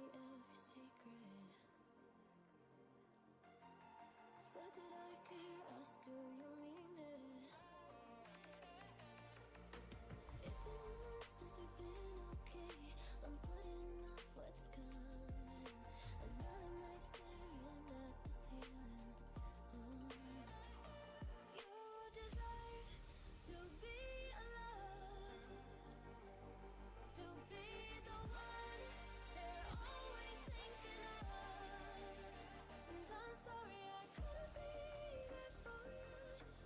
me every secret. Said that I care, asked do you mean it? It's been months since we've been okay. I'm putting off what's coming. Another night staring at the ceiling. You deserve to be alone, to be the one they're always thinking of. And I'm sorry I couldn't be there for you,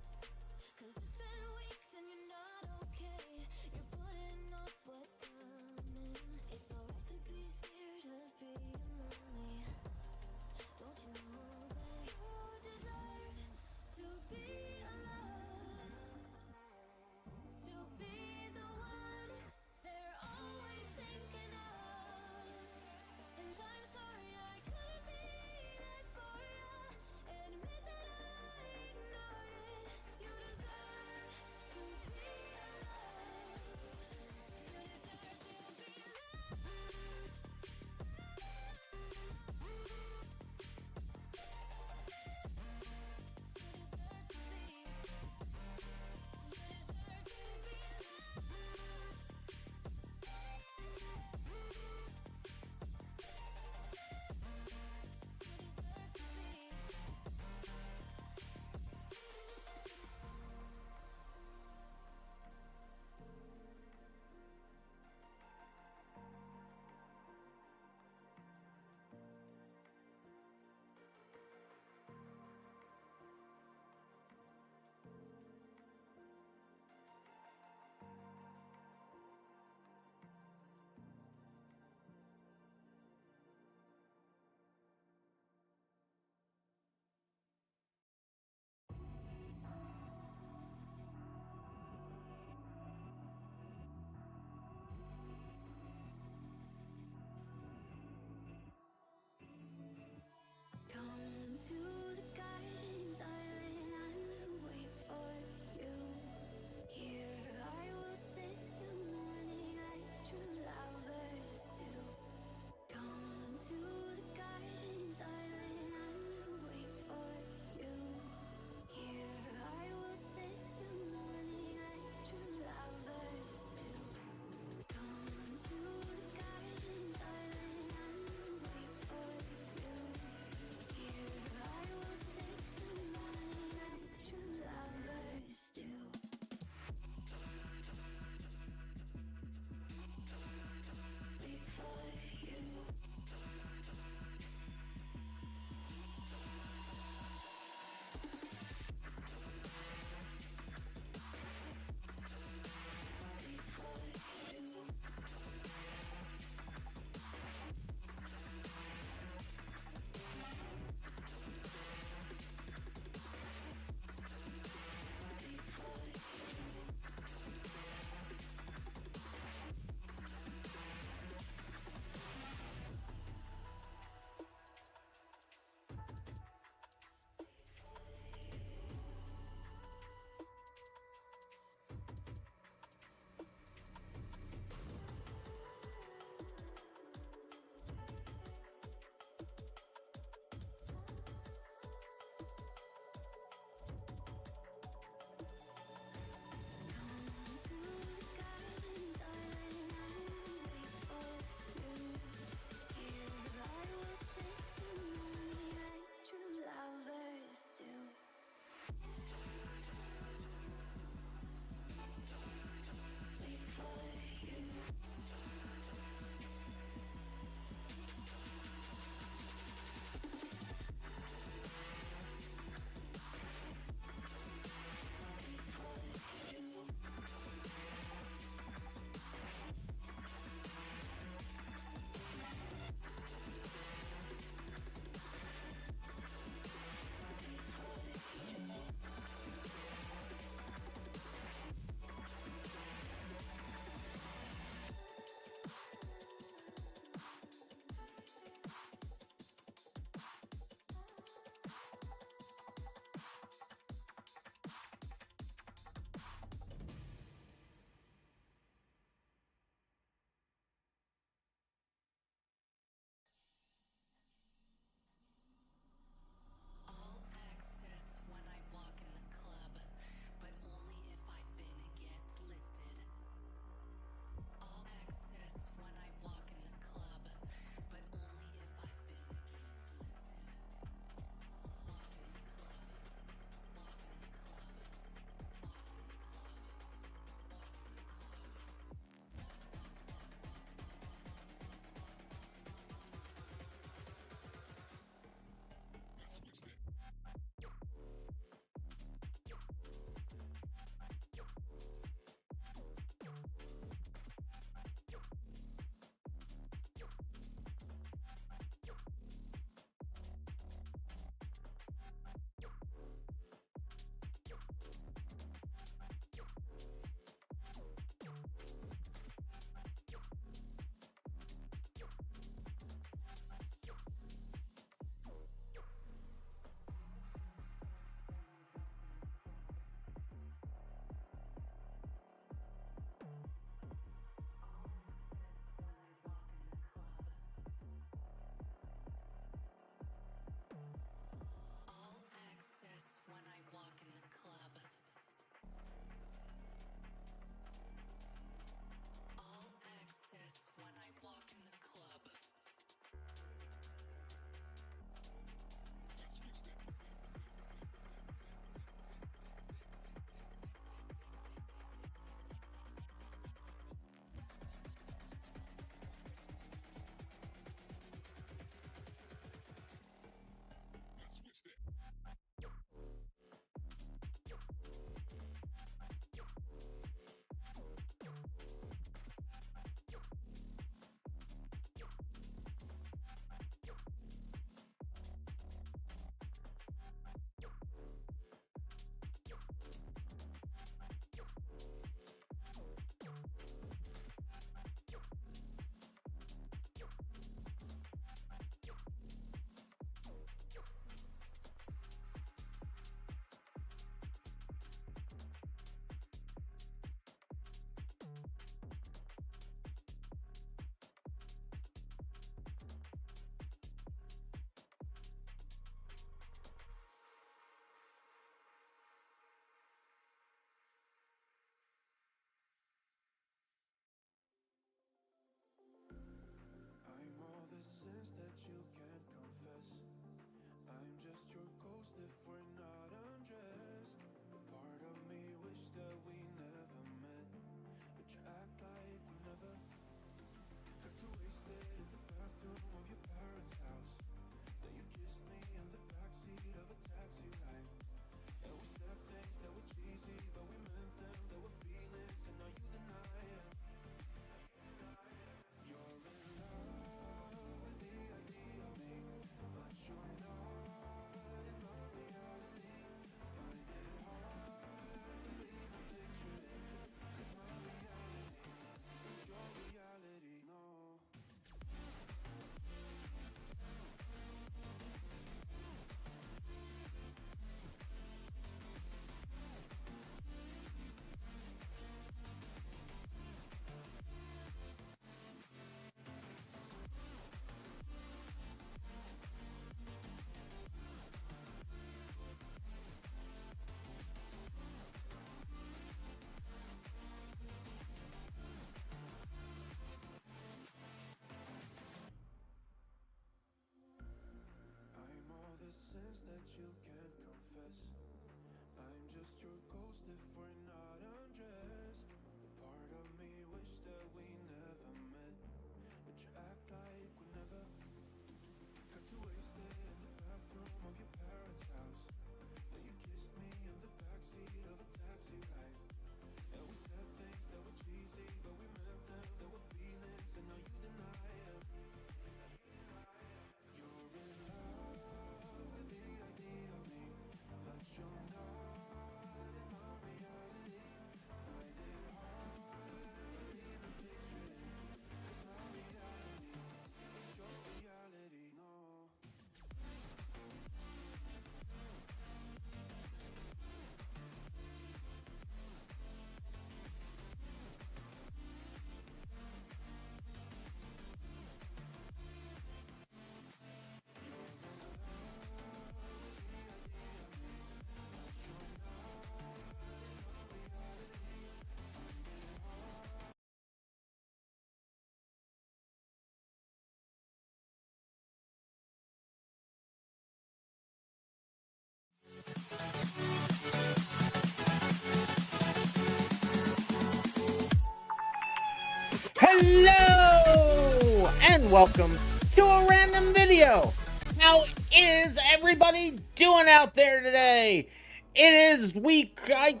Hello and welcome to a random video. How is everybody doing out there today? It is I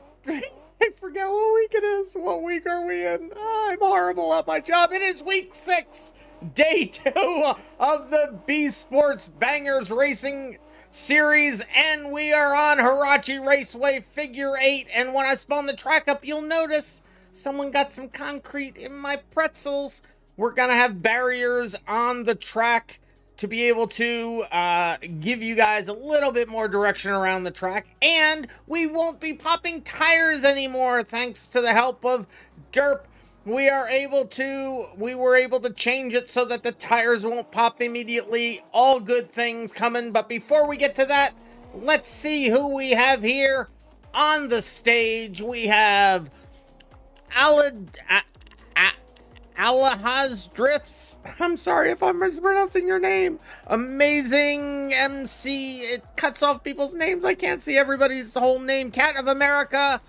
forget what week it is. What week are we in? I'm horrible at my job. It is week 6, day 2 of the BeSports Bangers Racing series, and we are on Hirochi Raceway Figure 8. And when I spawn the track up, you'll notice someone got some concrete in my pretzels. We're gonna have barriers on the track to be able to give you guys a little bit more direction around the track, and we won't be popping tires anymore thanks to the help of Derp. We were able to change it so that the tires won't pop immediately. All good things coming, but before we get to that, let's see who we have here on the stage. We have Alahaz Drifts. I'm sorry if I'm mispronouncing your name. Amazing MC. It cuts off people's names. I can't see everybody's whole name. Cat of America.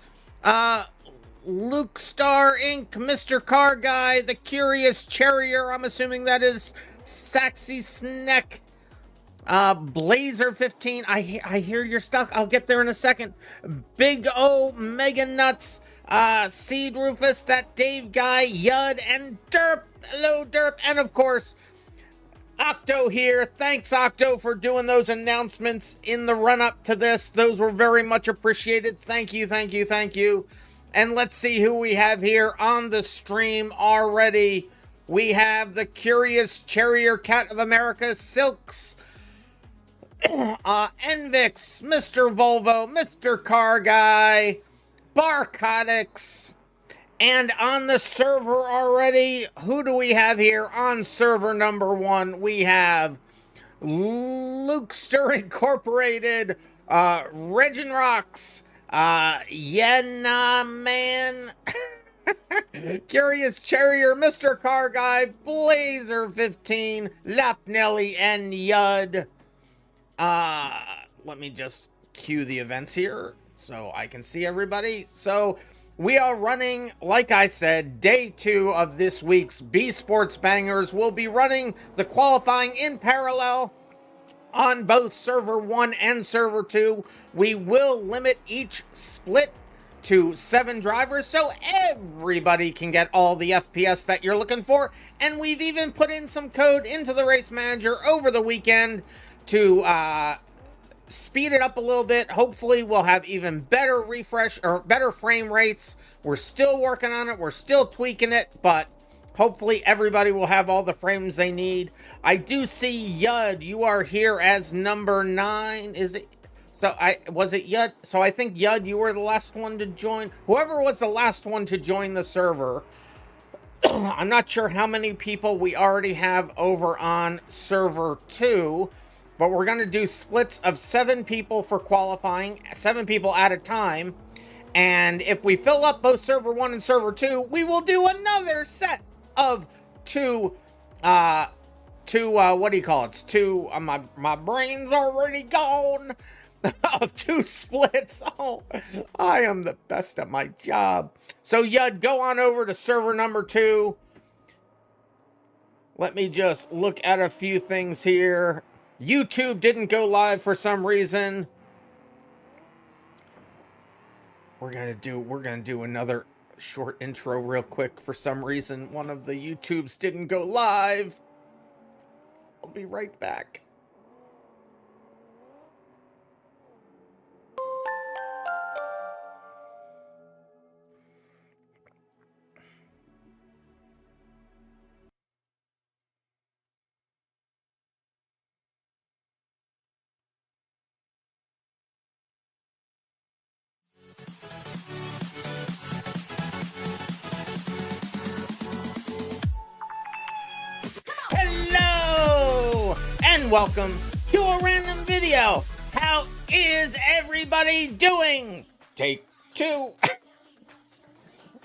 Luke Star Inc. Mr. Car Guy. The Curious Charrier. I'm assuming that is Saxy Sneck. Blazer 15. I hear you're stuck. I'll get there in a second. Big O Mega Nuts. Seed Rufus, that Dave guy, Yud, and Derp. Hello, Derp. And of course, Octo here. Thanks, Octo, for doing those announcements in the run-up to this. Those were very much appreciated. Thank you, thank you, thank you. And let's see who we have here on the stream already. We have the Curious Charrier, Cat of America, Silks, Envix, Mr. Volvo, Mr. Car Guy, Barcotics, and on the server already, who do we have here on server number 1? We have Lukester Incorporated, Regin Rocks, Yena Man, Curious Charrier, Mr. Car Guy, Blazer 15, Lapnelli, and Yud. Let me just cue the events here so I can see everybody. So we are running, like I said, day 2 of this week's BeSports Bangers. We'll be running the qualifying in parallel on both server 1 and server 2. We will limit each split to 7 drivers so everybody can get all the FPS that you're looking for. And we've even put in some code into the race manager over the weekend to speed it up a little bit. Hopefully we'll have even better refresh or better frame rates. We're still working on it. We're still tweaking it, but hopefully everybody will have all the frames they need. I do see Yud, you are here as number 9. Is it? So was it Yud? So I think Yud, you were the last one to join. Whoever was the last one to join the server. I'm not sure how many people we already have over on server 2, but we're going to do splits of 7 people for qualifying, 7 people at a time. And if we fill up both server 1 and server 2, we will do another set of two, what do you call it? Two, my brain's already gone. Of 2 splits. Oh, I am the best at my job. So Yud, go on over to server number 2. Let me just look at a few things here. YouTube didn't go live for some reason. We're gonna do another short intro real quick. For some reason, one of the YouTubes didn't go live. I'll be right back. Hello and welcome to a random video. How is everybody doing? Take 2.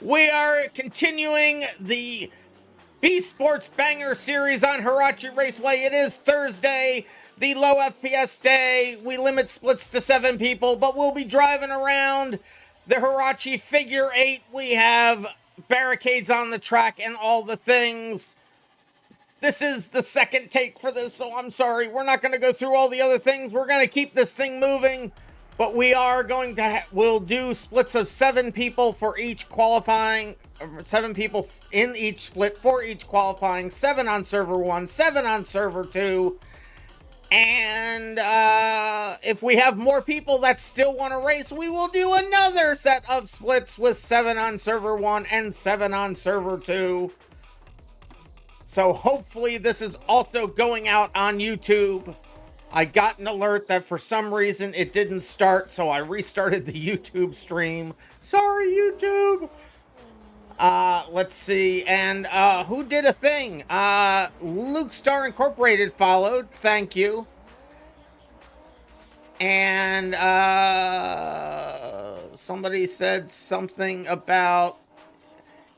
We are continuing the BeSports Banger series on Hirochi Raceway. It is Thursday, the low FPS day. We limit splits to 7 people, but we'll be driving around the Hirochi Figure 8. We have barricades on the track and all the things. This is the second take for this, so I'm sorry. We're not going to go through all the other things. We're going to keep this thing moving, but we are going to we'll do splits of 7 people for each qualifying, 7 people in each split for each qualifying, 7 on server 1, 7 on server 2. And if we have more people that still want to race, we will do another set of splits with 7 on server 1 and 7 on server 2. So hopefully this is also going out on YouTube. I got an alert that for some reason it didn't start, so I restarted the YouTube stream. Sorry, YouTube. Let's see. And who did a thing? Luke Star Incorporated followed. Thank you. And somebody said something about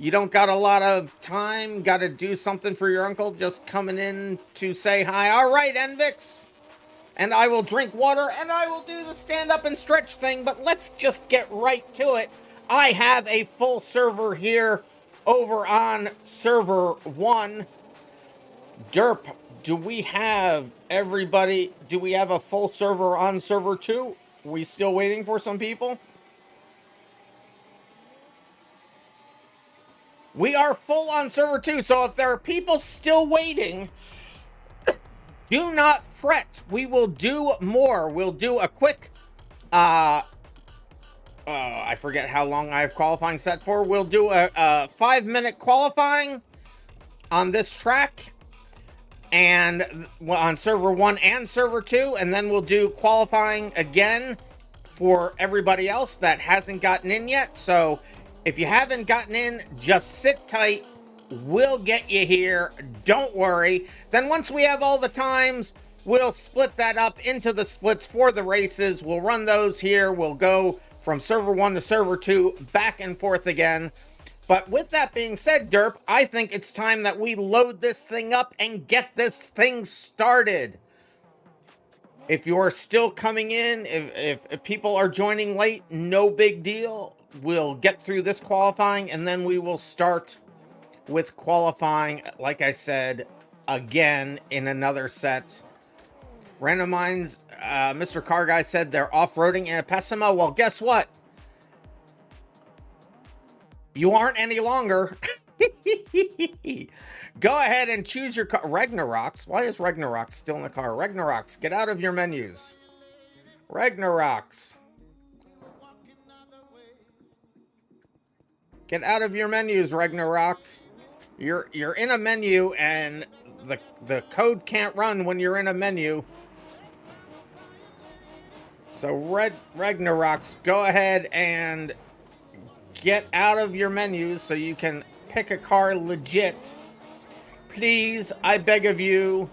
you don't got a lot of time, got to do something for your uncle, just coming in to say hi. All right, Envix. And I will drink water, and I will do the stand up and stretch thing, but let's just get right to it. I have a full server here over on server 1. Derp, do we have everybody? Do we have a full server on server 2? We still waiting for some people? We are full on server 2, so if there are people still waiting, do not fret. We will do more. We'll do a quick, I forget how long I have qualifying set for. We'll do a 5-minute qualifying on this track, and on server 1 and server 2, and then we'll do qualifying again for everybody else that hasn't gotten in yet. So if you haven't gotten in, just sit tight. We'll get you here. Don't worry. Then once we have all the times, we'll split that up into the splits for the races. We'll run those here. We'll go from server 1 to server 2, back and forth again. But with that being said, Derp, I think it's time that we load this thing up and get this thing started. If you're still coming in, if people are joining late, no big deal. We'll get through this qualifying, and then we will start with qualifying, like I said, again in another set. RandomMinds, Mr. Car Guy said they're off-roading in Pessima. Well, guess what? You aren't any longer. Go ahead and choose your car. Ragnaroks. Why is Ragnaroks still in the car? Ragnaroks, get out of your menus. Ragnaroks. Get out of your menus, Ragnaroks. You're in a menu and the code can't run when you're in a menu. So Ragnaroks, go ahead and get out of your menus so you can pick a car legit. Please, I beg of you.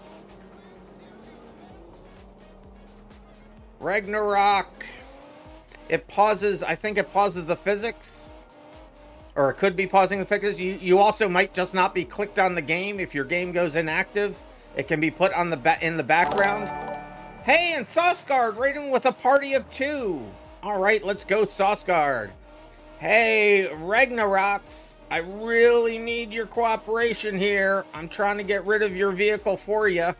Ragnarok. It pauses, I think it pauses the physics. Or it could be pausing the physics. You also might just not be clicked on the game. If your game goes inactive, it can be put on in the background. Hey, and Sauceguard raiding with a party of 2. All right, let's go, Sauceguard. Hey, Ragnaroks, I really need your cooperation here. I'm trying to get rid of your vehicle for you.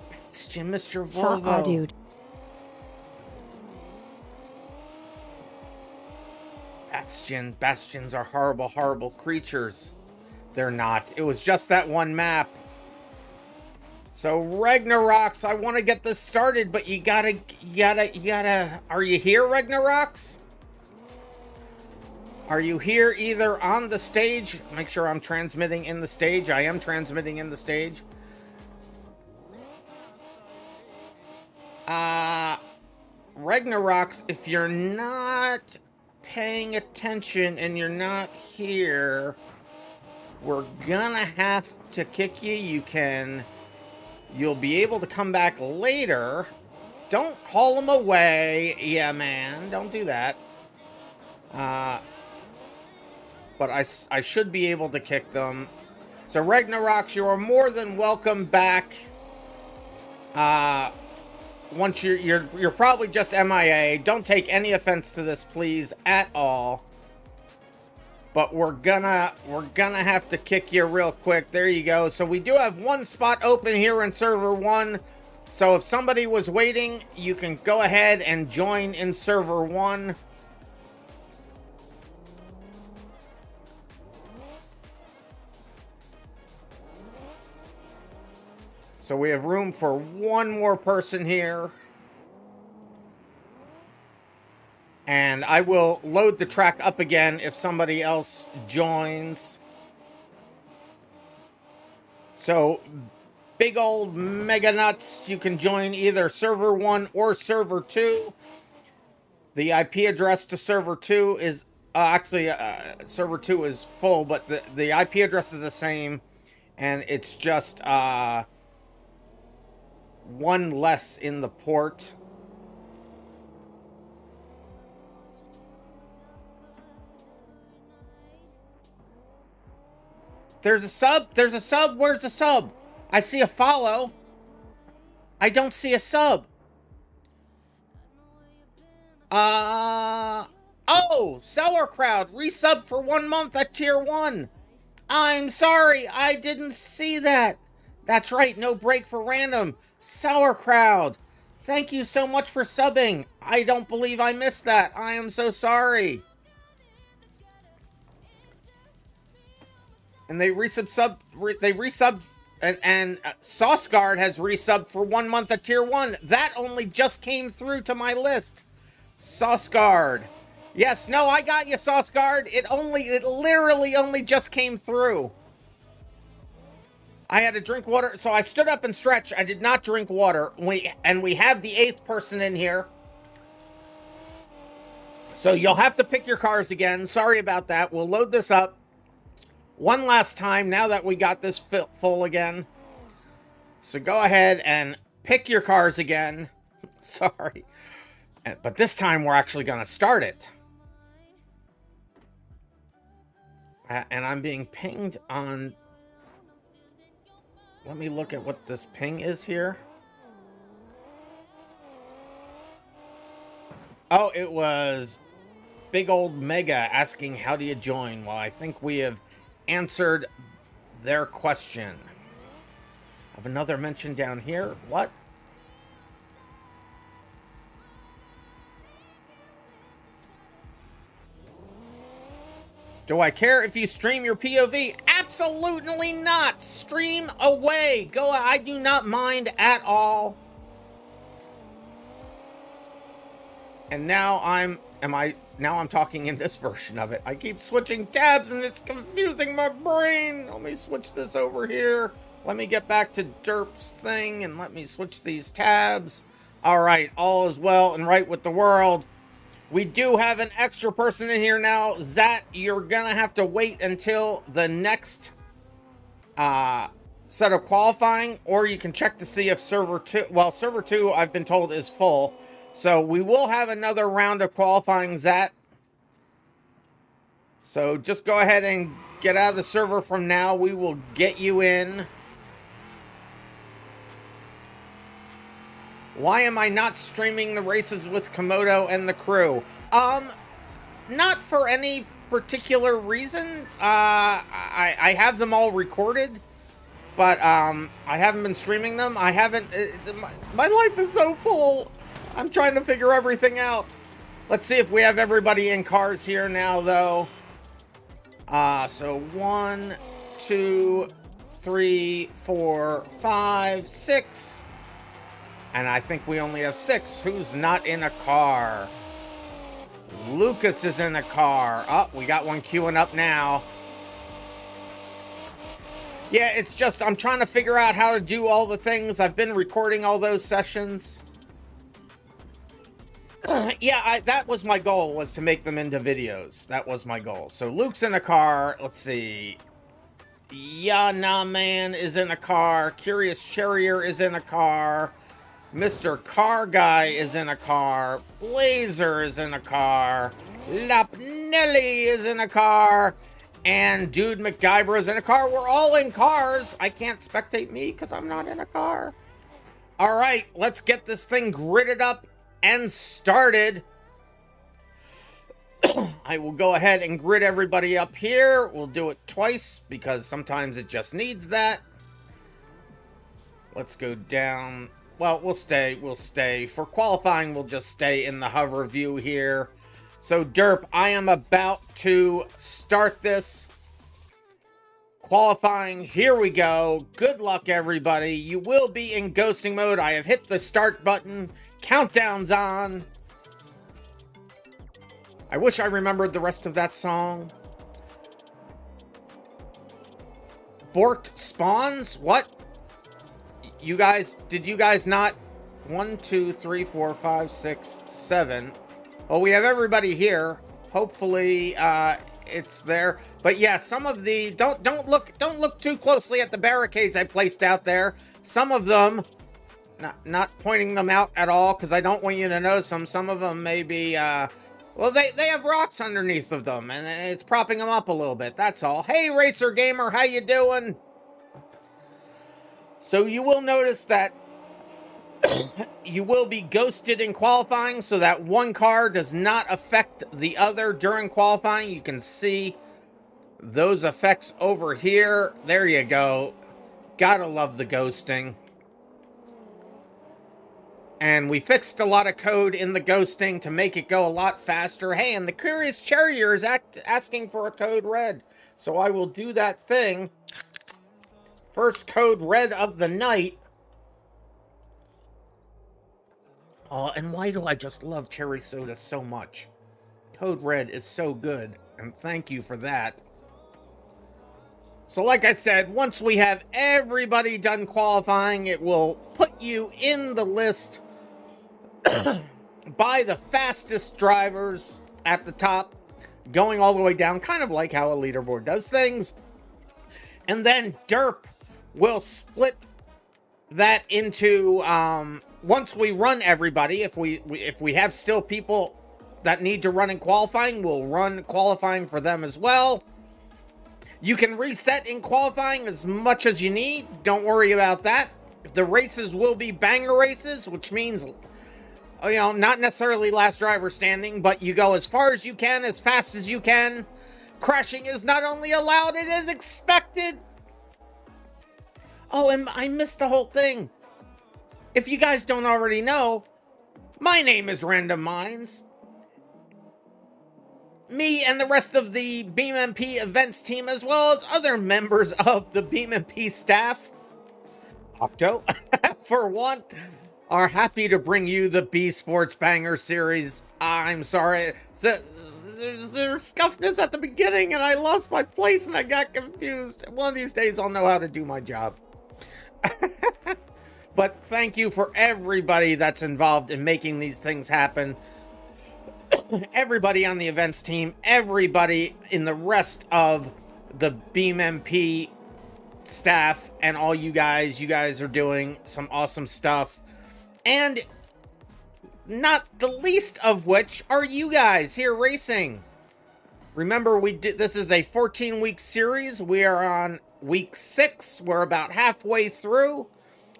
Bastion, Mr. Volvo. Dude. Bastions are horrible, horrible creatures. They're not. It was just that one map. So Ragnaroks, I want to get this started, but you gotta, are you here, Ragnaroks? Are you here either on the stage? Make sure I'm transmitting in the stage. I am transmitting in the stage. Ragnaroks, if you're not paying attention and you're not here, we're gonna have to kick you. You'll be able to come back later. Don't haul them away. Yeah, man. Don't do that. But I should be able to kick them. So, Ragnaroks, you are more than welcome back. Once you're probably just MIA. Don't take any offense to this, please, at all. But we're gonna have to kick you real quick. There you go. So we do have one spot open here in server 1. So if somebody was waiting, you can go ahead and join in server 1. So we have room for one more person here. And I will load the track up again if somebody else joins. So, big old mega nuts, you can join either server 1 or server 2. The IP address to server 2 is, server 2 is full, but the IP address is the same. And it's just one less in the port. There's a sub. There's a sub. Where's the sub? I see a follow. I don't see a sub. Oh, Sauerkraut resub for 1 month at tier 1. I'm sorry, I didn't see that. That's right, no break for random. Sauerkraut, thank you so much for subbing. I don't believe I missed that. I am so sorry. And they resubbed, and Sauceguard has resubbed for 1 month at tier 1. That only just came through to my list. Sauceguard. Yes, no, I got you, Sauceguard. It literally only just came through. I had to drink water, so I stood up and stretched. I did not drink water. We have the 8th person in here. So you'll have to pick your cars again. Sorry about that. We'll load this up one last time now that we got this full again. So go ahead and pick your cars again. Sorry. But this time we're actually going to start it. And I'm being pinged on... Let me look at what this ping is here. Oh, it was Big Old Mega asking how do you join? Well, I think we have answered their question. Have another mention down here. What? Do I care if you stream your POV? Absolutely not. Stream away. Go. I do not mind at all. And now I'm talking in this version of it. I keep switching tabs and it's confusing my brain. Let me switch this over here. Let me get back to Derp's thing and let me switch these tabs. All right, all is well and right with the world. We do have an extra person in here now. Zat, you're gonna have to wait until the next set of qualifying, or you can check to see if server 2, well, server 2 I've been told is full. So we will have another round of qualifying, Zat. So just go ahead and get out of the server from now. We will get you in. Why am I not streaming the races with Komodo and the crew? Not for any particular reason. I have them all recorded, but I haven't been streaming them. I haven't. My life is so full. I'm trying to figure everything out. Let's see if we have everybody in cars here now, though. So 1, 2, 3, 4, 5, 6. And I think we only have 6. Who's not in a car? Lucas is in a car. Oh, we got one queuing up now. Yeah, it's just I'm trying to figure out how to do all the things. I've been recording all those sessions. Yeah, that was my goal, was to make them into videos. That was my goal. So Luke's in a car. Let's see. Yana Man is in a car. Curious Charrier is in a car. Mr. Car Guy is in a car. Blazer is in a car. Lapnelli is in a car. And Dude MacGyver is in a car. We're all in cars. I can't spectate me because I'm not in a car. All right, let's get this thing gridded up and started. I will go ahead and grid everybody up here. We'll do it twice because sometimes it just needs that. Let's go down. Well, we'll stay. For qualifying, we'll just stay in the hover view here. So, Derp, I am about to start this. Qualifying, here we go. Good luck, everybody. You will be in ghosting mode. I have hit the start button. Countdown's on. I wish I remembered the rest of that song. Borked spawns? What? You guys, did you guys not? 1, 2, 3, 4, 5, 6, 7. Well, we have everybody here. Hopefully, it's there. But yeah, some of the don't look too closely at the barricades I placed out there. Some of them, not pointing them out at all because I don't want you to know some of them may be well, they have rocks underneath of them and it's propping them up a little bit. That's all. Hey, Racer Gamer, how you doing? So you will notice that you will be ghosted in qualifying, so that one car does not affect the other during qualifying. You can see those effects over here. There you go. Gotta love the ghosting. And we fixed a lot of code in the ghosting to make it go a lot faster. Hey, and the Curious Charrier is asking for a code red. So I will do that thing. First code red of the night. Oh, and why do I just love cherry soda so much? Code red is so good, and thank you for that. So like I said, once we have everybody done qualifying, it will put you in the list by the fastest drivers at the top, going all the way down, kind of like how a leaderboard does things. And then Derp will split that into once we run everybody, if we have still people that need to run in qualifying, we'll run qualifying for them as well. You can reset in qualifying as much as you need. Don't worry about that. The races will be banger races, which means, you know, not necessarily last driver standing, but you go as far as you can, as fast as you can. Crashing is not only allowed, it is expected. Oh, and I missed the whole thing. If you guys don't already know, my name is RandomMinds. Me and the rest of the BeamMP events team, as well as other members of the BeamMP staff, Octo, for one, are happy to bring you the BeSports Banger series. I'm sorry, there's scuffness at the beginning and I lost my place and I got confused. One of these days I'll know how to do my job. But thank you for everybody that's involved in making these things happen. Everybody on the events team, everybody in the rest of the BeamMP staff, and all you guys are doing some awesome stuff. And not the least of which are you guys here racing. Remember, this is a 14-week series. We are on week 6. We're about halfway through.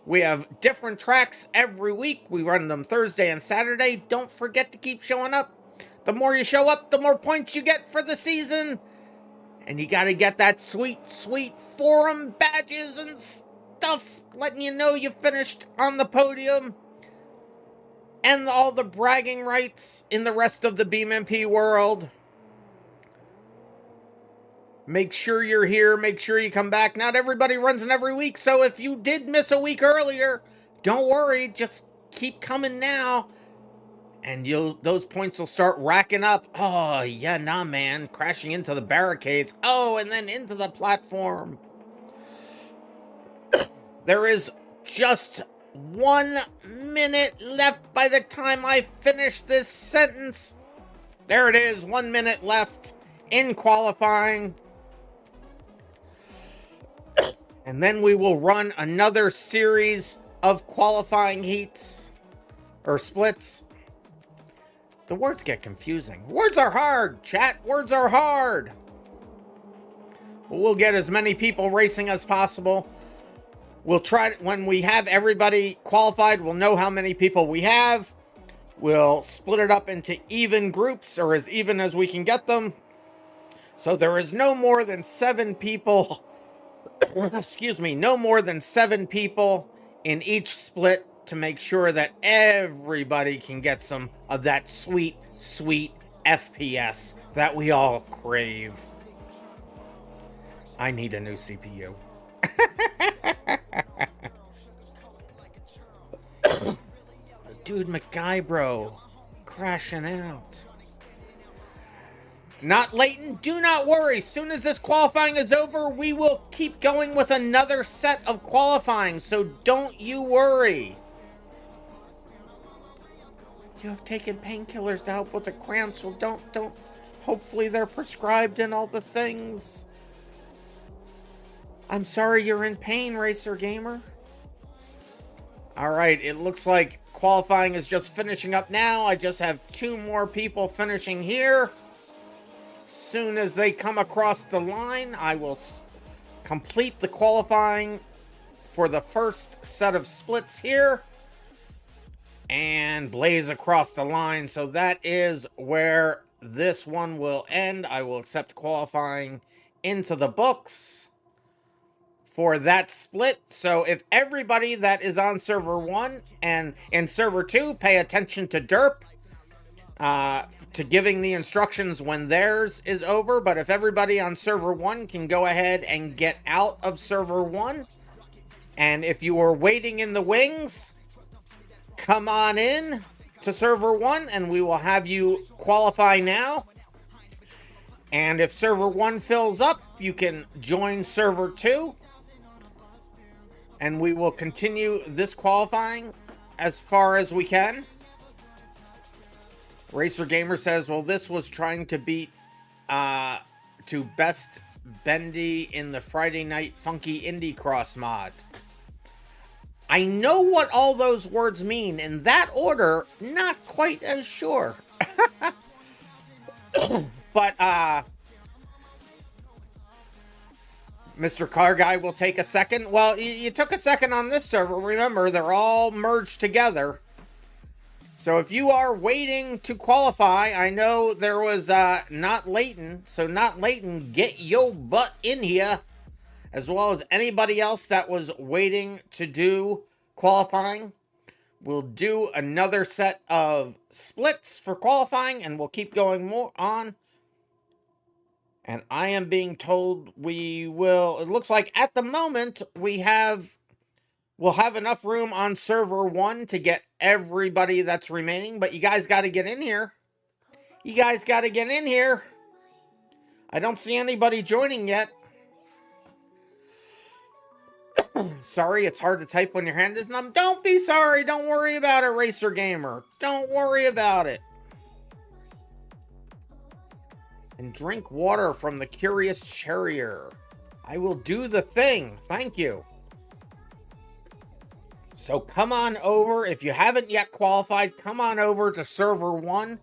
We have different tracks every week. We run them Thursday and Saturday. Don't forget to keep showing up. The more you show up, the more points you get for the season. And you gotta get that sweet, sweet forum badges and stuff, letting you know you finished on the podium. And all the bragging rights in the rest of the BeamMP world. Make sure you're here. Make sure you come back. Not everybody runs in every week, so if you did miss a week earlier, don't worry. Just keep coming now. And those points will start racking up. Oh, yeah, nah, man. Crashing into the barricades. Oh, and then into the platform. There is just 1 minute left by the time I finish this sentence. There it is. 1 minute left in qualifying. And then we will run another series of qualifying heats. Or splits. The words get confusing. Words are hard, chat. Words are hard. But we'll get as many people racing as possible. We'll try to, when we have everybody qualified, we'll know how many people we have. We'll split it up into even groups, or as even as we can get them. So there is no more than 7 people. Excuse me, no more than 7 people in each split, to make sure that everybody can get some of that sweet, sweet FPS that we all crave. I need a new CPU. Dude, MacGybro crashing out. Not Leighton, do not worry. Soon as this qualifying is over, we will keep going with another set of qualifying, so don't you worry. You have taken painkillers to help with the cramps. Well, don't. Hopefully they're prescribed and all the things. I'm sorry you're in pain, Racer Gamer. Alright, it looks like qualifying is just finishing up now. I just have 2 more people finishing here. Soon as they come across the line, I will complete the qualifying for the first set of splits here. And blaze across the line. So that is where this one will end. I will accept qualifying into the books for that split. So if everybody that is on server 1 and in server 2 pay attention to derp, to giving the instructions when theirs is over. But if everybody on server 1 can go ahead and get out of server 1, and if you are waiting in the wings, come on in to server 1 and we will have you qualify now. And if server 1 fills up, you can join server 2. And we will continue this qualifying as far as we can. Racer Gamer says, well, this was trying to beat to best Bendy in the Friday Night Funky Indie Cross mod. I know what all those words mean. In that order, not quite as sure. But, Mr. Car Guy will take a second. Well, you took a second on this server. Remember, they're all merged together. So if you are waiting to qualify, I know there was Not Leighton. So Not Leighton, get your butt in here as well as anybody else that was waiting to do qualifying. We'll do another set of splits for qualifying, and we'll keep going more on. And I am being told we will, it looks like at the moment we'll have enough room on server 1 to get everybody that's remaining, but you guys got to get in here. You guys got to get in here. I don't see anybody joining yet. Sorry, it's hard to type when your hand is numb. Don't be sorry. Don't worry about it, Racer Gamer. Don't worry about it. And drink water from the Curious Charrier. I will do the thing. Thank you. So come on over. If you haven't yet qualified, come on over to server 1.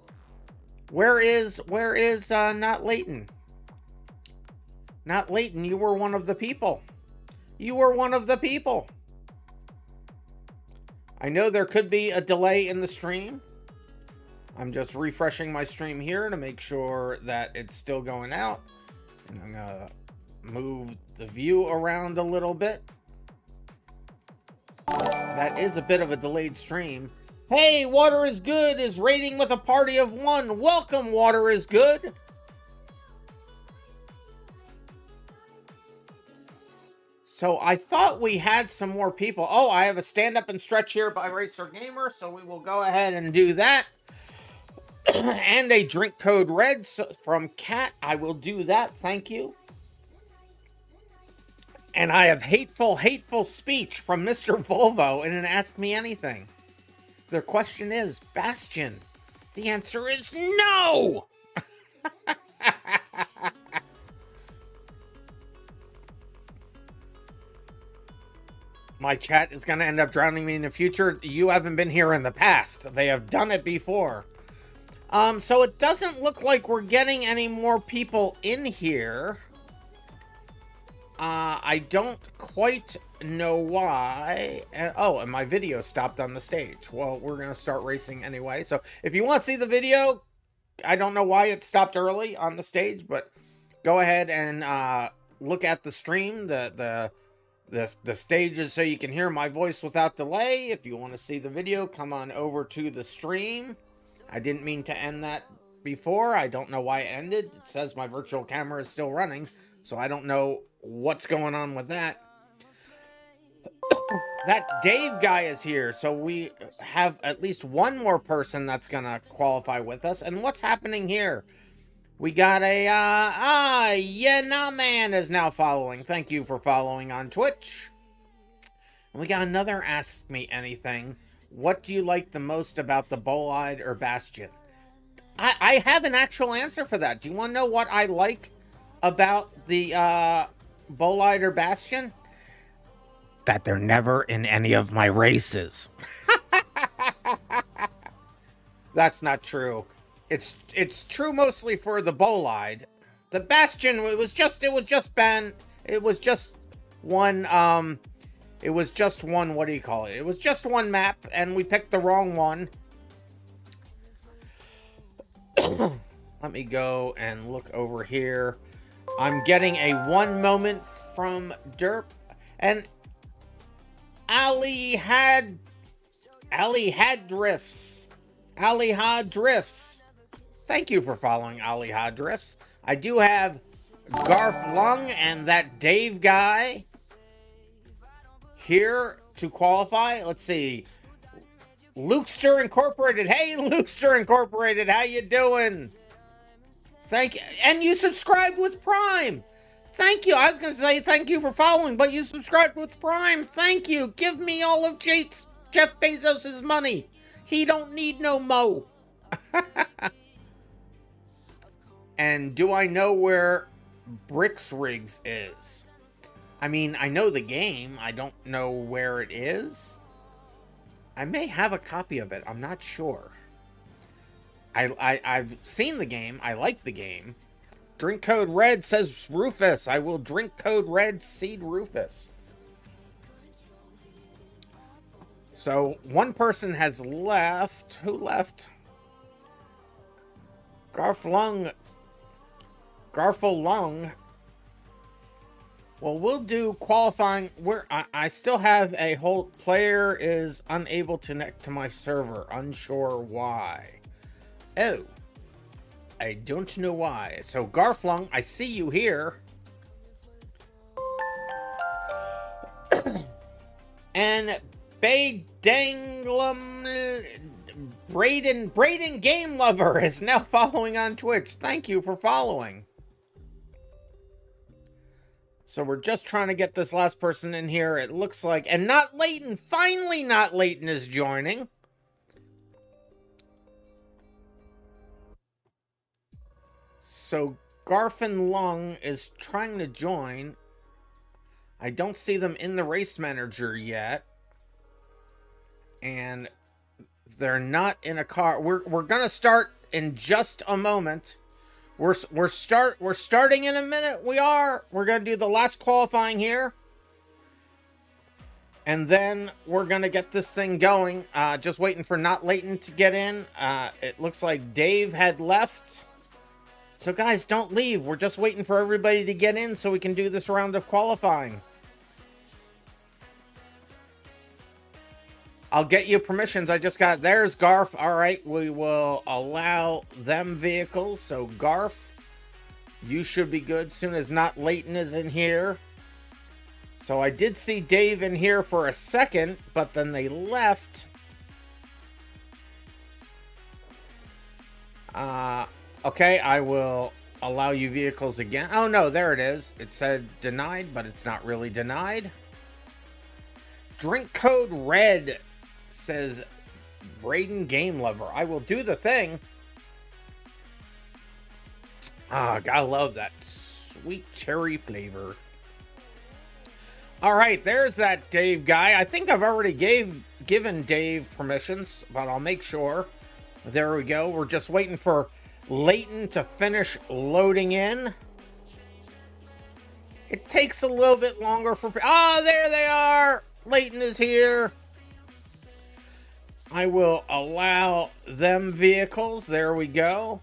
Where is Not Leighton? Not Leighton, you were one of the people. You were one of the people. I know there could be a delay in the stream. I'm just refreshing my stream here to make sure that it's still going out. And I'm gonna move the view around a little bit. That is a bit of a delayed stream. Hey, Water is Good is raiding with a party of 1. Welcome, Water is Good. So I thought we had some more people. Oh, I have a stand up and stretch here by Racer Gamer, so we will go ahead and do that. And a drink code red from Cat. I will do that. Thank you. And I have hateful speech from Mr. Volvo in an Ask Me Anything. Their question is, Bastion. The answer is no! My chat is going to end up drowning me in the future. You haven't been here in the past. They have done it before. So it doesn't look like we're getting any more people in here. I don't quite know why. Oh, and my video stopped on the stage. Well, we're going to start racing anyway. So if you want to see the video, I don't know why it stopped early on the stage, but go ahead and look at the stream, the stages, so you can hear my voice without delay. If you want to see the video, come on over to the stream. I didn't mean to end that before. I don't know why it ended. It says my virtual camera is still running, so I don't know what's going on with that. That Dave guy is here, so we have at least one more person that's gonna qualify with us. And what's happening here? We got a, yeah, nah, man is now following. Thank you for following on Twitch. And we got another Ask Me Anything. What do you like the most about the Bolide or Bastion? I have an actual answer for that. Do you want to know what I like about the Bolide or Bastion? That they're never in any of my races. That's not true. It's true mostly for the Bolide. The Bastion, it was just one, what do you call it? It was just one map, and we picked the wrong one. Let me go and look over here. I'm getting a 1 moment from Derp, and Ali had drifts. Ali had drifts. Thank you for following Ali had drifts. I do have Garf Lung and that Dave guy here to qualify. Let's see. Lukester Incorporated. Hey, Lukester Incorporated, how you doing? Thank you. And you subscribed with Prime. Thank you. I was going to say thank you for following, but you subscribed with Prime. Thank you. Give me all of Jeff Bezos' money. He don't need no mo. And do I know where Bricks Rigs is? I mean, I know the game. I don't know where it is. I may have a copy of it. I'm not sure. I've seen the game. I like the game. Drink code red says Rufus. I will drink code red seed Rufus. So one person has left. Who left? Garfel Lung Well, we'll do qualifying. I still have a whole player is unable to connect to my server. Unsure why. Oh, I don't know why. So Garflung, I see you here. And Bay Danglum Braden Game Lover is now following on Twitch. Thank you for following. So we're just trying to get this last person in here. It looks like, and Not Leighton, finally Not Leighton is joining. So Garfin Lung is trying to join. I don't see them in the race manager yet. And they're not in a car. We're gonna start in just a moment. We're starting in a minute. We're gonna do the last qualifying here. And then we're gonna get this thing going. Just waiting for Not Leighton to get in. It looks like Dave had left. So guys, don't leave. We're just waiting for everybody to get in so we can do this round of qualifying. I'll get you permissions. I just got... There's Garf. All right, we will allow them vehicles. So Garf, you should be good soon as Not Leighton is in here. So I did see Dave in here for a second, but then they left. Okay, I will allow you vehicles again. Oh, no, there it is. It said denied, but it's not really denied. Drink code red says Braden Game Lover. I will do the thing. Gotta love that sweet cherry flavor. All right, there's that Dave guy. I think I've already given Dave permissions, but I'll make sure. There we go. We're just waiting for Leighton to finish loading in. It takes a little bit longer for... Ah, there they are! Leighton is here. I will allow them vehicles. There we go.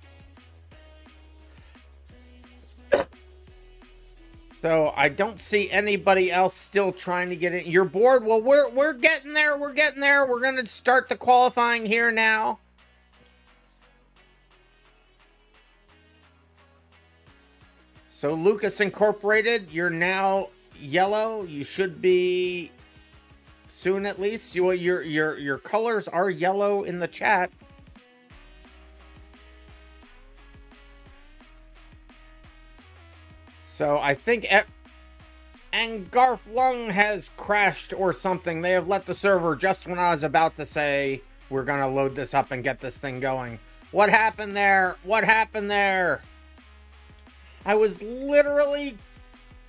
So I don't see anybody else still trying to get in. You're bored? Well, we're getting there. We're getting there. We're going to start the qualifying here now. So Lucas Incorporated, you're now yellow. You should be soon at least. Your colors are yellow in the chat. So I think and Garf Lung has crashed or something. They have left the server just when I was about to say we're gonna load this up and get this thing going. What happened there? What happened there? I was literally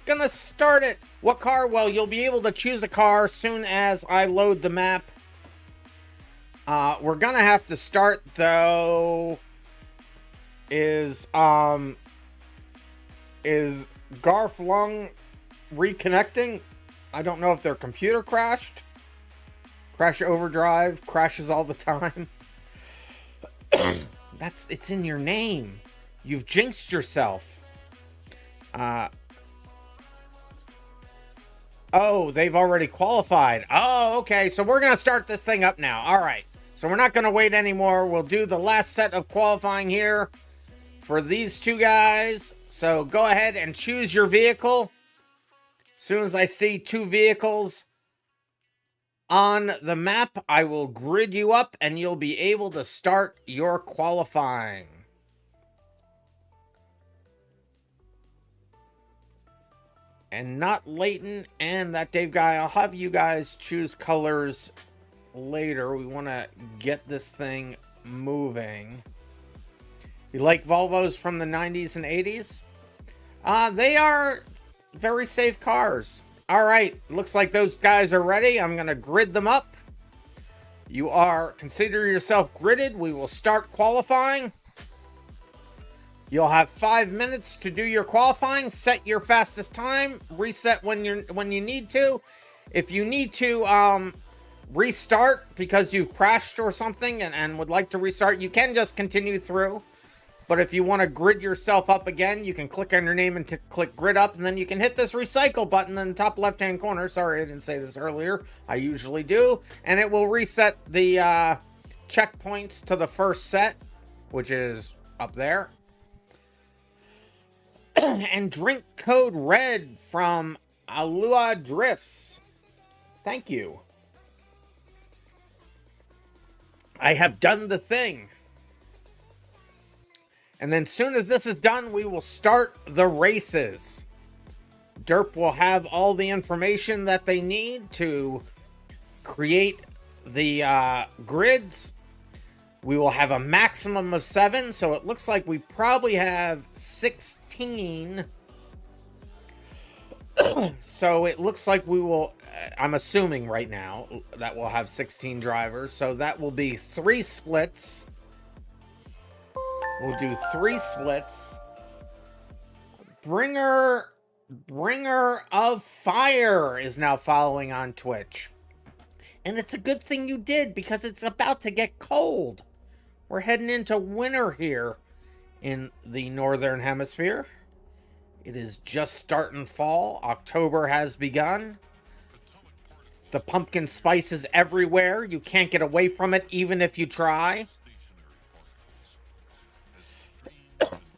gonna start it. What car? Well, you'll be able to choose a car soon as I load the map. We're gonna have to start though. Is Garf Lung reconnecting? I don't know if their computer crashed. Crash Overdrive crashes all the time. It's in your name. You've jinxed yourself. Oh, they've already qualified. Oh, okay. So we're going to start this thing up now. All right. So we're not going to wait anymore. We'll do the last set of qualifying here for these two guys. So go ahead and choose your vehicle. As soon as I see two vehicles on the map, I will grid you up and you'll be able to start your qualifying. And Not Leighton and that Dave guy. I'll have you guys choose colors later. We want to get this thing moving. You like Volvos from the 90s and 80s? They are very safe cars. All right. Looks like those guys are ready. I'm going to grid them up. You are, consider yourself gridded. We will start qualifying. You'll have 5 minutes to do your qualifying. Set your fastest time. Reset when you need to. If you need to restart because you've crashed or something and would like to restart, you can just continue through. But if you want to grid yourself up again, you can click on your name and click grid up, and then you can hit this recycle button in the top left-hand corner. Sorry, I didn't say this earlier. I usually do. And it will reset the checkpoints to the first set, which is up there. And drink code RED from Alua Drifts. Thank you. I have done the thing. And then soon as this is done, we will start the races. Derp will have all the information that they need to create the grids. We will have a maximum of 7, so it looks like we probably have 16. So it looks like we will, I'm assuming right now, that we'll have 16 drivers. So that will be 3 splits. We'll do 3 splits. Bringer of Fire is now following on Twitch. And it's a good thing you did, because it's about to get cold. We're heading into winter here in the Northern Hemisphere. It is just starting fall. October has begun. The pumpkin spice is everywhere. You can't get away from it even if you try.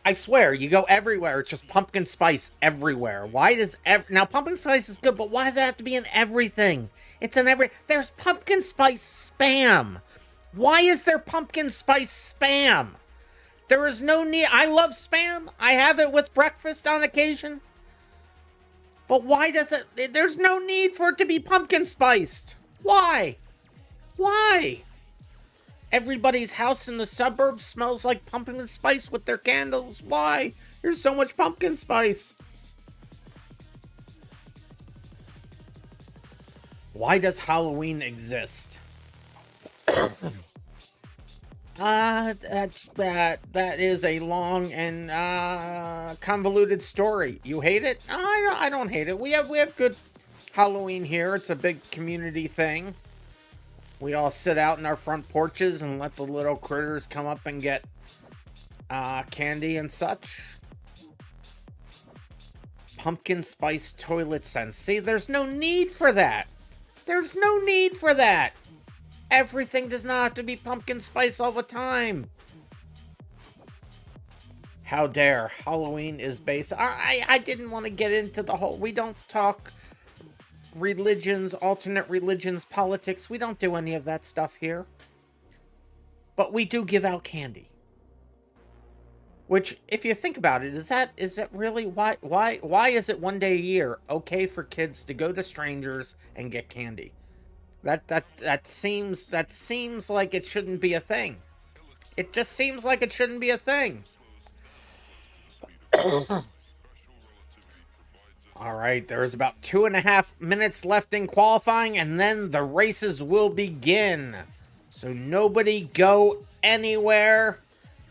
I swear, you go everywhere, it's just pumpkin spice everywhere. Why does now pumpkin spice is good, but why does it have to be in everything? It's in there's pumpkin spice spam. Why is there pumpkin spice spam? There is no need. I love spam. I have it with breakfast on occasion. But why does it, there's no need for it to be pumpkin spiced. Why? Why? Everybody's house in the suburbs smells like pumpkin spice with their candles. Why? There's so much pumpkin spice. Why does Halloween exist? That is a long and convoluted story. You hate it? I don't hate it. We have good Halloween here. It's a big community thing. We all sit out in our front porches and let the little critters come up and get candy and such. Pumpkin spice toilet scent. See, there's no need for that. There's no need for that. Everything does not have to be pumpkin spice all the time. How dare. Halloween is based... I didn't want to get into the whole... We don't talk religions, alternate religions, politics. We don't do any of that stuff here. But we do give out candy. Which, if you think about it, is that really... Why is it one day a year okay for kids to go to strangers and get candy? That seems like it shouldn't be a thing. It just seems like it shouldn't be a thing. All right, there's about 2.5 minutes left in qualifying, and then the races will begin. So nobody go anywhere.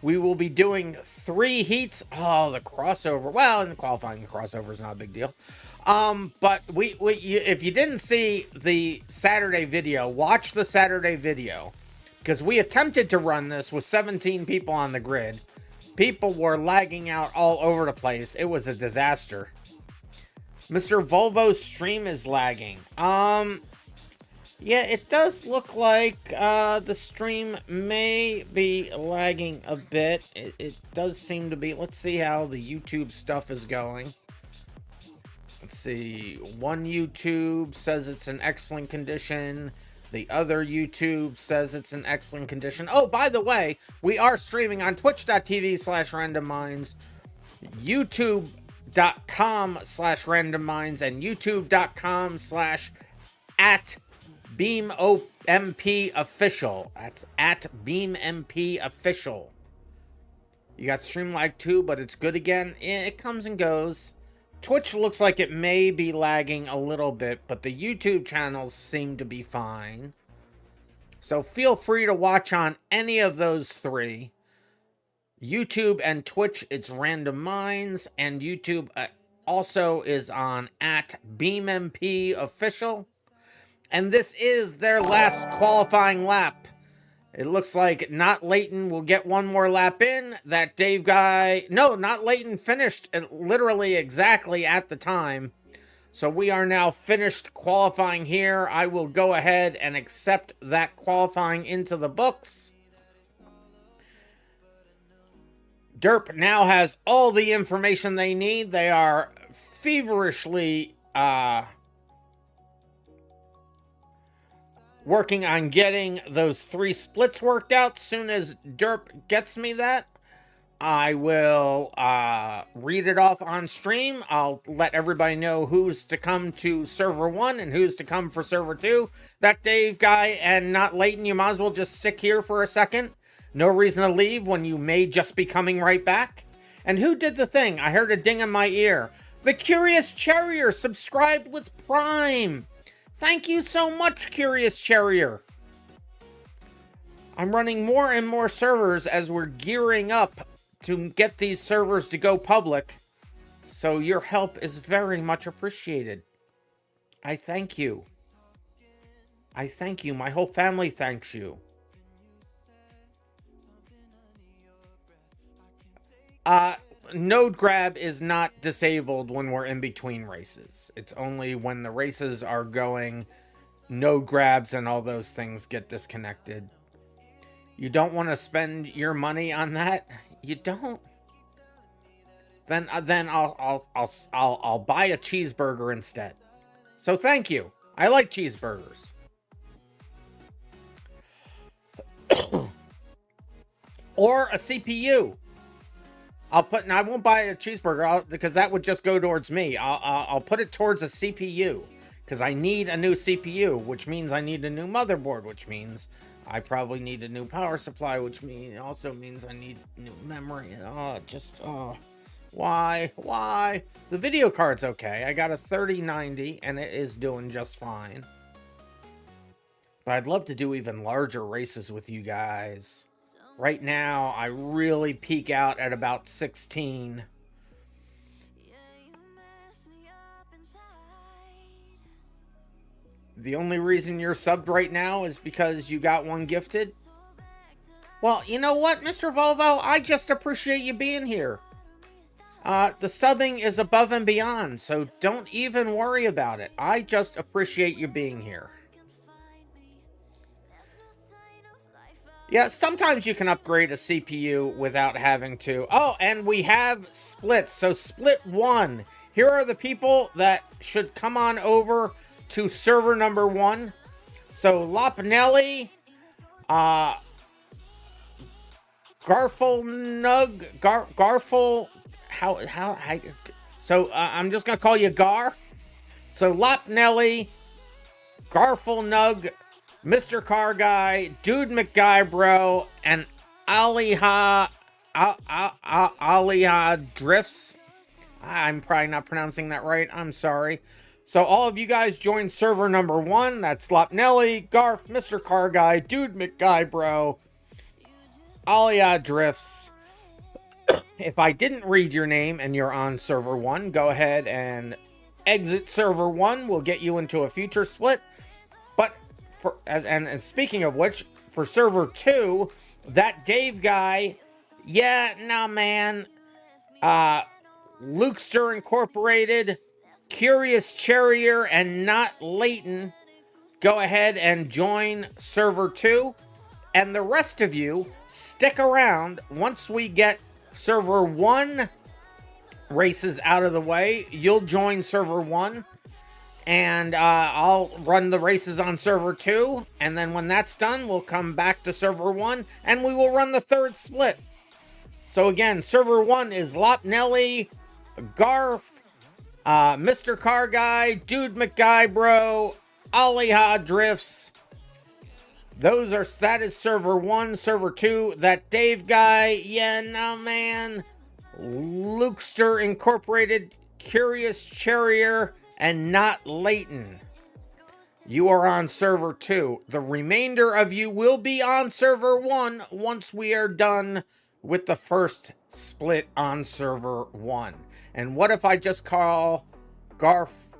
We will be doing 3 heats. Oh, the crossover. Well, in qualifying, the crossover is not a big deal. But if you didn't see the Saturday video, watch the Saturday video. Because we attempted to run this with 17 people on the grid. People were lagging out all over the place. It was a disaster. Mr. Volvo's stream is lagging. Yeah, it does look like the stream may be lagging a bit. It does seem to be. Let's see how the YouTube stuff is going. Let's see. One YouTube says it's in excellent condition. The other YouTube says it's in excellent condition. Oh, by the way, we are streaming on twitch.tv/randomminds, youtube.com/randomminds, and youtube.com/@BeamMP official. That's @BeamMP official. You got stream lag too, but it's good again. It comes and goes. Twitch looks like it may be lagging a little bit, but the YouTube channels seem to be fine. So feel free to watch on any of those 3. YouTube and Twitch, it's RandomMinds, and YouTube also is on @BeamMP official. And this is their last qualifying lap. It looks like Not Leighton will get one more lap in. That Dave guy... No, Not Leighton finished literally exactly at the time. So we are now finished qualifying here. I will go ahead and accept that qualifying into the books. Derp now has all the information they need. They are feverishly working on getting those 3 splits worked out. Soon as Derp gets me that, I will read it off on stream. I'll let everybody know who's to come to server 1 and who's to come for server 2. That Dave guy and Not Leighton, you might as well just stick here for a second. No reason to leave when you may just be coming right back. And who did the thing? I heard a ding in my ear. The Curious Cherrier subscribed with Prime. Thank you so much, Curious Cherrier. I'm running more and more servers as we're gearing up to get these servers to go public. So your help is very much appreciated. I thank you. I thank you. My whole family thanks you. Node grab is not disabled when we're in between races. It's only when the races are going, node grabs and all those things get disconnected. You don't want to spend your money on that? You don't? Then I'll buy a cheeseburger instead. So thank you. I like cheeseburgers. Or a CPU. I won't buy a cheeseburger because that would just go towards me. I'll put it towards a CPU because I need a new CPU, which means I need a new motherboard, which means I probably need a new power supply, which also means I need new memory. Why? The video card's okay. I got a 3090 and it is doing just fine. But I'd love to do even larger races with you guys. Right now, I really peak out at about 16. The only reason you're subbed right now is because you got one gifted? Well, you know what, Mr. Volvo? I just appreciate you being here. The subbing is above and beyond, so don't even worry about it. I just appreciate you being here. Yeah, sometimes you can upgrade a CPU without having to. Oh, and we have splits. So split 1. Here are the people that should come on over to server number 1. So Lopnelli, Garful, so I'm just gonna call you Gar. So Lopnelli, Garful Nug, Mr. Car Guy, Dude McGuybro, and Aliha Drifts. I'm probably not pronouncing that right. I'm sorry. So all of you guys join server number 1. That's Lopnelli, Garf, Mr. Car Guy, Dude McGuybro, Aliha Drifts. If I didn't read your name and you're on server 1, go ahead and exit server 1. We'll get you into a future split. But and speaking of which, for server 2, that Dave guy, yeah, nah, man, Lukester Incorporated, Curious Cherrier, and Not Leighton, go ahead and join server 2. And the rest of you, stick around. Once we get server 1 races out of the way, you'll join server 1. And I'll run the races on server 2. And then when that's done, we'll come back to server 1. And we will run the 3rd split. So again, server 1 is Lopnelli, Garf, Mr. Car Guy, Dude McGuybro, Aliha Drifts. That is server 1. Server 2, that Dave guy, yeah, no, man. Lukester Incorporated, Curious Cherrier, and Not Leighton. You are on server 2. The remainder of you will be on server 1 once we are done with the first split on server 1. And what if I just call Garfield?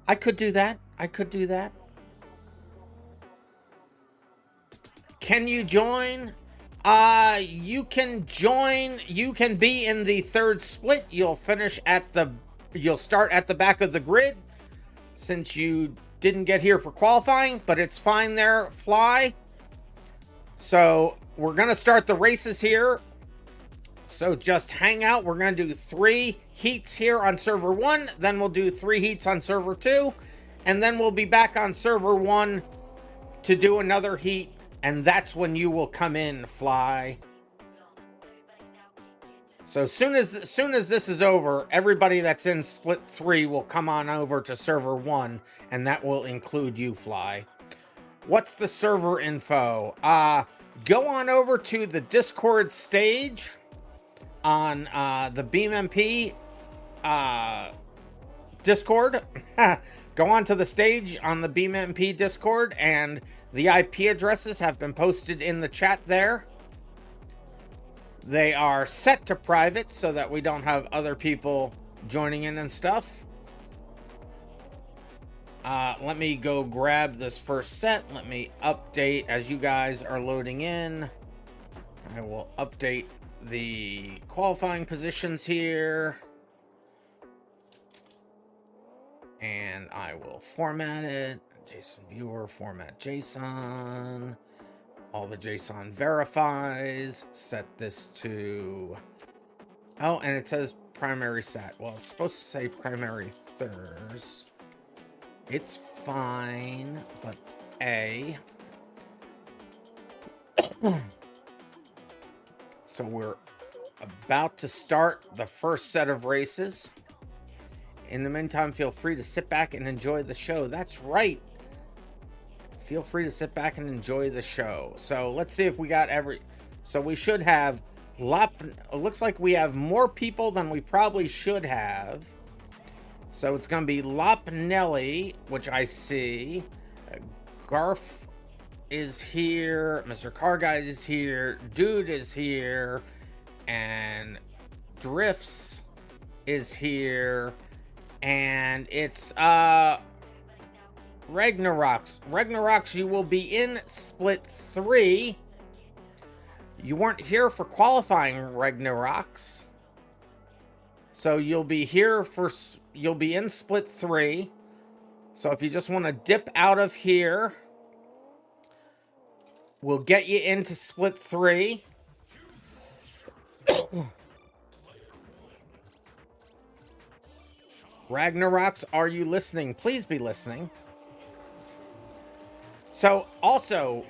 I could do that. I could do that. Can you join? You can join. You can be in the third split. You'll finish at the... You'll start at the back of the grid since you didn't get here for qualifying, but it's fine there, Fly. So we're going to start the races here. So just hang out. We're going to do 3 heats here on server 1. Then we'll do 3 heats on server 2. And then we'll be back on server 1 to do another heat. And that's when you will come in, Fly. So as soon as this is over, everybody that's in split 3 will come on over to server 1. And that will include you, Fly. What's the server info? Go on over to the Discord stage on the BeamMP Discord. Go on to the stage on the BeamMP Discord, and the IP addresses have been posted in the chat there. They are set to private so that we don't have other people joining in and stuff. Let me go grab this first set. Let me update as you guys are loading in. I will update the qualifying positions here. And I will format it. JSON viewer, format JSON. All the JSON verifies. Set this to... Oh, and it says primary set. Well, it's supposed to say primary thurs. It's fine, but A. So we're about to start the first set of races. In the meantime, feel free to sit back and enjoy the show. That's right. Feel free to sit back and enjoy the show. So let's see if we got every... So we should have... It looks like we have more people than we probably should have. So it's going to be Lopnelli, which I see. Garf is here. Mr. Car Guy is here. Dude is here. And Drifts is here. And it's Ragnaroks. Ragnaroks, you will be in split 3. You weren't here for qualifying, Ragnaroks. So you'll be here for... You'll be in split 3. So if you just want to dip out of here, we'll get you into split 3. Ragnaroks, are you listening? Please be listening. So also,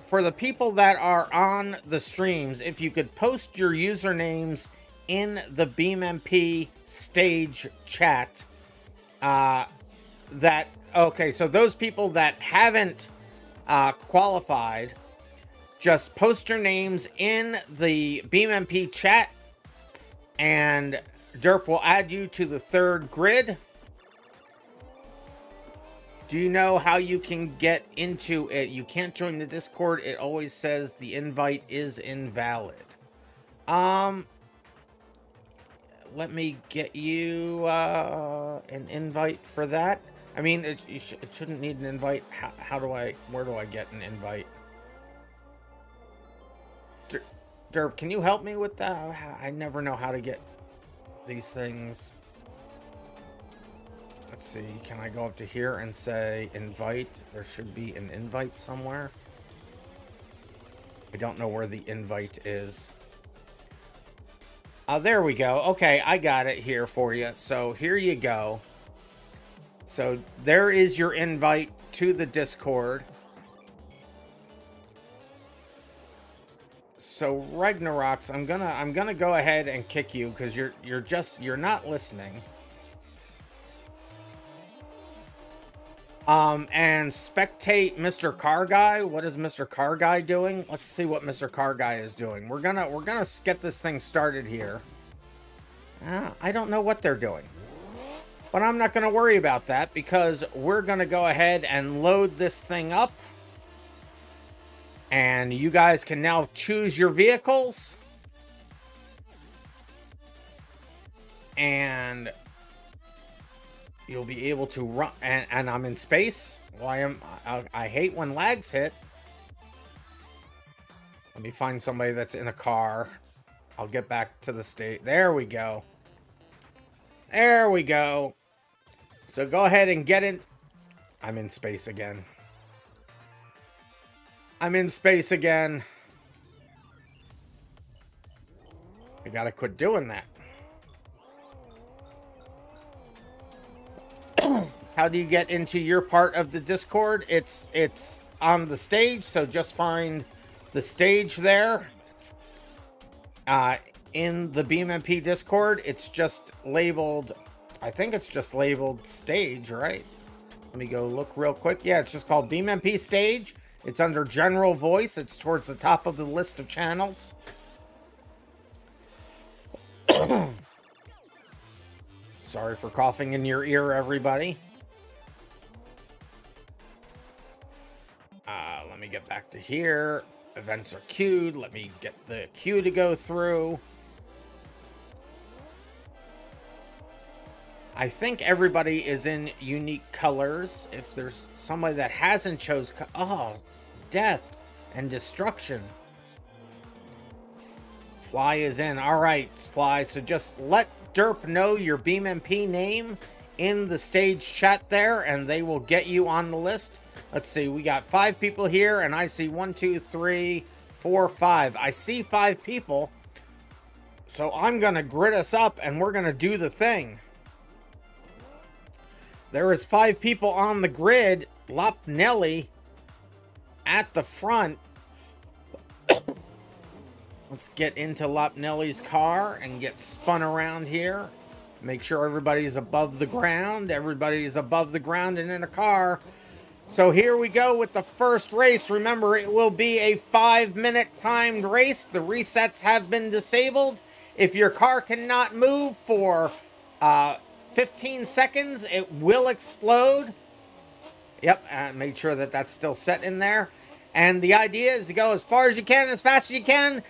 for the people that are on the streams, if you could post your usernames in the BeamMP stage chat, okay, so those people that haven't qualified, just post your names in the BeamMP chat, and Derp will add you to the third grid. Do you know how you can get into it? You can't join the Discord. It always says the invite is invalid. Let me get you an invite for that. I mean, it shouldn't need an invite. Where do I get an invite? Derp, can you help me with that? I never know how to get these things. Let's see, can I go up to here and say invite? There should be an invite somewhere. I don't know where the invite is. There we go. Okay, I got it here for you. So here you go. So there is your invite to the Discord. So Ragnaroks, I'm gonna go ahead and kick you because you're not listening. And spectate Mr. Car Guy. What is Mr. Car Guy doing? Let's see what Mr. Car Guy is doing. We're gonna get this thing started here. I don't know what they're doing, but I'm not gonna worry about that because we're gonna go ahead and load this thing up, and you guys can now choose your vehicles. And you'll be able to run. And I'm in space. I hate when lags hit. Let me find somebody that's in a car. I'll get back to the state. There we go. There we go. So go ahead and get in. I'm in space again. I'm in space again. I gotta quit doing that. How do you get into your part of the Discord? It's on the stage, so just find the stage there. In the BeamMP Discord, it's just labeled, I think it's just labeled stage, right? Let me go look real quick. Yeah, it's just called BeamMP Stage. It's under General Voice. It's towards the top of the list of channels. Sorry for coughing in your ear, everybody. Let me get back to here. Events are queued. Let me get the queue to go through. I think everybody is in unique colors. If there's somebody that hasn't chose... Oh, death and destruction. Fly is in. All right, Fly. So just let Derp know your BeamMP name in the stage chat there, and they will get you on the list. Let's see. We got 5 people here, and I see 1, 2, 3, 4, 5. I see 5 people. So I'm going to grid us up, and we're going to do the thing. There is 5 people on the grid. Lopnelli at the front. Let's get into Lopnelli's car and get spun around here. Make sure everybody's above the ground. Everybody's above the ground and in a car. So here we go with the first race. Remember, it will be a 5-minute timed race. The resets have been disabled. If your car cannot move for 15 seconds, it will explode. Yep, and make sure that that's still set in there. And the idea is to go as far as you can, as fast as you can.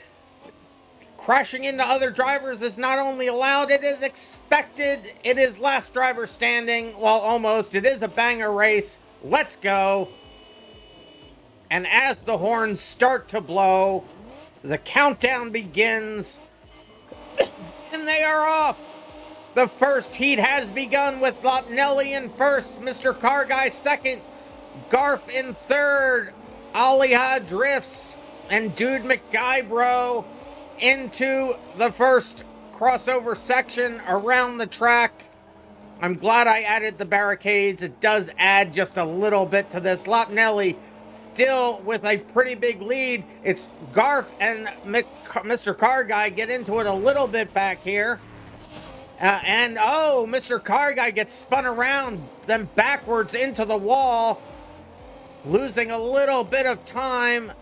Crashing into other drivers is not only allowed, it is expected. It is last driver standing. Well, almost. It is a banger race. Let's go. And as the horns start to blow, the countdown begins. And they are off. The first heat has begun with Lopnelli in first, Mr. Car Guy second, Garf in third, Aliha drifts, and Dude McGuybro into the first crossover section around the track. I'm glad I added the barricades. It does add just a little bit to this. Lopnelli still with a pretty big lead. It's Garf and Mr. Car Guy get into it a little bit back here. And oh, Mr. Car Guy gets spun around, then backwards into the wall, losing a little bit of time.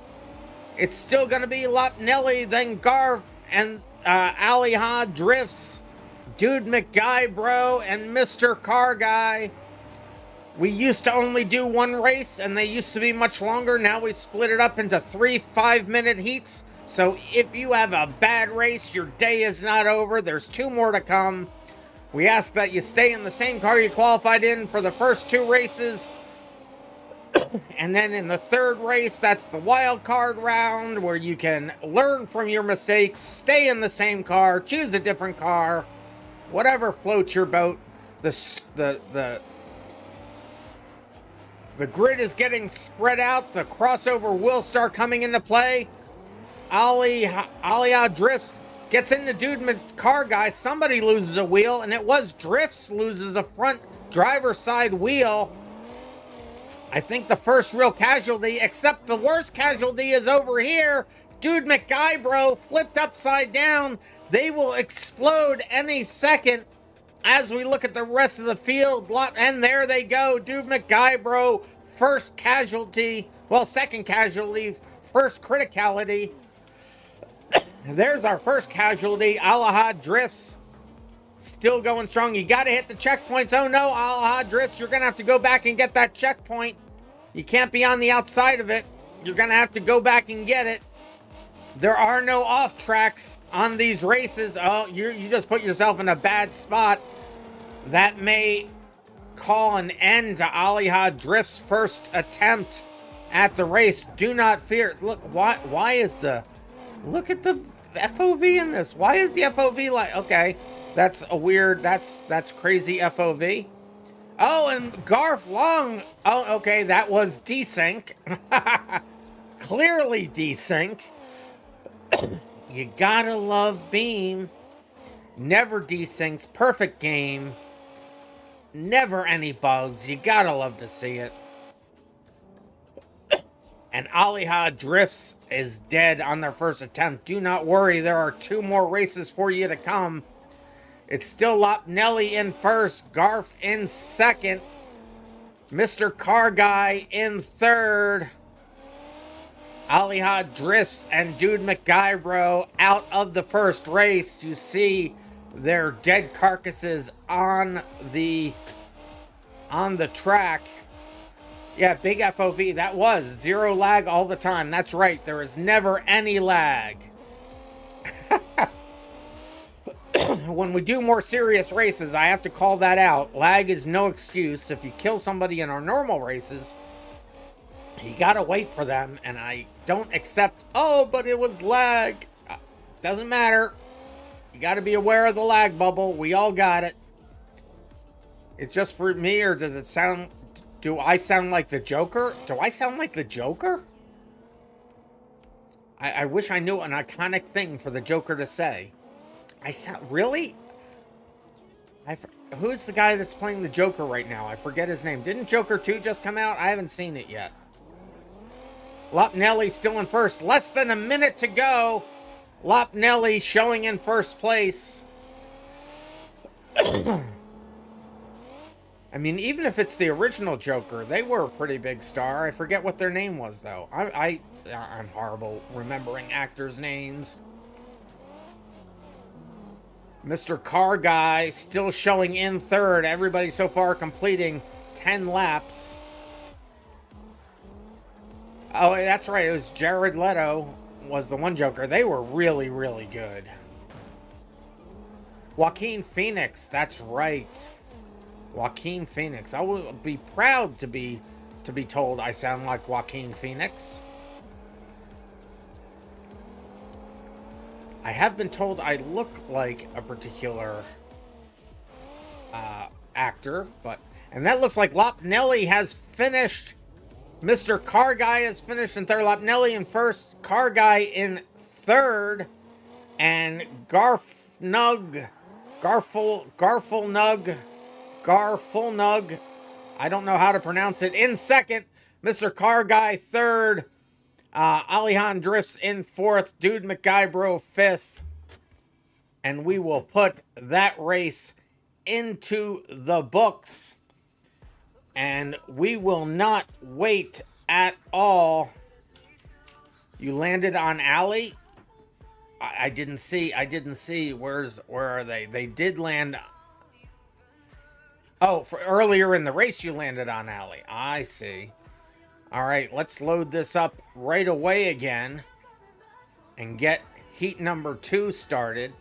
It's still going to be Lopnelli, then Garf, and Aliha drifts, Dude McGuybro, and Mr. Car Guy. We used to only do one race, and they used to be much longer. Now we split it up into 3 5-minute heats. So if you have a bad race, your day is not over. There's 2 more to come. We ask that you stay in the same car you qualified in for the first 2 races. And then in the 3rd race, that's the wild card round where you can learn from your mistakes, stay in the same car, choose a different car, whatever floats your boat. The grid is getting spread out. The crossover will start coming into play. Aliha drifts, gets into Dude Car Guy. Somebody loses a wheel, and it was Drifts loses a front driver's side wheel. I think the first real casualty, except the worst casualty is over here. Dude McGuybro flipped upside down. They will explode any second as we look at the rest of the field. And there they go. Dude McGuybro, first casualty. Well, second casualty, first criticality. There's our first casualty. Aliha drifts. Still going strong. You got to hit the checkpoints. Oh no, Aliha drifts. You're going to have to go back and get that checkpoint. You can't be on the outside of it. You're going to have to go back and get it. There are no off tracks on these races. Oh, you just put yourself in a bad spot. That may call an end to Aliha Drift's first attempt at the race. Do not fear. Look, why is the... Look at the FOV in this. Why is the FOV like... Okay, that's a weird... That's crazy FOV. Oh, and Garf Long. Oh, okay, that was desync. Clearly desync. You gotta love Beam. Never desyncs. Perfect game. Never any bugs. You gotta love to see it. And Aliha Drifts is dead on their first attempt. Do not worry, there are 2 more races for you to come. It's still Lopnelli in first, Garf in second, Mr. Car Guy in third. Aliha Drifts and Dude McGuybro out of the first race. You see their dead carcasses on the track. Yeah, big FOV. That was 0 lag all the time. That's right. There is never any lag. When we do more serious races, I have to call that out. Lag is no excuse. If you kill somebody in our normal races, you gotta wait for them, and I don't accept, oh, but it was lag. Doesn't matter. You gotta be aware of the lag bubble. We all got it. It's just for me, or does it sound... Do I sound like the Joker? Do I sound like the Joker? I wish I knew an iconic thing for the Joker to say. I sound... Really? Who's the guy that's playing the Joker right now? I forget his name. Didn't Joker 2 just come out? I haven't seen it yet. Lopnelli still in first. Less than a minute to go. Lopnelli showing in first place. I mean, even if it's the original Joker, they were a pretty big star. I forget what their name was, though. I'm horrible remembering actors' names. Mr. Car Guy still showing in third. Everybody so far completing 10 laps. Oh, that's right. It was Jared Leto was the one Joker. They were really, really good. Joaquin Phoenix. That's right. Joaquin Phoenix. I will be proud to be told I sound like Joaquin Phoenix. I have been told I look like a particular actor, and that looks like Lopnelli has finished. Mr. Car Guy has finished in third. Lopnelli in first. Car Guy in third. And Garfulnug, I don't know how to pronounce it, in second. Mr. Car Guy third. Alihan Drifts in fourth. Dude McGuybro fifth. And we will put that race into the books. And we will not wait at all. You landed on Ali? I didn't see. Where are they? They did land. Oh, for earlier in the race you landed on Ali. I see. All right, let's load this up right away again and get heat number 2 started.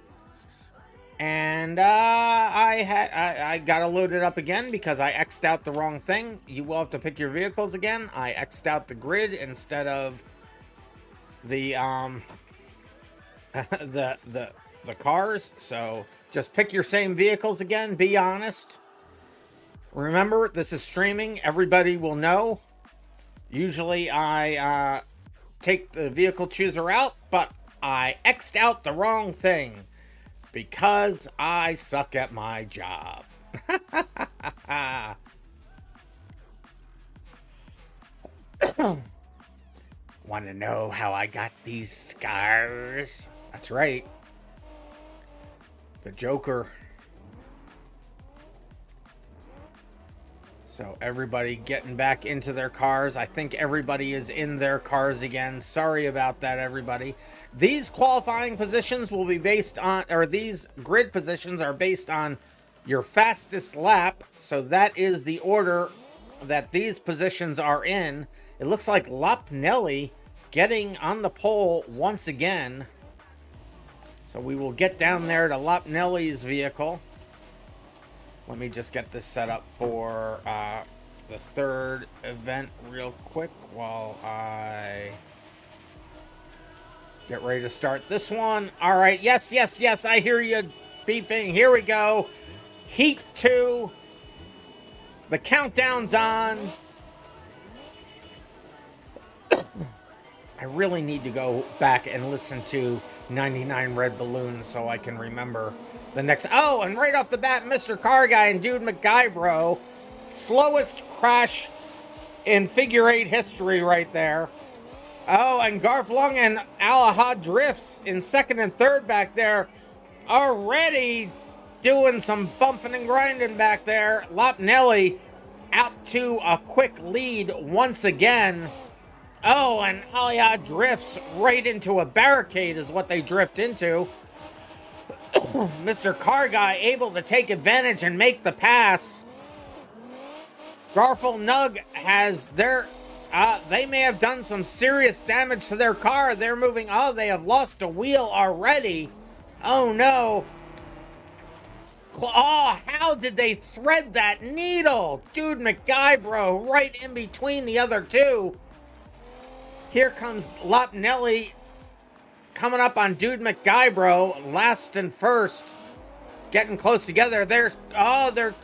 And I gotta load it up again because I X'd out the wrong thing. You will have to pick your vehicles again. I X'd out the grid instead of the the cars. So just pick your same vehicles again. Be honest. Remember, this is streaming. Everybody will know. Usually I take the vehicle chooser out, but I X'd out the wrong thing. Because I suck at my job. Want to know how I got these scars? That's right. The Joker. So everybody getting back into their cars. I think everybody is in their cars again. Sorry about that, everybody. These qualifying positions will be based on, or these grid positions are based on your fastest lap. So that is the order that these positions are in. It looks like Lopnelli getting on the pole once again. So we will get down there to Lopnelli's vehicle. Let me just get this set up for the third event real quick while I get ready to start this one. All right, yes, I hear you beeping. Here we go. Heat 2. The countdown's on. I really need to go back and listen to 99 Red Balloons so I can remember the next. Oh, and right off the bat, Mr. Car Guy and Dude McGuybro. Slowest crash in figure 8 history right there. Oh, and Garth Lung and Alaha Drifts in second and third back there. Already doing some bumping and grinding back there. Lopnelli out to a quick lead once again. Oh, and Alaha drifts right into a barricade is what they drift into. Mr. Car Guy able to take advantage and make the pass. Garfel Nug has their... they may have done some serious damage to their car. They're moving... Oh, they have lost a wheel already. Oh, no. Oh, how did they thread that needle? Dude McGuybro right in between the other two. Here comes Lopnelli coming up on Dude McGuybro, last and first. Getting close together. There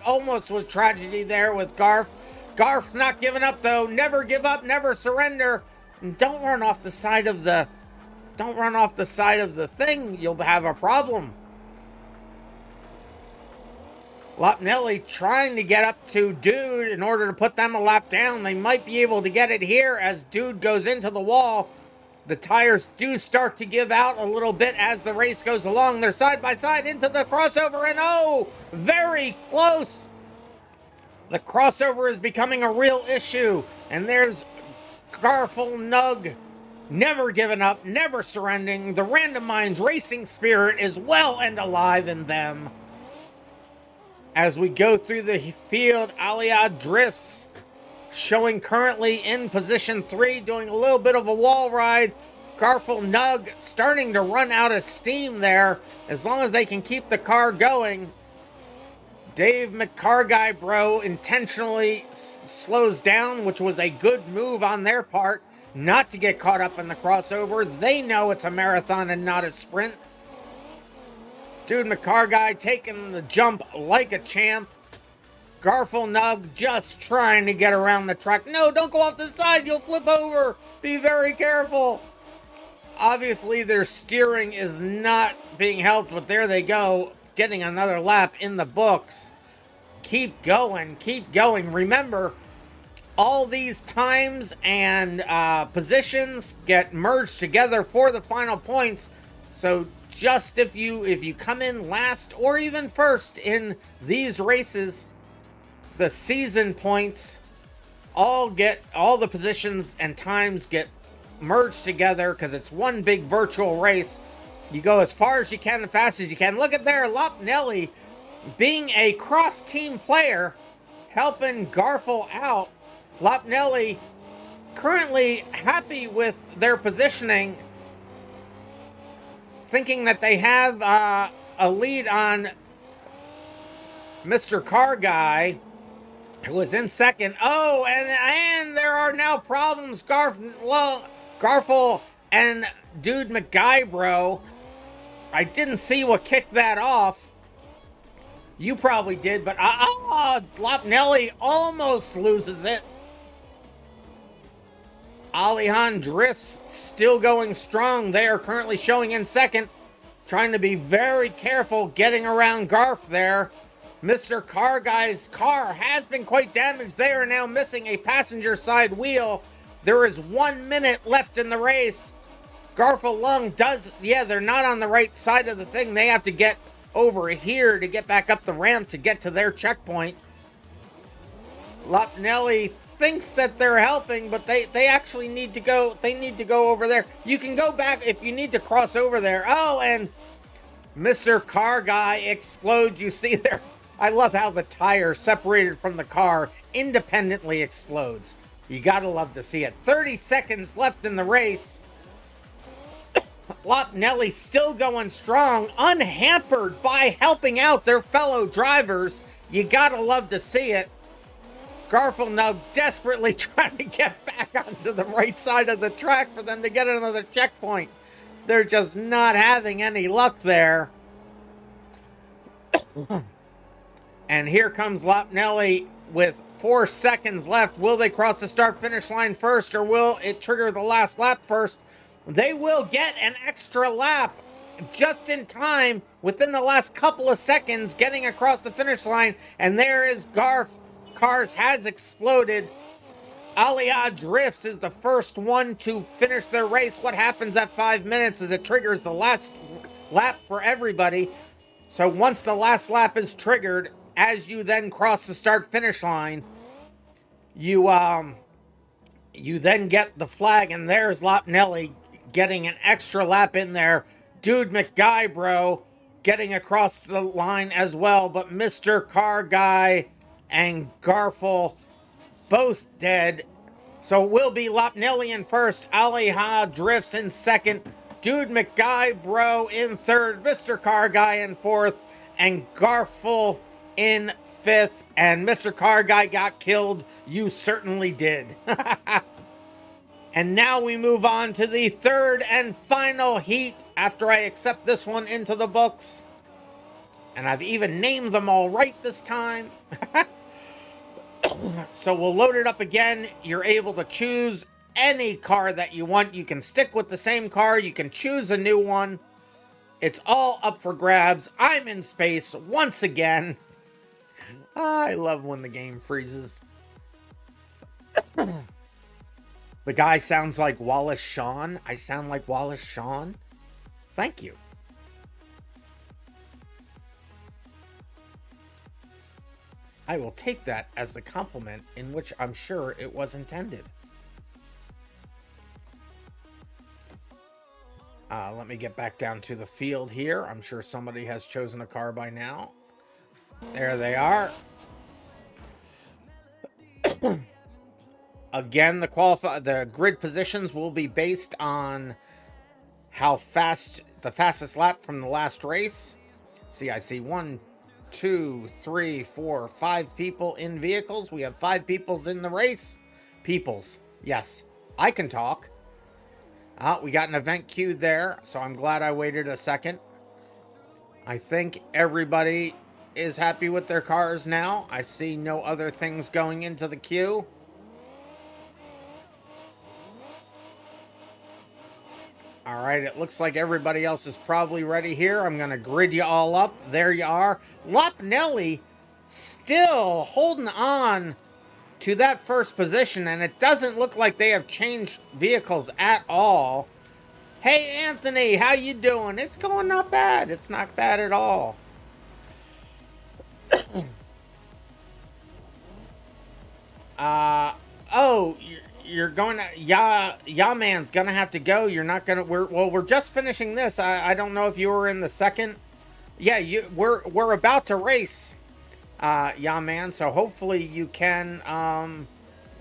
almost was tragedy there with Garf. Garf's not giving up though. Never give up, never surrender. And don't run off the side of the thing. You'll have a problem. Lopnelli trying to get up to Dude in order to put them a lap down. They might be able to get it here as Dude goes into the wall. The tires do start to give out a little bit as the race goes along. They're side by side into the crossover, and oh, very close. The crossover is becoming a real issue. And there's Garfel Nug, never giving up, never surrendering. The RandomMinds racing spirit is well and alive in them. As we go through the field, Alaha drifts, showing currently in position 3, doing a little bit of a wall ride. Garfel Nug starting to run out of steam there, as long as they can keep the car going. Dave McGuybro intentionally slows down, which was a good move on their part, not to get caught up in the crossover. They know it's a marathon and not a sprint. Dude McGuy taking the jump like a champ. Garfel Nug just trying to get around the track. No, don't go off the side. You'll flip over. Be very careful. Obviously, their steering is not being helped, but there they go, getting another lap in the books. Keep going. Keep going. Remember, all these times and positions get merged together for the final points. So just if you come in last or even first in these races, the season points all the positions and times get merged together because it's one big virtual race. You go as far as you can and fast as you can. Look at there, Lopnelli being a cross-team player, helping Garfel out. Lopnelli currently happy with their positioning, thinking that they have a lead on Mr. Car Guy, who is in second. Oh, and there are now problems. Garfel and Dude McGuybro. I didn't see what kicked that off. You probably did, but Lopnelli almost loses it. Alaha drifts still going strong. They are currently showing in second, trying to be very careful getting around Garf there. Mr. Car Guy's car has been quite damaged. They are now missing a passenger side wheel. There is 1 minute left in the race. Garfel Lung they're not on the right side of the thing. They have to get over here to get back up the ramp to get to their checkpoint. Lopnelli thinks that they're helping, but they actually need to go. They need to go over there. You can go back if you need to cross over there. Oh, and Mr. Car Guy explodes. You see there. I love how the tire separated from the car independently explodes. You gotta love to see it. 30 seconds left in the race. Lopnelli still going strong, unhampered by helping out their fellow drivers. You gotta love to see it. Garfield now desperately trying to get back onto the right side of the track for them to get another checkpoint. They're just not having any luck there. And here comes Lopnelli with 4 seconds left. Will they cross the start-finish line first, or will it trigger the last lap first? They will get an extra lap just in time within the last couple of seconds getting across the finish line. And there is Garf. Cars has exploded. Aliyah Drifts is the first one to finish their race. What happens at 5 minutes is it triggers the last lap for everybody. So once the last lap is triggered, as you then cross the start-finish line, you then get the flag, and there's Lopnelli getting an extra lap in there. Dude McGuybro getting across the line as well, but Mr. Car Guy and Garfel both dead. So it will be Lopnelli in first, Aliyah Drifts in second, Dude McGuybro in third, Mr. Car Guy in fourth, and Garfel in fifth. And Mr. Car Guy got killed. You certainly did. And now we move on to the third and final heat after I accept this one into the books. And I've even named them all right this time. So we'll load it up again. You're able to choose any car that you want. You can stick with the same car. You can choose a new one. It's all up for grabs. I'm in space once again. I love when the game freezes. The guy sounds like Wallace Shawn. I sound like Wallace Shawn. Thank you. I will take that as the compliment in which I'm sure it was intended. Let me get back down to the field here. I'm sure somebody has chosen a car by now. There they are. Again, the grid positions will be based on how fast the fastest lap from the last race. See, I see 1, 2, 3, 4, 5 people in vehicles. We have 5 peoples in the race. Peoples. Yes, I can talk. We got an event queued there, so I'm glad I waited a second. I think everybody is happy with their cars now. I see no other things going into the queue. All right, it looks like everybody else is probably ready here. I'm going to grid you all up. There you are. Lopnelli still holding on to that first position, and it doesn't look like they have changed vehicles at all. Hey, Anthony, how you doing? It's going not bad. It's not bad at all. You're going to... Yeah, man's going to have to go. You're not going to... We're just finishing this. I don't know if you were in the second. Yeah, we're about to race. Yeah, man. So hopefully you can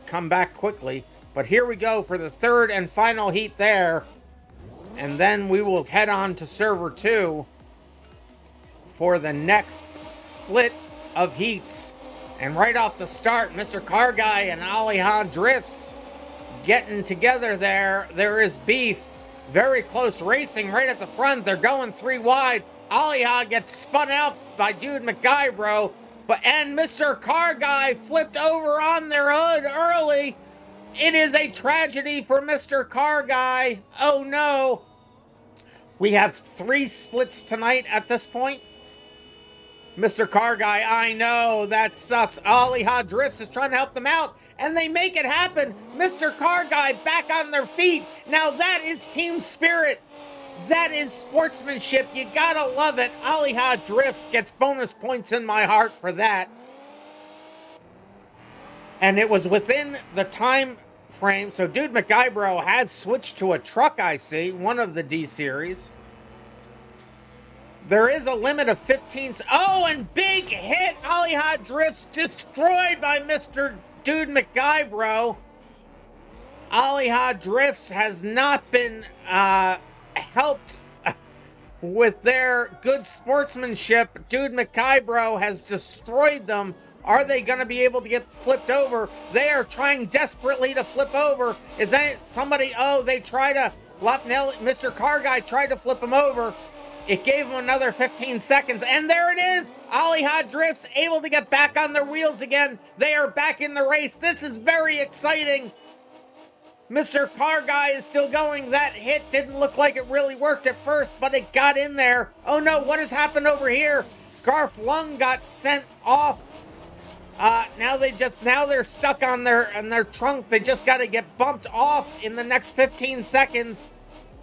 come back quickly. But here we go for the third and final heat there. And then we will head on to server 2 for the next split of heats. And right off the start, Mr. Car Guy and Aliyah Drifts getting together there. There is beef. Very close racing right at the front. They're going 3 wide. Aliyah gets spun out by Dude McGuybro. And Mr. Car Guy flipped over on their hood early. It is a tragedy for Mr. Car Guy. Oh no. We have 3 splits tonight at this point. Mr. Car Guy, I know, that sucks. Aliyah Drifts is trying to help them out, and they make it happen. Mr. Car Guy back on their feet. Now that is team spirit. That is sportsmanship. You gotta love it. Aliyah Drifts gets bonus points in my heart for that. And it was within the time frame. So Dude McGuybro has switched to a truck, I see. One of the D-Series. There is a limit of 15... Oh, and big hit! Aliyah Drifts destroyed by Mr. Dude McGuybro. Aliyah Drifts has not been helped with their good sportsmanship. Dude McIbro has destroyed them. Are they going to be able to get flipped over? They are trying desperately to flip over. Is that somebody? Oh, they try to. Mr. Car Guy tried to flip him over. It gave him another 15 seconds. And there it is. Aliha Drifts able to get back on their wheels again. They are back in the race. This is very exciting. Mr. Car Guy is still going. That hit didn't look like it really worked at first, but it got in there. Oh no, what has happened over here? Garf Lung got sent off. Now they're stuck on their trunk. They just got to get bumped off in the next 15 seconds.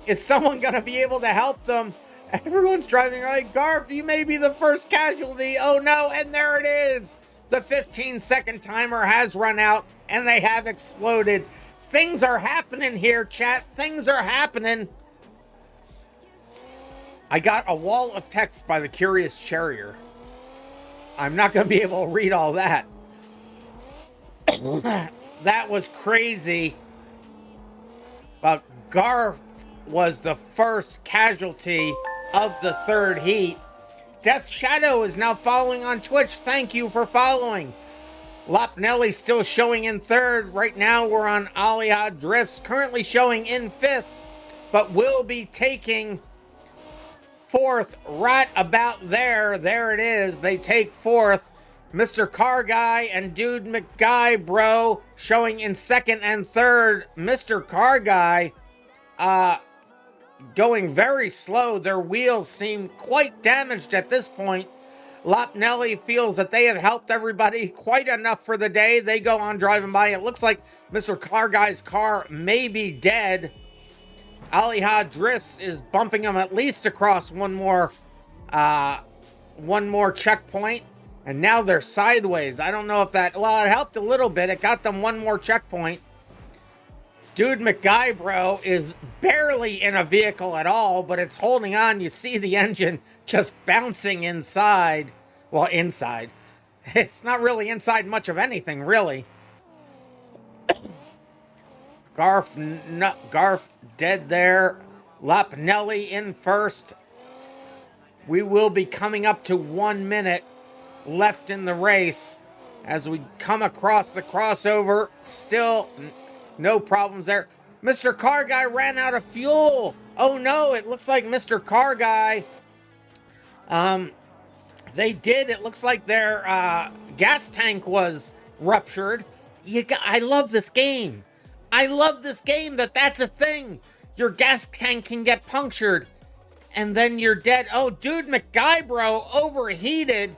Is someone going to be able to help them? Everyone's driving right. Garf, you may be the first casualty. Oh no, and there it is. The 15-second timer has run out, and they have exploded. Things are happening here, chat. Things are happening. I got a wall of text by the Curious Charrier. I'm not going to be able to read all that. That was crazy. But Garf was the first casualty of the third heat. Death Shadow is now following on Twitch. Thank you for following. Lopnelli still showing in third. Right now we're on Aliha Drifts, currently showing in fifth, but will be taking fourth right about there. There it is. They take fourth. Mr. Car Guy and Dude McGuy showing in second and third. Mr. Car Guy going very slow. Their wheels seem quite damaged at this point. Lopnelli feels that they have helped everybody quite enough for the day. They go on driving by. It looks like Mr. Car Guy's car may be dead. Aliha Drifts is bumping them at least across one more checkpoint. And now they're sideways. I don't know if that... Well, it helped a little bit. It got them one more checkpoint. Dude McGuy is barely in a vehicle at all, but it's holding on. You see the engine just bouncing inside. Well, inside. It's not really inside much of anything, really. Garf dead there. Lopnelli in first. We will be coming up to 1 minute left in the race as we come across the crossover. Still no problems there. Mr. Car Guy ran out of fuel. Oh no, it looks like Mr. Car Guy, they did. It looks like their gas tank was ruptured. I love this game. I love this game that's a thing. Your gas tank can get punctured and then you're dead. Oh, Dude McGuy overheated.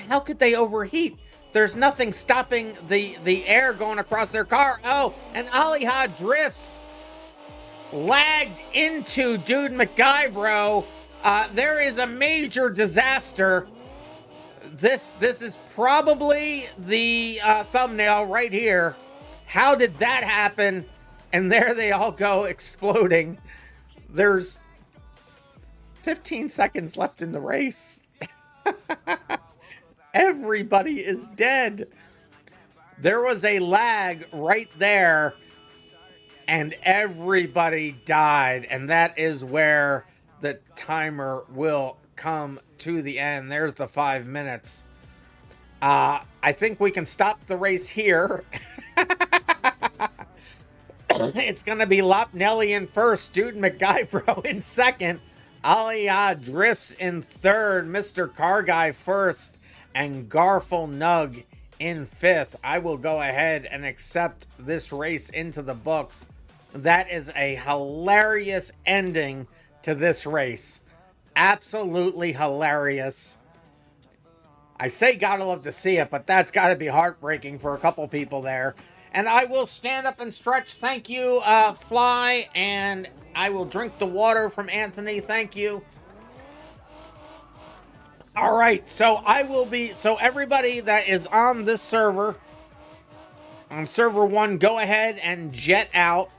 How could they overheat? There's nothing stopping the air going across their car. Oh, and Aliha Drifts lagged into Dude McGuy, there is a major disaster. This is probably the thumbnail right here. How did that happen? And there they all go exploding. There's 15 seconds left in the race. Everybody is dead. There was a lag right there, and everybody died. And that is where the timer will come to the end. There's the 5 minutes. I think we can stop the race here. It's going to be Lopnelli in first, Dude McGuy in second, Aliha Drifts in third, Mr. Car Guy first, and Garful Nug in fifth. I will go ahead and accept this race into the books. That is a hilarious ending to this race. Absolutely hilarious. I say gotta love to see it, but that's gotta be heartbreaking for a couple people there. And I will stand up and stretch. Thank you, Fly. And I will drink the water from Anthony. Thank you. All right, so everybody that is on this server, on server 1, go ahead and jet out.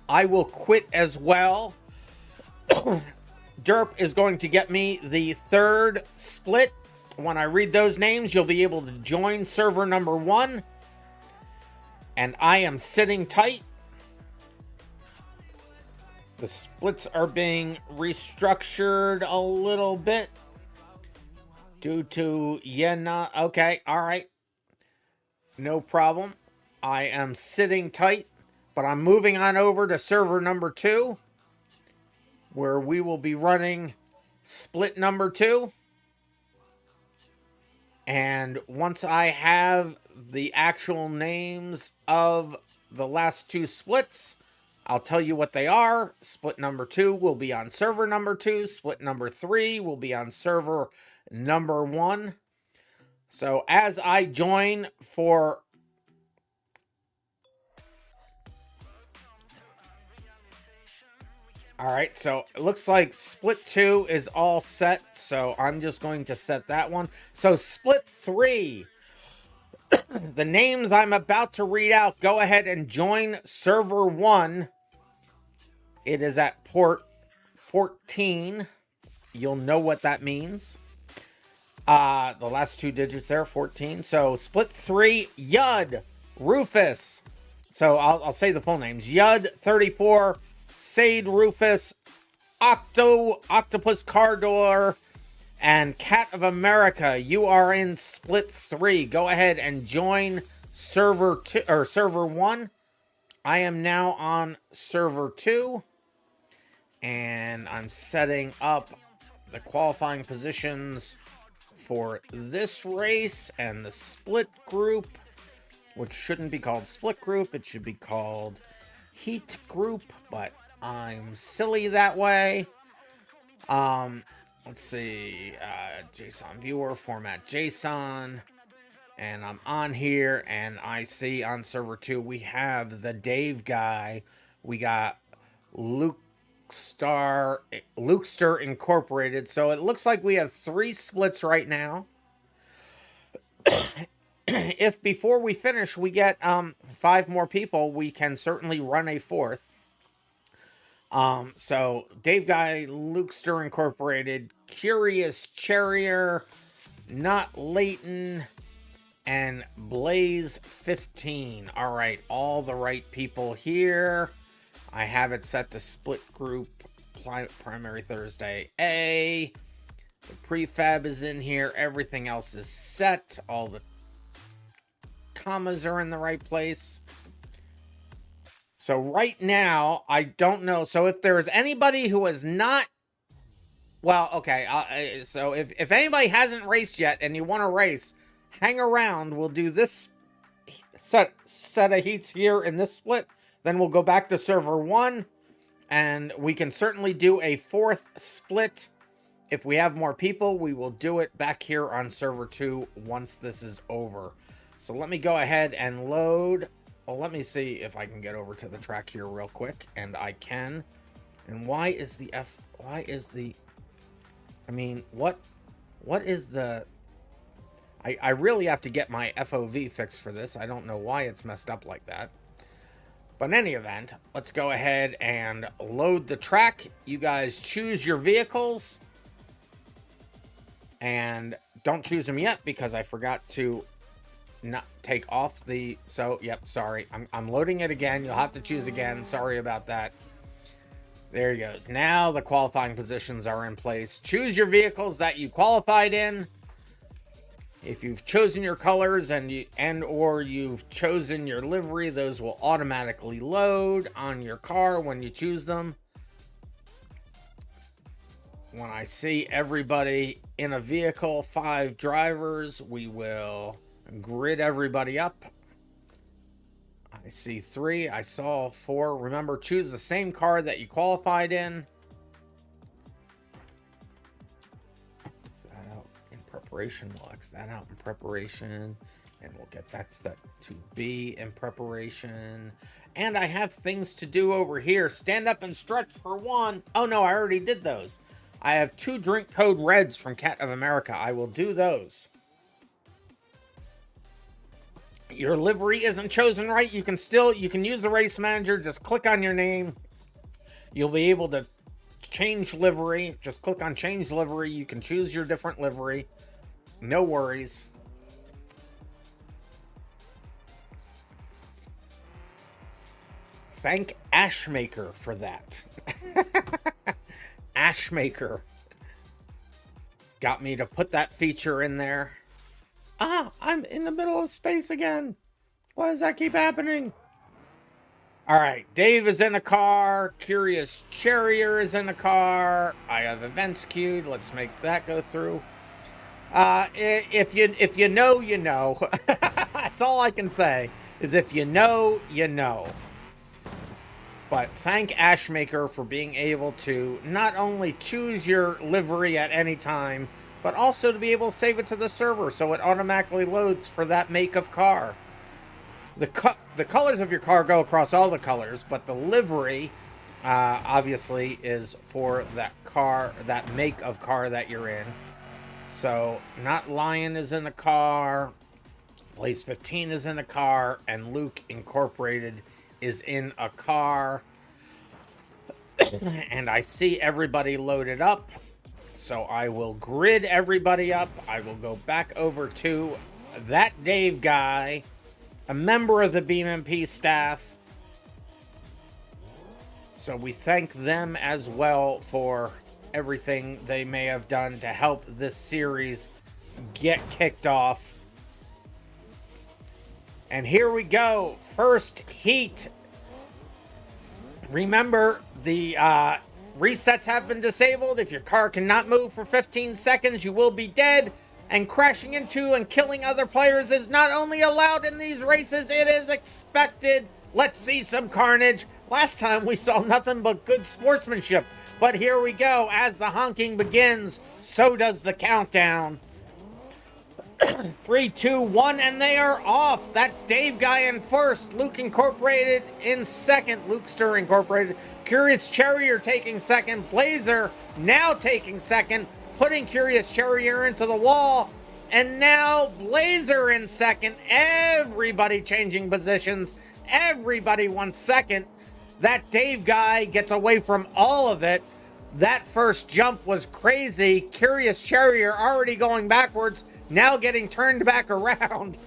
I will quit as well. Derp is going to get me the third split. When I read those names, you'll be able to join server number 1. And I am sitting tight. The splits are being restructured a little bit due to Yena. Okay, all right. No problem. I am sitting tight, but I'm moving on over to server number 2, where we will be running split number 2. And once I have the actual names of the last 2 splits, I'll tell you what they are. Split number 2 will be on server number 2. Split number 3 will be on server number 1. So as I join for... Alright, so it looks like split 2 is all set, so I'm just going to set that one. So split 3, the names I'm about to read out, go ahead and join server 1. It is at port 14. You'll know what that means. The last 2 digits there, 14. So split 3, Yud, Rufus. So I'll say the full names. Yud 34, Sade Rufus, Octopus Cardor, and Cat of America. You are in split 3. Go ahead and join server 2 or server 1. I am now on server 2, and I'm setting up the qualifying positions for this race and the split group, which shouldn't be called split group. It should be called heat group, but I'm silly that way. Let's see, JSON viewer, format JSON, and I'm on here, and I see on server 2 we have the Dave guy. We got Lukester Incorporated. So it looks like we have 3 splits right now. If before we finish we get 5 more people, we can certainly run a 4th. So Dave Guy, Lukester Incorporated, Curious Charrier, Not Leighton, and Blaze 15. All right, all the right people here. I have it set to split group, primary Thursday A. The prefab is in here. Everything else is set. All the commas are in the right place. So right now, I don't know. So if there's anybody who is not... Well, okay. So if anybody hasn't raced yet and you want to race, hang around. We'll do this set of heats here in this split. Then we'll go back to server 1. And we can certainly do a 4th split. If we have more people, we will do it back here on server 2 once this is over. So let me go ahead and load... Well, let me see if I can get over to the track here real quick, and I can. And why is the I mean, what is the... I really have to get my FOV fixed for this. I don't know why it's messed up like that. But in any event, let's go ahead and load the track. You guys choose your vehicles. And don't choose them yet because I forgot to not take off the... So, yep, sorry. I'm loading it again. You'll have to choose again. Sorry about that. There he goes. Now the qualifying positions are in place. Choose your vehicles that you qualified in. If you've chosen your colors or you've chosen your livery, those will automatically load on your car when you choose them. When I see everybody in a vehicle, 5 drivers, we will grid everybody up. I see 3. I saw 4. Remember, choose the same car that you qualified in. X that out in preparation. We'll X that out in preparation. And we'll get that set to B in preparation. And I have things to do over here. Stand up and stretch for 1. Oh, no, I already did those. I have 2 drink code reds from Cat of America. I will do those. Your livery isn't chosen right. You can use the race manager. Just click on your name. You'll be able to change livery. Just click on change livery. You can choose your different livery. No worries. Thank Ashmaker for that. Ashmaker got me to put that feature in there. Ah, I'm in the middle of space again. Why does that keep happening? All right, Dave is in the car. Curious Charrier is in the car. I have events queued. Let's make that go through. If you know, you know. That's all I can say. Is if you know, you know. But thank Ashmaker for being able to not only choose your livery at any time, but also to be able to save it to the server so it automatically loads for that make of car. The colors of your car go across all the colors, but the livery obviously is for that car, that make of car that you're in. So Not Lion is in the car, Blaze 15 is in the car, and Luke Incorporated is in a car. And I see everybody loaded up, so I will grid everybody up. I will go back over to that Dave guy, a member of the BeamMP staff. So we thank them as well for everything they may have done to help this series get kicked off. And here we go. First heat. Remember, the resets have been disabled. If your car cannot move for 15 seconds, you will be dead. And crashing into and killing other players is not only allowed in these races, it is expected. Let's see some carnage. Last time we saw nothing but good sportsmanship. But here we go. As the honking begins, so does the countdown. 3, 2, 1, and they are off. That Dave guy in first. Luke Incorporated in second. Lukester Incorporated. Curious Charrier taking second. Blazer now taking second, putting Curious Charrier into the wall. And now Blazer in second. Everybody changing positions. Everybody 1 second. That Dave guy gets away from all of it. That first jump was crazy. Curious Charrier already going backwards, now getting turned back around.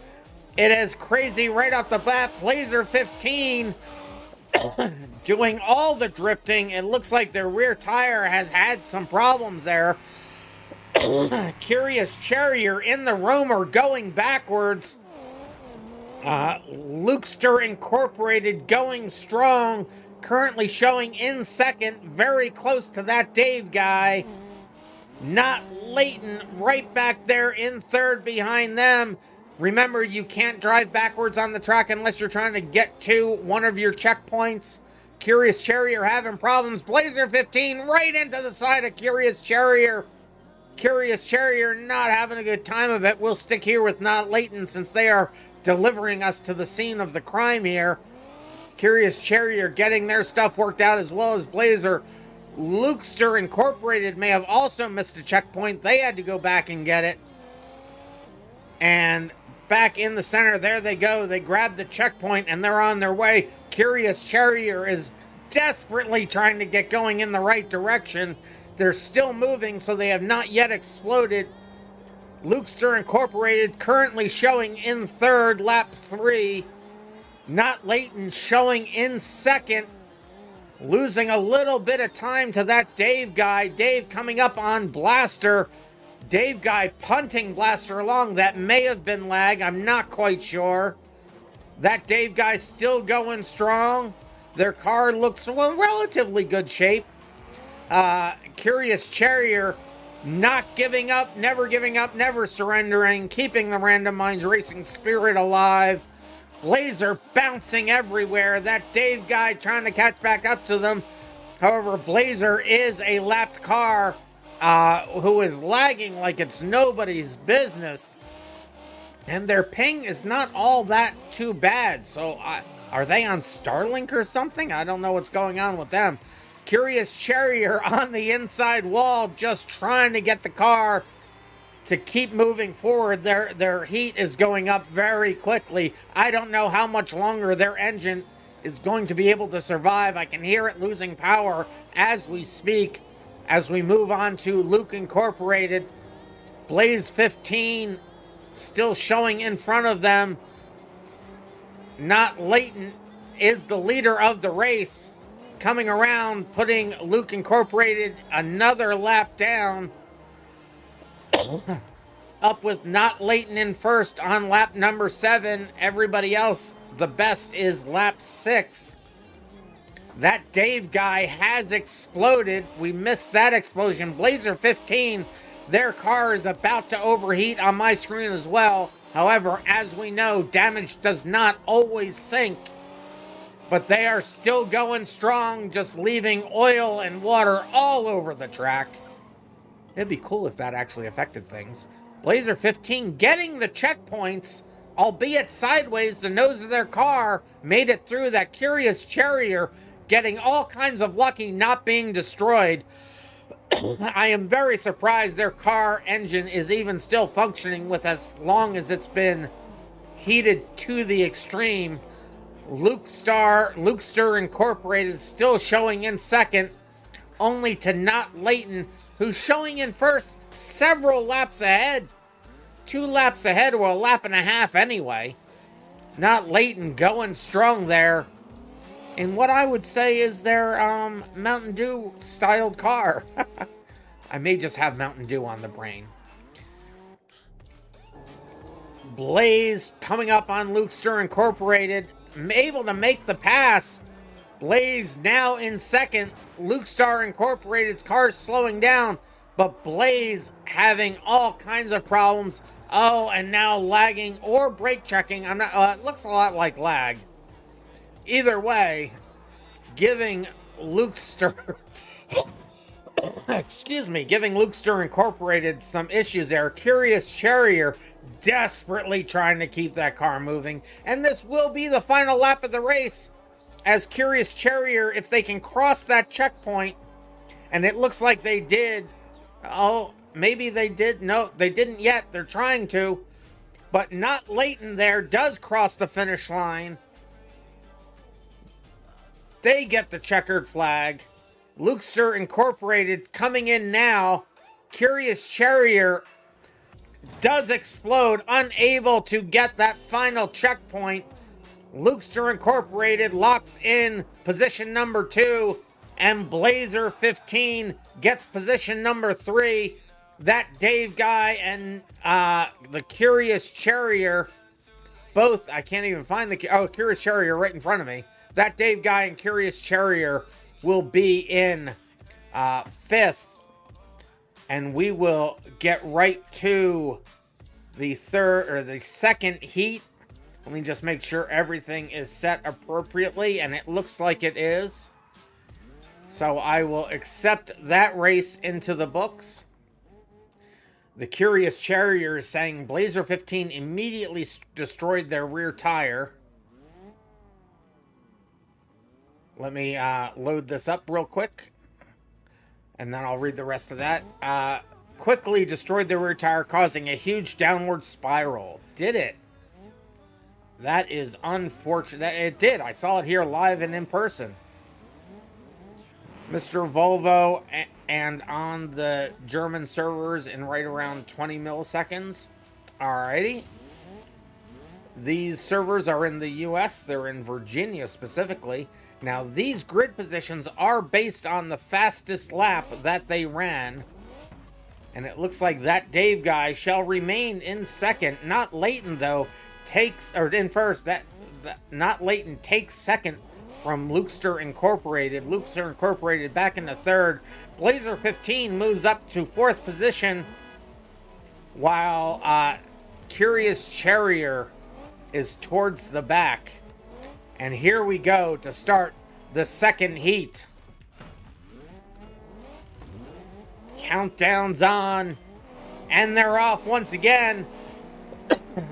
It is crazy right off the bat. Blazer 15 doing all the drifting. It looks like their rear tire has had some problems there. Curious Charrier in the Roamer going backwards. Lukester Incorporated going strong. Currently showing in second, very close to that Dave guy. Not Leighton right back there in third behind them. Remember, you can't drive backwards on the track unless you're trying to get to one of your checkpoints. Curious Charrier having problems. Blazer 15 right into the side of Curious Charrier. Curious Charrier not having a good time of it. We'll stick here with Not Leighton since they are delivering us to the scene of the crime here. Curious Charrier getting their stuff worked out as well as Blazer. Lukester Incorporated may have also missed a checkpoint. They had to go back and get it. And back in the center, there they go. They grabbed the checkpoint and they're on their way. Curious Charrier is desperately trying to get going in the right direction. They're still moving, so they have not yet exploded. Lukester Incorporated currently showing in third, lap 3. Not Leighton showing in second. Losing a little bit of time to that Dave guy. Dave coming up on Blaster. Dave guy punting Blaster along. That may have been lag. I'm not quite sure. That Dave guy still going strong. Their car looks in relatively good shape. Curious Charrier not giving up, never surrendering. Keeping the RandomMinds racing spirit alive. Blazer bouncing everywhere. That Dave guy trying to catch back up to them. However, Blazer is a lapped car who is lagging like it's nobody's business. And their ping is not all that too bad. So are they on Starlink or something? I don't know what's going on with them. Curious Charrier on the inside wall just trying to get the car to keep moving forward. Their heat is going up very quickly. I don't know how much longer their engine is going to be able to survive. I can hear it losing power as we speak, as we move on to Luke Incorporated. Blaze 15 still showing in front of them. Not Leighton is the leader of the race, coming around, putting Luke Incorporated another lap down, up with Not Leighton in first on lap number 7. Everybody else, the best is lap 6. That Dave guy has exploded. We missed that explosion. Blazer 15, their car is about to overheat on my screen as well. However, as we know, damage does not always sink. But they are still going strong, just leaving oil and water all over the track. It'd be cool if that actually affected things. Blazer 15 getting the checkpoints, albeit sideways. The nose of their car made it through that Curious Charrier, getting all kinds of lucky not being destroyed. I am very surprised their car engine is even still functioning with as long as it's been heated to the extreme. Lukester Incorporated still showing in second, only to Not Leighton, who's showing in first several laps ahead. 2 laps ahead, or a lap and a half anyway. Not Leighton going strong there in what I would say is their Mountain Dew styled car. I may just have Mountain Dew on the brain. Blaze coming up on Lukester Incorporated, able to make the pass. Blaze now in second. Lukester Incorporated's car slowing down, but Blaze having all kinds of problems. Oh, and now lagging or brake checking. I'm not. It looks a lot like lag. Either way, giving Lukester, giving Lukester Incorporated some issues there. Curious Charrier desperately trying to keep that car moving. And this will be the final lap of the race, as Curious Charrier, if they can cross that checkpoint, and it looks like they did. Oh, maybe they did. No, they didn't yet. They're trying to. But Not Leighton there does cross the finish line. They get the checkered flag. Lukester Incorporated coming in now. Curious Charrier does explode, unable to get that final checkpoint. Lukester Incorporated locks in position number 2, and Blazer 15 gets position number 3. That Dave guy and the Curious Charrier, both, I can't even find Curious Charrier right in front of me. That Dave guy and Curious Charrier will be in 5th. And we will get right to the second heat. Let me just make sure everything is set appropriately, and it looks like it is. So I will accept that race into the books. The Curious Charrier is saying Blazer 15 immediately destroyed their rear tire. Let me load this up real quick, and then I'll read the rest of that. Quickly destroyed the rear tire, causing a huge downward spiral. Did it? That is unfortunate. It did. I saw it here live and in person. Mr. Volvo and on the German servers in right around 20 milliseconds. Alrighty. These servers are in the US. They're in Virginia specifically. Now, these grid positions are based on the fastest lap that they ran. And it looks like that Dave guy shall remain in second. Not Leighton, though, in first. Not Leighton takes second from Lukester Incorporated. Lukester Incorporated back into third. Blazer 15 moves up to 4th position, while Curious Charrier is towards the back. And here we go to start the second heat. Countdown's on, and they're off once again.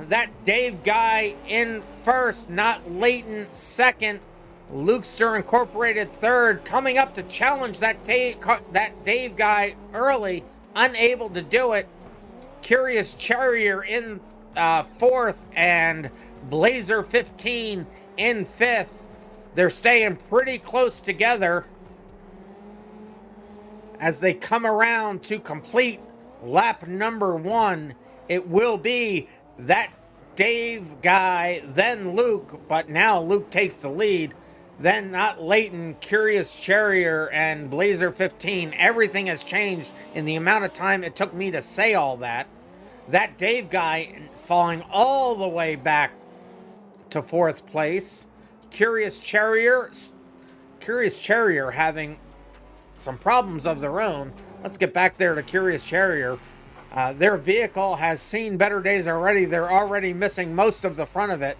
That Dave guy in first, Not Leighton second, Lukester Incorporated third, coming up to challenge that Dave guy early, unable to do it. Curious Charrier in 4th, and Blazer 15 in 5th. They're staying pretty close together as they come around to complete lap number 1. It will be that Dave guy, then Luke, but now Luke takes the lead. Then not Leighton, Curious Charrier, and Blazer 15. Everything has changed in the amount of time it took me to say all that. That Dave guy falling all the way back to 4th place. Curious Charrier having some problems of their own. Let's get back there to Curious Charrier. Their vehicle has seen better days already. They're already missing most of the front of it.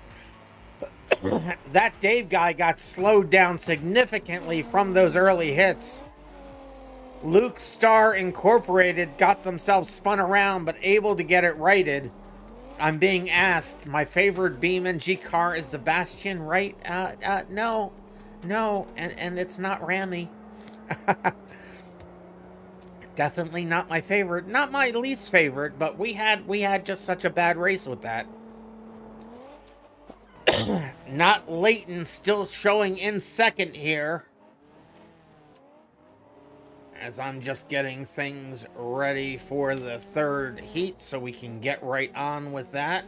That Dave guy got slowed down significantly from those early hits. Luke Star Incorporated got themselves spun around, but able to get it righted. I'm being asked, my favorite BeamNG car is the Bastion, right? No, and it's not Rammy. Definitely not my favorite. Not my least favorite, but we had just such a bad race with that. Not Leighton, still showing in 2nd here. As I'm just getting things ready for the 3rd heat so we can get right on with that.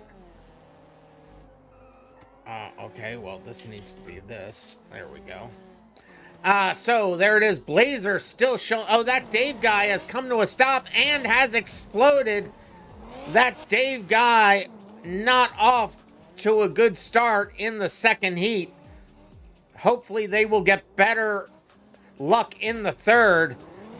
Okay, well, this needs to be this. There we go. So there it is. Blazer still showing. Oh, that Dave guy has come to a stop and has exploded. That Dave guy not off to a good start in the 2nd heat. Hopefully they will get better luck in the 3rd.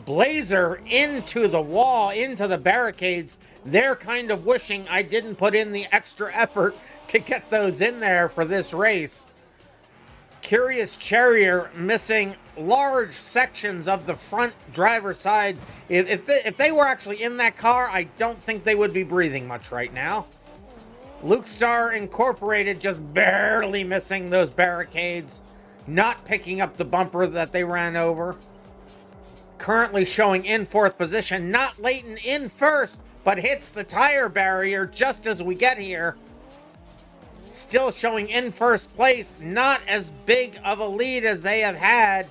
Blazer into the wall, into the barricades. They're kind of wishing I didn't put in the extra effort to get those in there for this race. Curious Charrier missing large sections of the front driver's side. If they were actually in that car, I don't think they would be breathing much right now. Luke Star Incorporated just barely missing those barricades, not picking up the bumper that they ran over. Currently showing in 4th position. Not Leighton in 1st, but hits the tire barrier just as we get here. Still showing in 1st place. Not as big of a lead as they have had.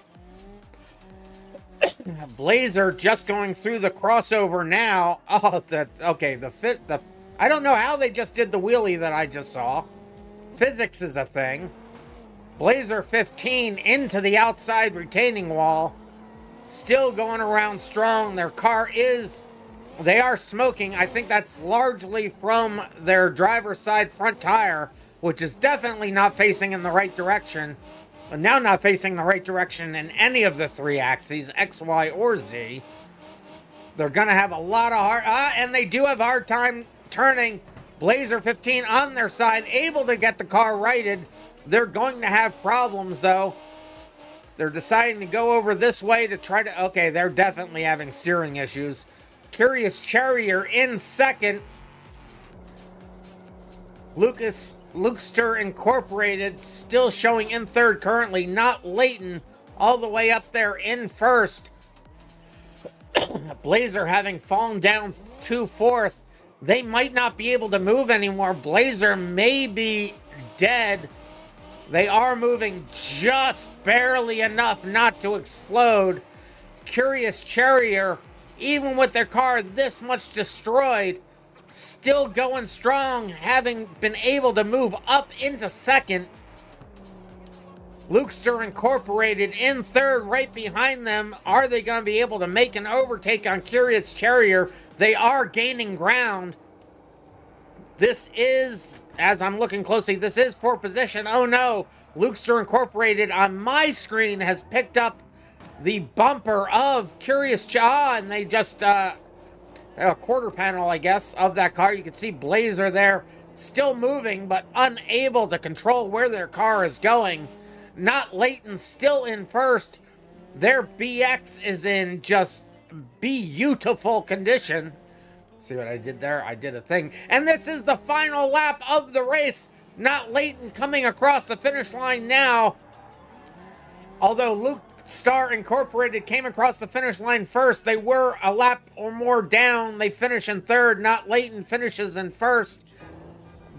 Blazer just going through the crossover now. Oh, okay. I don't know how they just did the wheelie that I just saw. Physics is a thing. Blazer 15 into the outside retaining wall. Still going around strong. Their car they are smoking. I think that's largely from their driver's side front tire, which is definitely not facing in the right direction. And now not facing the right direction in any of the 3 axes, X, Y, or Z. They're going to have a lot of and they do have a hard time turning. Blazer 15 on their side, able to get the car righted. They're going to have problems, though. They're deciding to go over this way to try to... Okay, they're definitely having steering issues. Curious Charrier in 2nd. Lukester Incorporated still showing in 3rd currently. Not Leighton all the way up there in 1st. Blazer having fallen down to 4th. They might not be able to move anymore. Blazer may be dead. They are moving just barely enough not to explode. Curious Charrier, even with their car this much destroyed, still going strong, having been able to move up into 2nd. Lukester Incorporated in 3rd, right behind them. Are they going to be able to make an overtake on Curious Charrier? They are gaining ground. This is, as I'm looking closely, this is for position. Oh no, Lukester Incorporated on my screen has picked up the bumper of Curious and they just, a quarter panel, I guess, of that car. You can see Blazer there, still moving, but unable to control where their car is going. Not Leighton, still in 1st. Their BX is in just beautiful condition. See what I did there? I did a thing. And this is the final lap of the race. Not Leighton coming across the finish line now. Although Luke Star Incorporated came across the finish line first, they were a lap or more down. They finish in 3rd. Not Leighton finishes in 1st.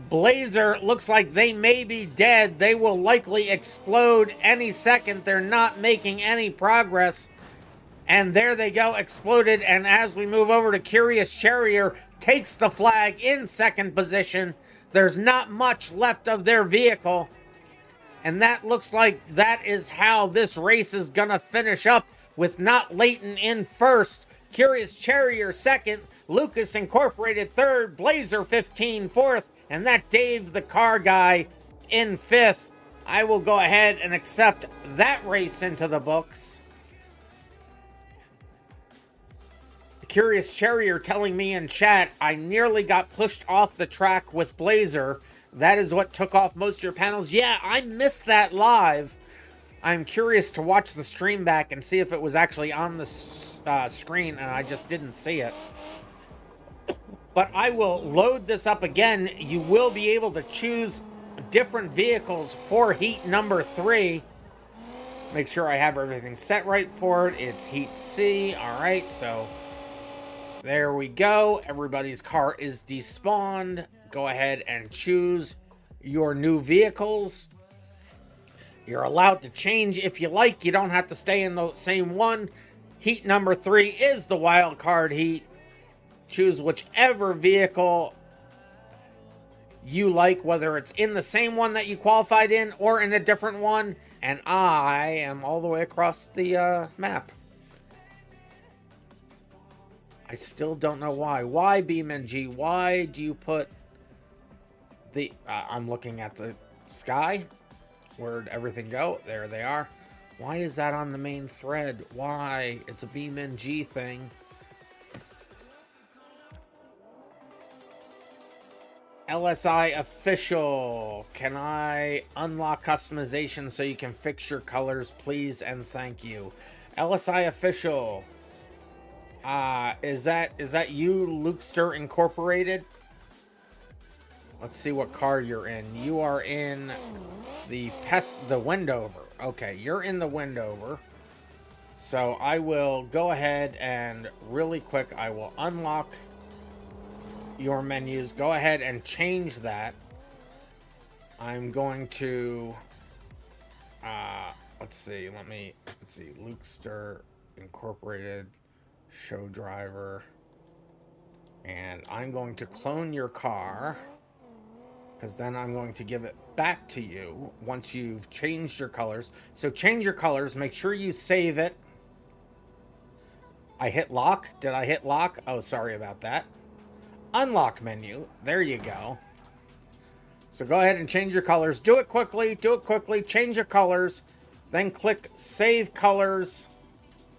Blazer looks like they may be dead. They will likely explode any second. They're not making any progress. And there they go, exploded. And as we move over to Curious Charrier, takes the flag in second position. There's not much left of their vehicle. And that looks like that is how this race is gonna finish up, with Not Leighton in first, Curious Charrier second, Lucas Incorporated third, Blazer 15 fourth, and that Dave the Car Guy in fifth. I will go ahead and accept that race into the books. Curious Charrier telling me in chat, I nearly got pushed off the track with Blazer. That is what took off most of your panels. Yeah, I missed that live. I'm curious to watch the stream back and see if it was actually on the screen and I just didn't see it. But I will load this up again. You will be able to choose different vehicles for heat number 3. Make sure I have everything set right for it. It's heat C. All right, so there we go. Everybody's car is despawned. Go ahead and choose your new vehicles. You're allowed to change if you like. You don't have to stay in the same one. Heat number 3 is the wild card heat. Choose whichever vehicle you like, whether it's in the same one that you qualified in or in a different one. And I am all the way across the map. I still don't know why. Why BeamNG? Why do you put the... I'm looking at the sky. Where'd everything go? There they are. Why is that on the main thread? Why? It's a BeamNG thing. LSI official. Can I unlock customization so you can fix your colors, please and thank you? LSI official. Is that you, Lukester Incorporated? Let's see what car you're in. You are in the Wendover. Okay, you're in the Wendover. So I will go ahead and really quick, I will unlock your menus. Go ahead and change that. I'm going to, let's see, Lukester Incorporated. Show driver, and I'm going to clone your car, because then I'm going to give it back to you once you've changed your colors. So change your colors, make sure you save it. I hit lock. Did I hit lock? Oh, sorry about that. Unlock menu. There you go. So go ahead and change your colors. Do it quickly. Do it quickly. Change your colors. Then click save colors.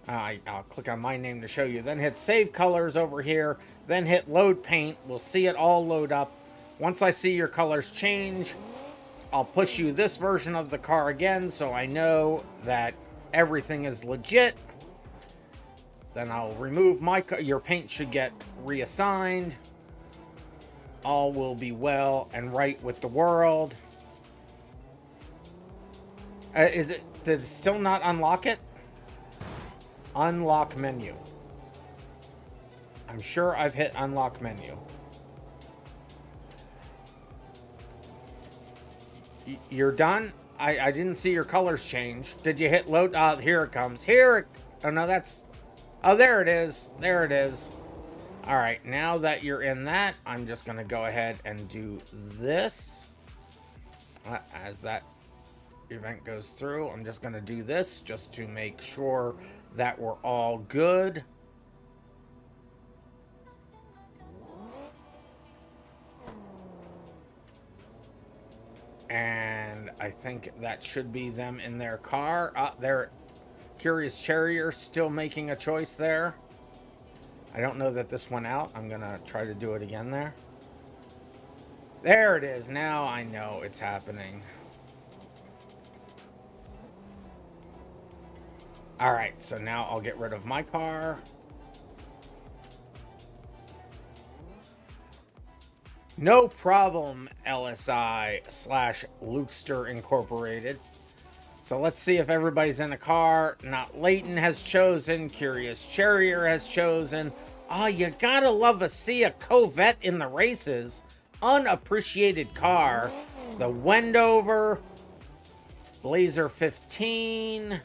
I'll click on my name to show you. Then hit save colors over here. Then hit load paint. We'll see it all load up. Once I see your colors change, I'll push you this version of the car again so I know that everything is legit. Then I'll remove your paint should get reassigned. All will be well and right with the world. Did it still not unlock it? Unlock menu. I'm sure I've hit unlock menu. You're done? I didn't see your colors change. Did you hit load? Here it comes. Oh, no, that's... Oh, there it is. There it is. All right, now that you're in that, I'm just going to go ahead and do this. As that event goes through, I'm just going to do this just to make sure that we're all good. And I think that should be them in their car. They're Curious Charrier still making a choice there. I don't know that this went out. I'm going to try to do it again there. There it is. Now I know it's happening. All right, so now I'll get rid of my car. No problem, LSI/Lukester Incorporated. So let's see if everybody's in the car. Not Leighton has chosen. Curious Charrier has chosen. Oh, you gotta love to see a Corvette in the races. Unappreciated car. The Wendover. Blazer 15.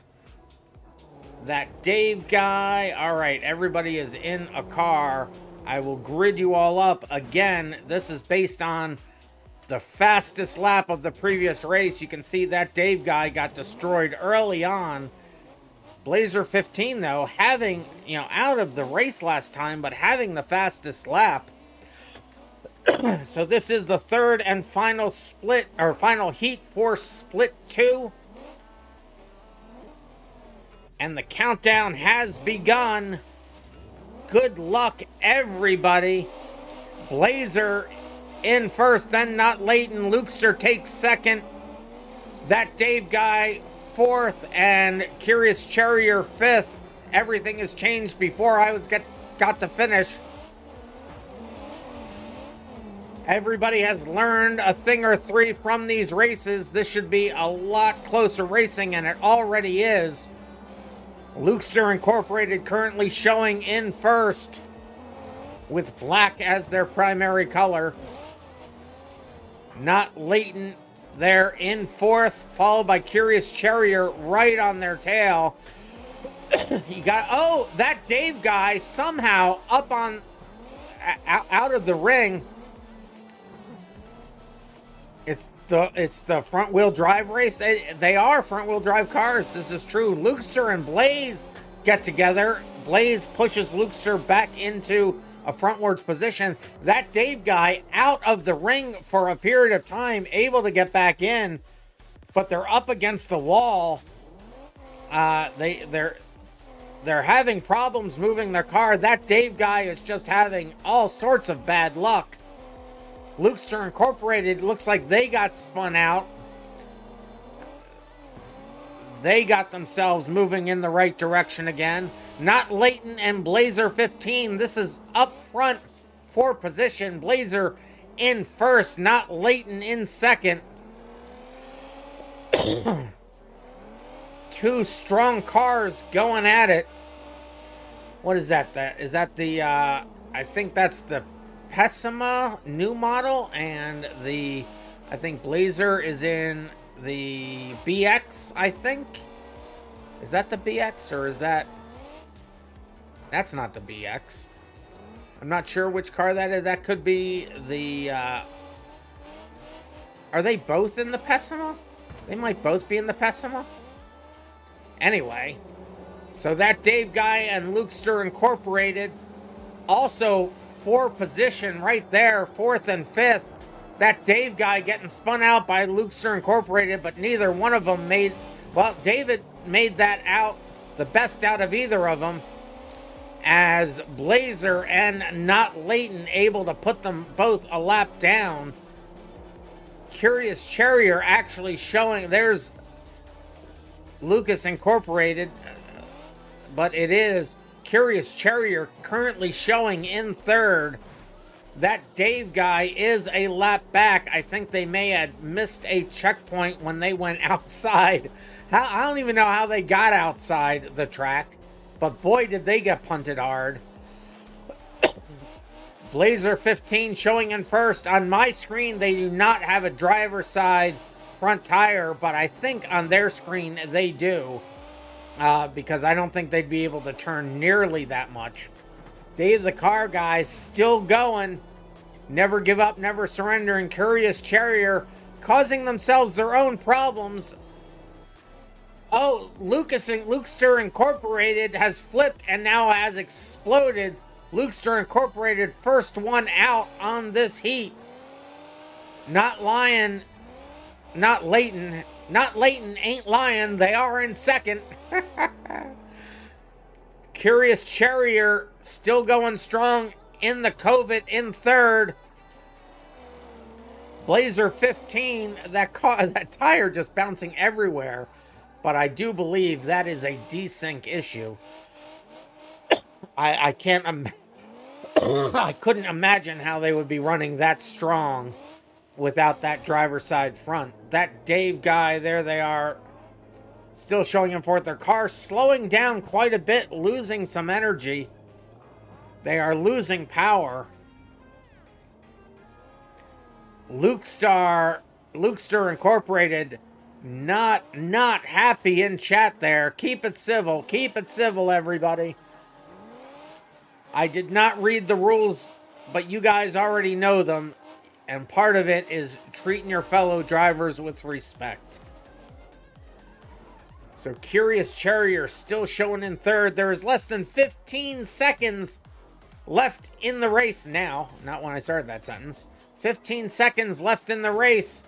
That Dave guy. All right, everybody is in a car. I will grid you all up. Again, this is based on the fastest lap of the previous race. You can see that Dave guy got destroyed early on. Blazer 15, though, having, out of the race last time, but having the fastest lap. So this is the third and final split, or final heat for split 2. And the countdown has begun. Good luck, everybody. Blazer in first, then Not Leighton. Lukester takes second. That Dave guy fourth, and Curious Charrier fifth. Everything has changed before I got to finish. Everybody has learned a thing or three from these races. This should be a lot closer racing, and it already is. Lukester Incorporated currently showing in first with black as their primary color. Not Leighton there in fourth, followed by Curious Charrier right on their tail. You got, that Dave guy somehow up on, out of the ring. It's the front wheel drive race. They are front wheel drive cars. This is true. Lukester and Blaze get together. Blaze pushes Lukester back into a frontwards position. That Dave guy out of the ring for a period of time, able to get back in, but they're up against the wall. They're having problems moving their car. That Dave guy is just having all sorts of bad luck. Lukester Incorporated looks like they got spun out. They got themselves moving in the right direction again. Not Leighton and Blazer 15. This is up front for position. Blazer in first, Not Leighton in second. Two strong cars going at it. What is that? Is that the, I think that's the Pessima new model, and I think Blazer is in the BX, I think. Is that the BX, or is that's not the BX. I'm not sure which car that is. That could be the, are they both in the Pessima? They might both be in the Pessima. Anyway, so that Dave guy and Lukester Incorporated also for position right there, fourth and fifth. That Dave guy getting spun out by Lukester Incorporated, but neither one of them David made that out, the best out of either of them, as Blazer and Not Leighton able to put them both a lap down. Curious Charrier actually showing, there's Lucas Incorporated, but it is Curious Charrier currently showing in third. That Dave guy is a lap back. I think they may have missed a checkpoint when they went outside. I don't even know how they got outside the track, but boy, did they get punted hard. Blazer 15 showing in first. On my screen, they do not have a driver's side front tire, but I think on their screen they do. Because I don't think they'd be able to turn nearly that much. Dave the car guy still going. Never give up, never surrender. And Curious Charrier causing themselves their own problems. Lukester Incorporated has flipped and now has exploded. Lukester Incorporated first one out on this heat. Not Leighton ain't lying. They are in second. Curious Charrier still going strong in the COVID in third. Blazer 15, that tire just bouncing everywhere. But I do believe that is a desync issue. I can't I couldn't imagine how they would be running that strong without that driver's side front. That Dave guy, there they are, still showing him forth. Their car slowing down quite a bit, losing some energy. They are losing power. Lukester Incorporated not happy in chat there. Keep it civil, everybody. I did not read the rules, but you guys already know them. And part of it is treating your fellow drivers with respect. So Curious Charrier still showing in third. There is less than 15 seconds left in the race now. Not when I started that sentence. 15 seconds left in the race.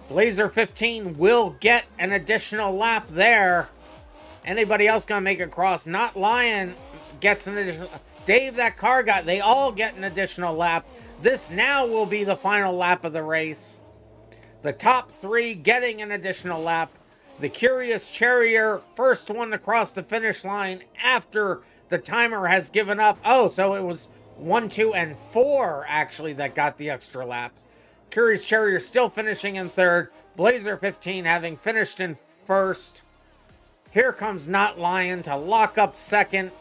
Blazer 15 will get an additional lap there. Anybody else gonna make it cross? Not Lion gets an additional. Dave, that car got. They all get an additional lap. This now will be the final lap of the race. The top three getting an additional lap. The Curious Charrier, first one to cross the finish line after the timer has given up. Oh, so it was 1, 2, and 4 actually that got the extra lap. Curious Charrier still finishing in third. Blazer 15 having finished in first. Here comes Not Lion to lock up second.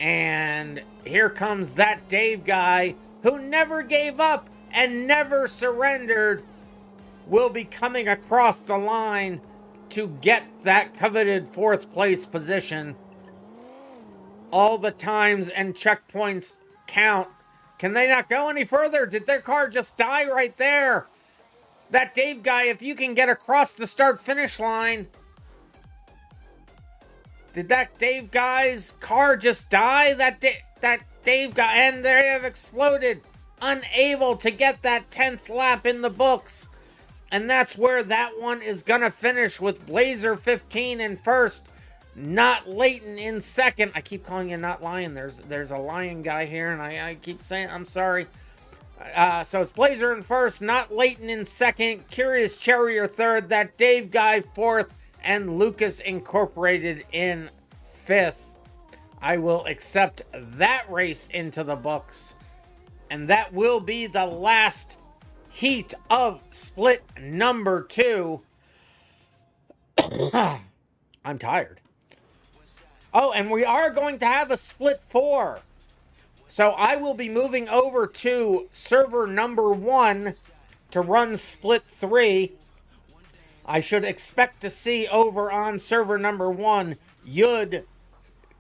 And here comes that Dave guy who never gave up and never surrendered. Will be coming across the line to get that coveted 4th place position. All the times and checkpoints count. Can they not go any further? Did their car just die right there? That Dave guy, if you can get across the start-finish line. Did that Dave guy's car just die? That Dave guy, and they have exploded. Unable to get that 10th lap in the books. And that's where that one is going to finish with Blazer 15 in first. Not Leighton in second. I keep calling you Not Lion. There's a Lion guy here, and I keep saying, I'm sorry. So it's Blazer in first, Not Leighton in second, Curious Charrier third, that Dave guy fourth, and Lucas Incorporated in fifth. I will accept that race into the books. And that will be the last heat of split number 2. I'm tired. Oh, and we are going to have a split 4. So I will be moving over to server number 1 to run split 3. I should expect to see over on server number 1, Yud,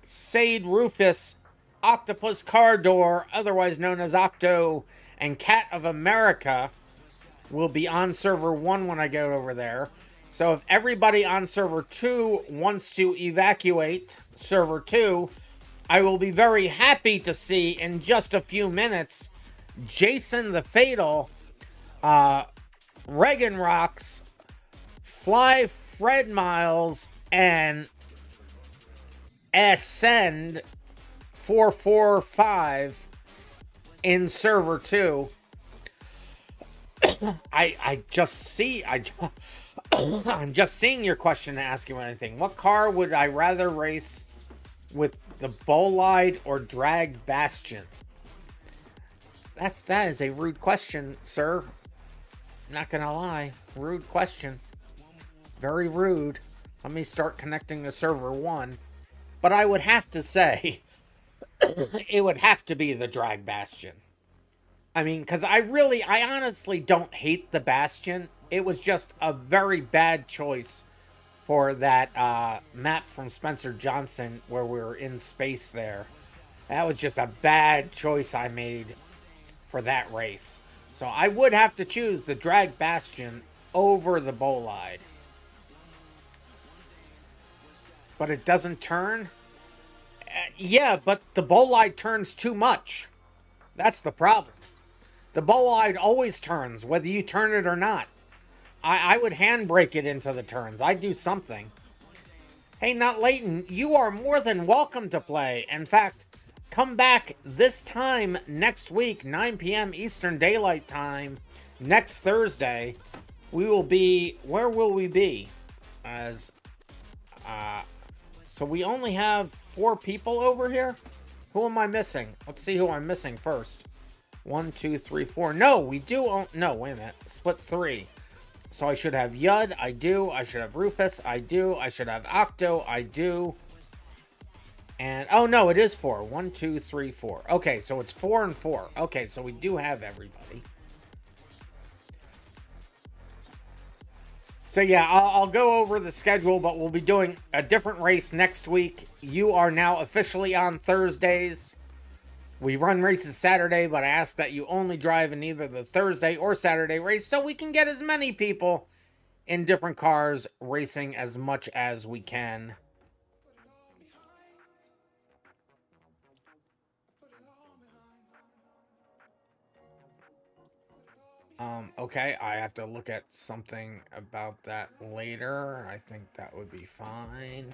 Sade Rufus, Octopus Cardor, otherwise known as Octo, and Cat of America will be on server 1 when I go over there. So if everybody on server 2 wants to evacuate server 2, I will be very happy to see in just a few minutes Jason the Fatal, Regan Rocks, Fly Fred Miles, and Ascend 445 in server 2. I'm just seeing your question and asking anything. What car would I rather race with, the Bolide or Drag Bastion? That is a rude question, sir. Not gonna lie. Rude question. Very rude. Let me start connecting to server 1. But I would have to say, it would have to be the Drag Bastion. I mean, because I honestly don't hate the Bastion. It was just a very bad choice for that map from Spencer Johnson where we were in space there. That was just a bad choice I made for that race. So I would have to choose the Drag Bastion over the Bolide. But it doesn't turn? Yeah, but the Bolide turns too much. That's the problem. The Bolide always turns, whether you turn it or not. I would handbrake it into the turns. I'd do something. Hey, Not Leighton, you are more than welcome to play. In fact, come back this time next week, 9 p.m. Eastern Daylight Time, next Thursday. We will be... Where will we be? So we only have 4 people over here? Who am I missing? Let's see who I'm missing first. 1, 2, 3, 4. No, we do... No, wait a minute. Split 3. So I should have Yud. I do. I should have Rufus. I do. I should have Octo. I do. And... Oh, no, it is 4. 1, 2, 3, 4. Okay, so it's 4 and 4. Okay, so we do have everybody. So yeah, I'll go over the schedule, but we'll be doing a different race next week. You are now officially on Thursdays. We run races Saturday, but I ask that you only drive in either the Thursday or Saturday race so we can get as many people in different cars racing as much as we can. Okay, I have to look at something about that later. I think that would be fine.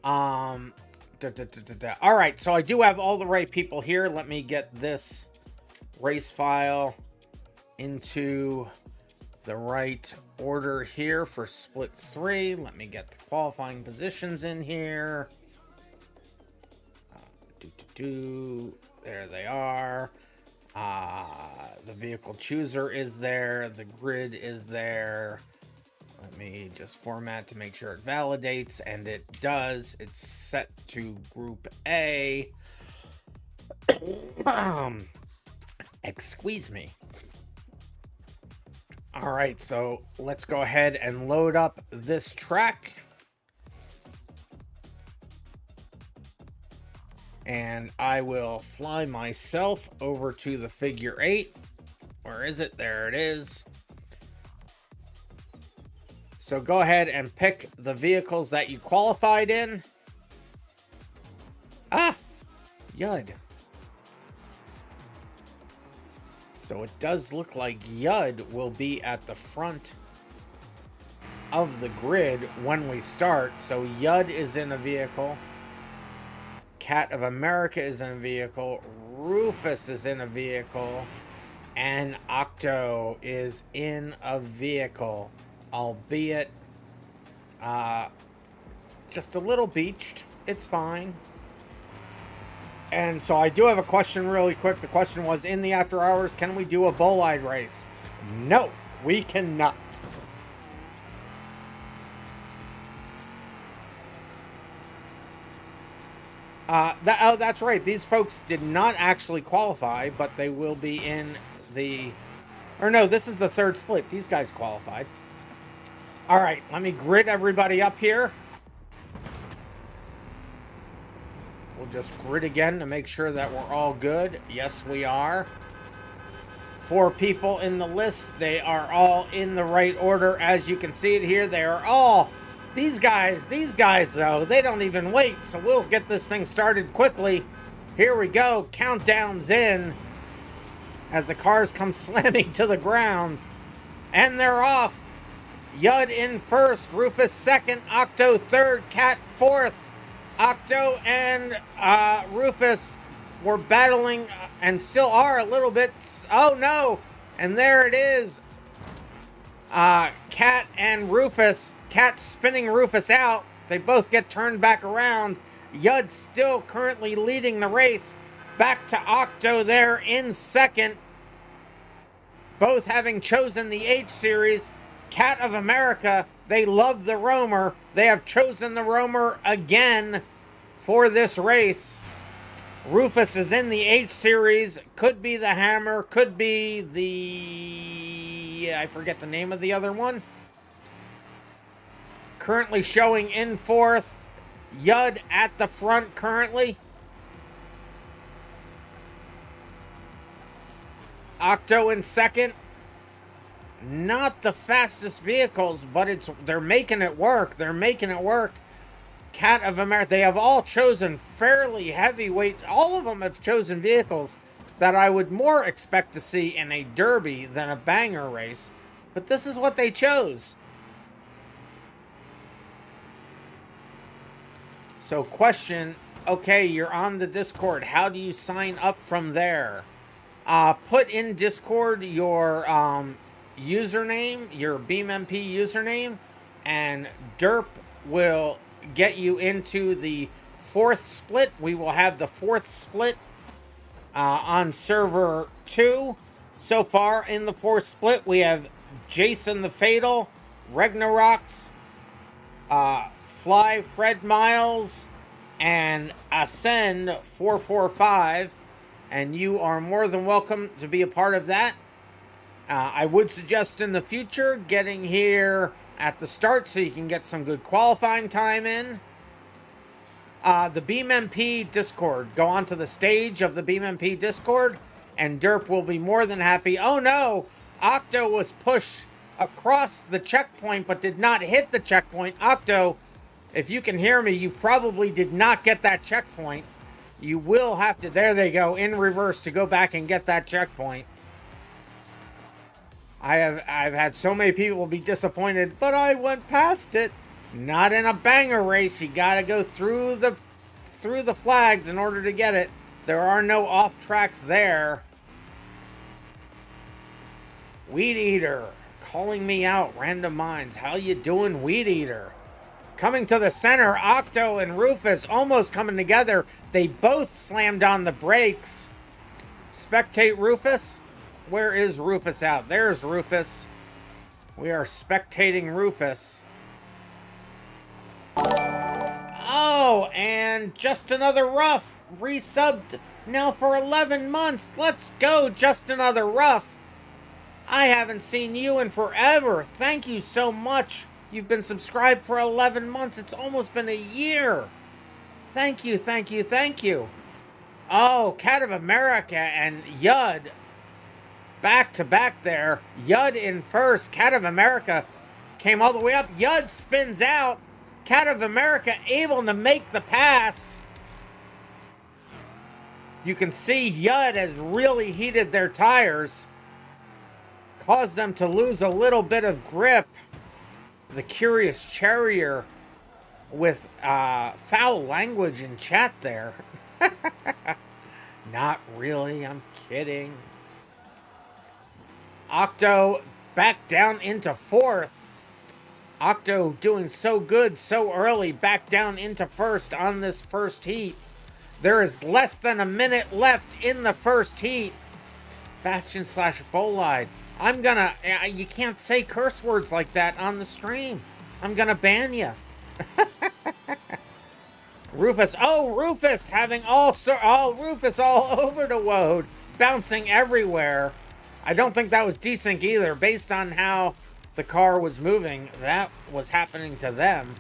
All right, so I do have all the right people here. Let me get this race file into the right order here for split 3. Let me get the qualifying positions in here. There they are. The vehicle chooser is there. The grid is there. Let me just format to make sure it validates, and it does. It's set to Group A. Excuse me. All right, so let's go ahead and load up this track. And I will fly myself over to the figure 8. Where is it? There it is. So go ahead and pick the vehicles that you qualified in. Ah! Yud. So it does look like Yud will be at the front of the grid when we start. So Yud is in a vehicle. Cat of America is in a vehicle. Rufus is in a vehicle. And Octo is in a vehicle. Albeit just a little beached. It's fine. And so I do have a question really quick. The question was, in the after hours, can we do a bolide race? No, we cannot. That's right. These folks did not actually qualify, but they will be in the... Or no, this is the third split. These guys qualified. All right, let me grid everybody up here. We'll just grid again to make sure that we're all good. Yes, we are. 4 people in the list. They are all in the right order. As you can see it here, they are all... These guys, though, they don't even wait. So we'll get this thing started quickly. Here we go. Countdown's in. As the cars come slamming to the ground. And they're off. Yud in first. Rufus second. Octo third. Cat fourth. Octo and Rufus were battling and still are a little bit. Oh no! And there it is. Cat and Rufus. Cat spinning Rufus out. They both get turned back around. Yud still currently leading the race. Back to Octo there in second. Both having chosen the H series. Cat of America, they love the Roamer. They have chosen the Roamer again for this race. Rufus is in the H series. Could be the Hammer. Could be the... I forget the name of the other one. Currently showing in fourth. Yud at the front currently. Octo in second. Not the fastest vehicles, but they're making it work. They're making it work. Cat of America, they have all chosen fairly heavyweight. All of them have chosen vehicles that I would more expect to see in a derby than a banger race. But this is what they chose. So question, okay, you're on the Discord. How do you sign up from there? Put in Discord your username, your BeamMP username, and Derp will get you into the 4th split. We will have the 4th split on server 2. So far in the 4th split, we have Jason the Fatal, Regnarox, Fly Fred Miles, and Ascend 445. And you are more than welcome to be a part of that. I would suggest in the future getting here at the start so you can get some good qualifying time in. The BeamMP Discord. Go onto the stage of the BeamMP Discord, and Derp will be more than happy. Oh no! Octo was pushed across the checkpoint but did not hit the checkpoint. Octo, if you can hear me, you probably did not get that checkpoint. You will have to, there they go, in reverse to go back and get that checkpoint. I've had so many people be disappointed, but I went past it. Not in a banger race. You gotta go through the flags in order to get it. There are no off tracks there. Weed Eater calling me out. RandomMinds, how you doing, Weed Eater? Coming to the center, Octo and Rufus almost coming together. They both slammed on the brakes. Spectate Rufus. Where is Rufus out? There's Rufus. We are spectating Rufus. Oh, and Just Another Rough resubbed now for 11 months. Let's go, Just Another Rough. I haven't seen you in forever. Thank you so much. You've been subscribed for 11 months. It's almost been a year. Thank you, thank you, thank you. Oh, Cat of America and Yud back to back there. Yud in first. Cat of America came all the way up. Yud spins out. Cat of America able to make the pass. You can see Yud has really heated their tires. Caused them to lose a little bit of grip. The Curious Charrier with foul language in chat there. Not really, I'm kidding. Octo back down into fourth. Octo doing so good so early, back down into first on this first heat. There is less than a minute left in the first heat. Bastion / Bolide. I'm gonna, you can't say curse words like that on the stream. I'm gonna ban you. Rufus, oh, Rufus having Rufus all over the road, bouncing everywhere. I don't think that was desync either. Based on how the car was moving, that was happening to them.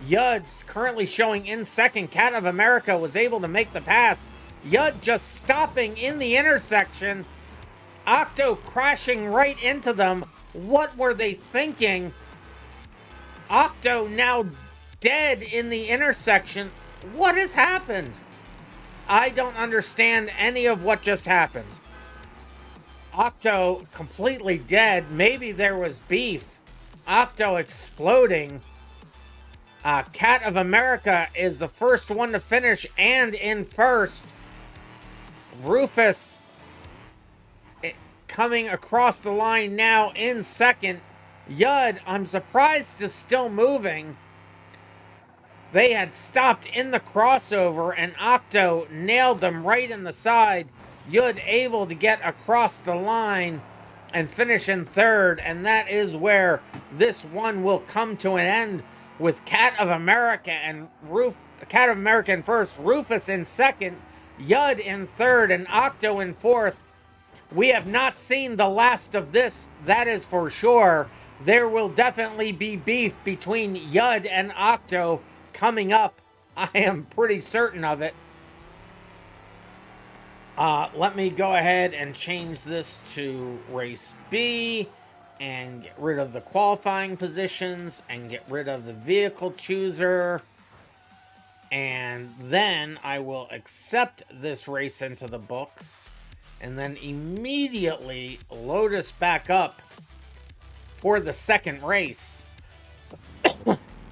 Yud currently showing in second. Cat of America was able to make the pass. Yud just stopping in the intersection. Octo crashing right into them. What were they thinking? Octo now dead in the intersection. What has happened? I don't understand any of what just happened. Octo completely dead. Maybe there was beef. Octo exploding. Cat of America is the first one to finish and in first. Rufus coming across the line now in second. Yud, I'm surprised, is still moving. They had stopped in the crossover and Octo nailed them right in the side. Yud able to get across the line and finish in third, and that is where this one will come to an end with Cat of America and Cat of America in first, Rufus in second, Yud in third, and Octo in fourth. We have not seen the last of this, that is for sure. There will definitely be beef between Yud and Octo coming up. I am pretty certain of it. Let me go ahead and change this to race B and get rid of the qualifying positions and get rid of the vehicle chooser. And then I will accept this race into the books and then immediately load us back up for the second race.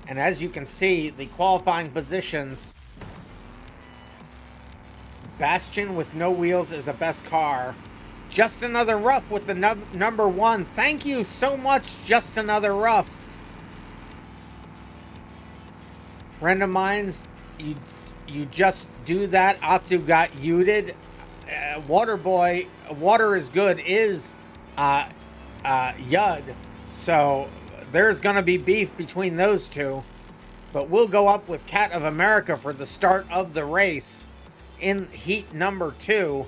And as you can see, the qualifying positions, Bastion with no wheels is the best car. Just Another Rough with the number one. Thank you so much, Just Another Rough. RandomMinds, you just do that. Octo got Uded. Waterboy, Water is Good is Yud. So there's going to be beef between those two. But we'll go up with Cat of America for the start of the race in heat number 2.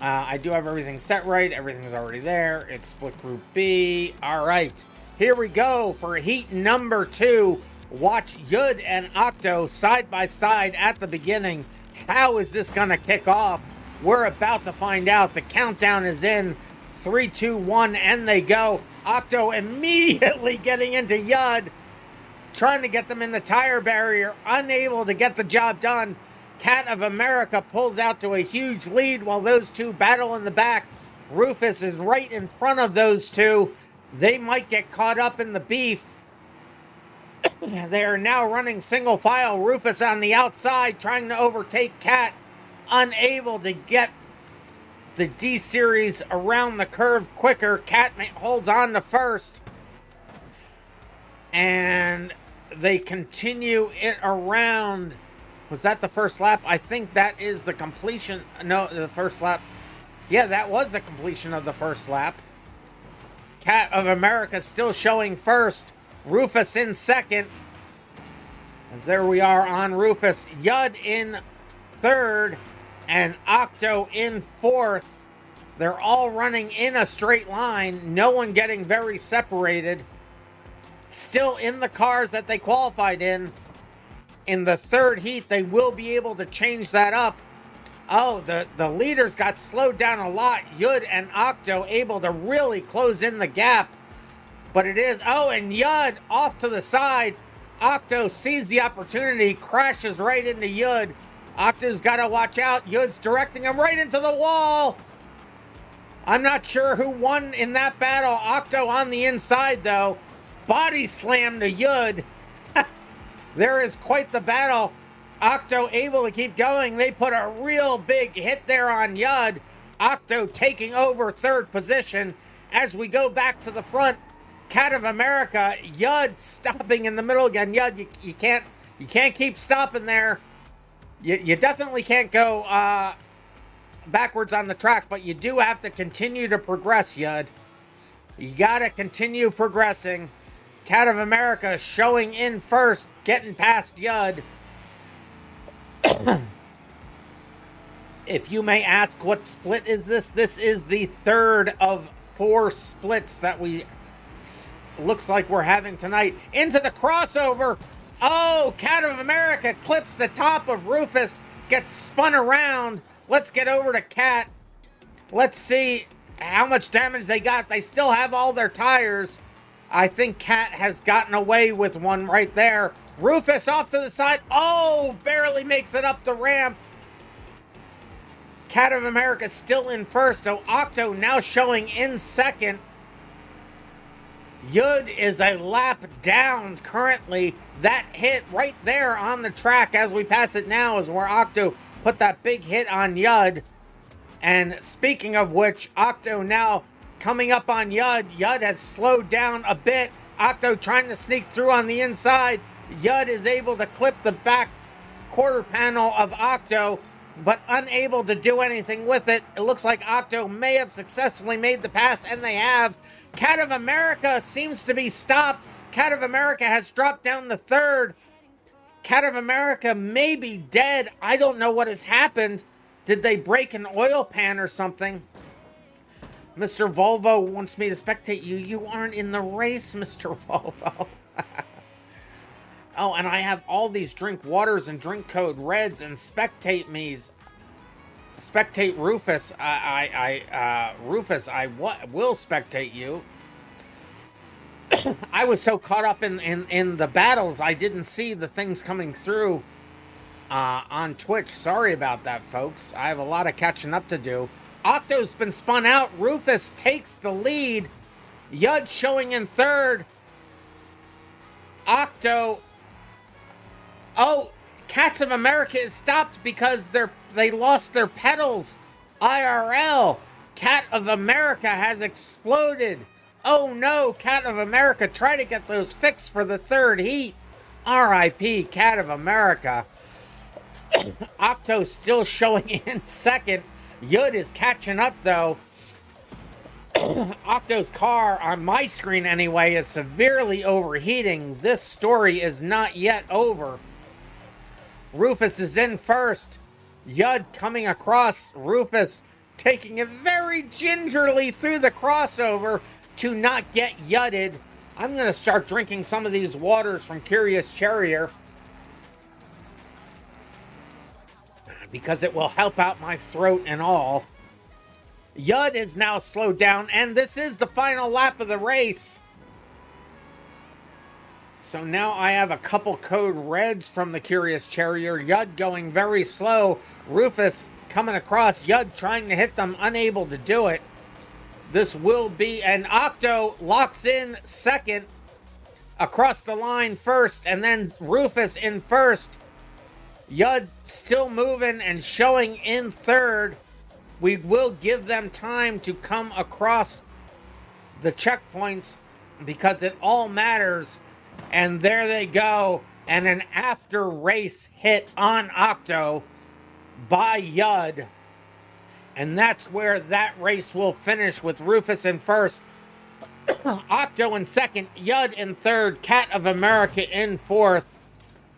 I do have everything set right. Everything's already there. It's split group B. All right. Here we go for heat number 2. Watch Yud and Octo side by side at the beginning. How is this going to kick off? We're about to find out. The countdown is in. 3, 2, 1, and they go. Octo immediately getting into Yud, trying to get them in the tire barrier, unable to get the job done. Cat of America pulls out to a huge lead while those two battle in the back. Rufus is right in front of those two. They might get caught up in the beef. They are now running single file. Rufus on the outside trying to overtake Cat, unable to get the D-Series around the curve quicker. Cat holds on to first. And they continue it around. Was that the first lap? I think that is the completion. No, the first lap. Yeah, that was the completion of the first lap. Cat of America still showing first. Rufus in second. As there we are on Rufus. Yud in third. And Octo in fourth. They're all running in a straight line. No one getting very separated. Still in the cars that they qualified in. In the third heat, they will be able to change that up. Oh, the leaders got slowed down a lot. Yud and Octo able to really close in the gap. But it is, oh, and Yud off to the side. Octo sees the opportunity, crashes right into Yud. Octo's got to watch out. Yud's directing him right into the wall. I'm not sure who won in that battle. Octo on the inside, though. Body slam to Yud. There is quite the battle. Octo able to keep going. They put a real big hit there on Yud. Octo taking over third position. As we go back to the front, Cat of America, Yud stopping in the middle again. Yud, you can't keep stopping there. You definitely can't go backwards on the track, but you do have to continue to progress, Yud. You gotta continue progressing. Cat of America showing in first, getting past Yud. If you may ask, what split is this? This is the third of 4 splits that looks like we're having tonight. Into the crossover. Oh, Cat of America clips the top of Rufus, gets spun around. Let's get over to Cat. Let's see how much damage they got. They still have all their tires. I think Cat has gotten away with one right there. Rufus off to the side. Oh, barely makes it up the ramp. Cat of America still in first. So Octo now showing in second. Yud is a lap down currently. That hit right there on the track as we pass it now is where Octo put that big hit on Yud. And speaking of which, Octo now coming up on Yud. Yud has slowed down a bit. Octo trying to sneak through on the inside. Yud is able to clip the back quarter panel of Octo, but unable to do anything with it. It looks like Octo may have successfully made the pass, and they have. Cat of America seems to be stopped. Cat of America has dropped down to third. Cat of America may be dead. I don't know what has happened. Did they break an oil pan or something? Mr. Volvo wants me to spectate you. You aren't in the race, Mr. Volvo. Oh, and I have all these drink waters and drink code reds and spectate me's. Spectate Rufus. Rufus, I will spectate you. I was so caught up in the battles, I didn't see the things coming through on Twitch. Sorry about that, folks. I have a lot of catching up to do. Octo's been spun out. Rufus takes the lead. Yud showing in third. Octo. Oh, Cats of America is stopped because they lost their pedals. IRL. Cat of America has exploded. Oh no, Cat of America, try to get those fixed for the third heat. RIP, Cat of America. Octo's still showing in second. Yud is catching up though. Octo's car, on my screen anyway, is severely overheating. This story is not yet over. Rufus is in first. Yud coming across. Rufus taking it very gingerly through the crossover to not get yudded. I'm going to start drinking some of these waters from Curious Charrier because it will help out my throat and all. Yud is now slowed down, and this is the final lap of the race. So now I have a couple code reds from the Curious Charrier. Yud going very slow. Rufus coming across. Yud trying to hit them, unable to do it. This will be an Octo locks in second. Across the line first, and then Rufus in first. Yud still moving and showing in third. We will give them time to come across the checkpoints because it all matters. And there they go. And an after race hit on Octo by Yud. And that's where that race will finish with Rufus in first. Octo in second, Yud in third, Cat of America in fourth.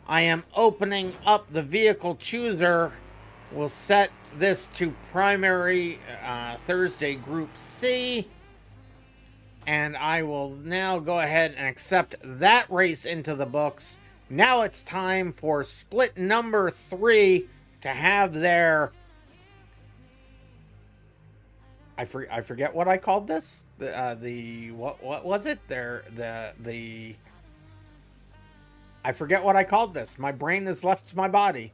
I am opening up the vehicle chooser. We'll set this to primary Thursday Group C. And I will now go ahead and accept that race into the books. Now it's time for split number 3 to have their... I forget what I called this. What was it? I forget what I called this. My brain has left my body.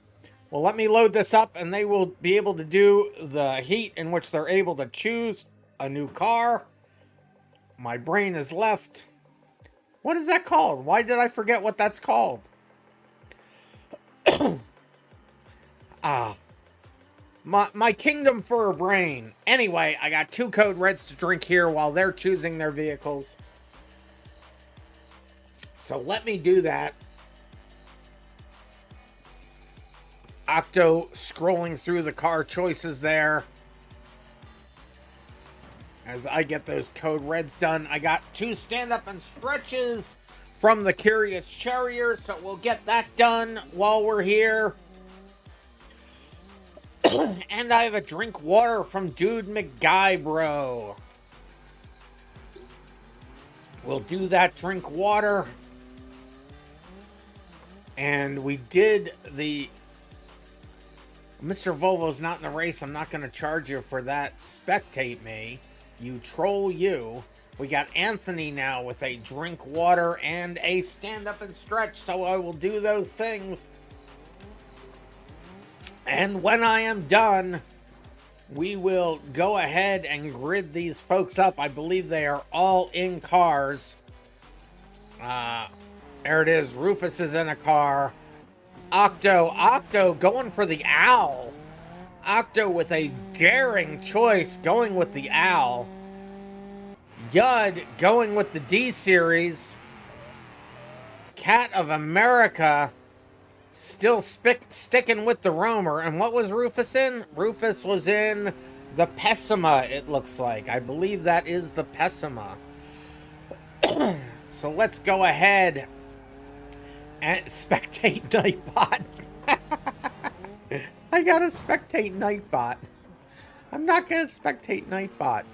Well, let me load this up, and they will be able to do the heat in which they're able to choose a new car. My brain is left. What is that called? Why did I forget what that's called? My kingdom for a brain. Anyway, I got 2 code reds to drink here while they're choosing their vehicles. So let me do that. Octo scrolling through the car choices there. As I get those code reds done, I got 2 stand-up and stretches from the Curious Charrier, so we'll get that done while we're here. And I have a drink water from Dude McGuybro. We'll do that drink water. And we did the... Mr. Volvo's not in the race. I'm not going to charge you for that. Spectate me. You troll you. We got Anthony now with a drink water and a stand up and stretch. So I will do those things. And when I am done, we will go ahead and grid these folks up. I believe they are all in cars. There it is. Rufus is in a car. Octo going for the owl. Octo with a daring choice going with the owl. Yud going with the D series. Cat of America still sticking with the roamer. And what was Rufus in? Rufus was in the Pessima, it looks like. I believe that is the Pessima. So let's go ahead and spectate Nightbot. I gotta spectate Nightbot. I'm not gonna spectate Nightbot.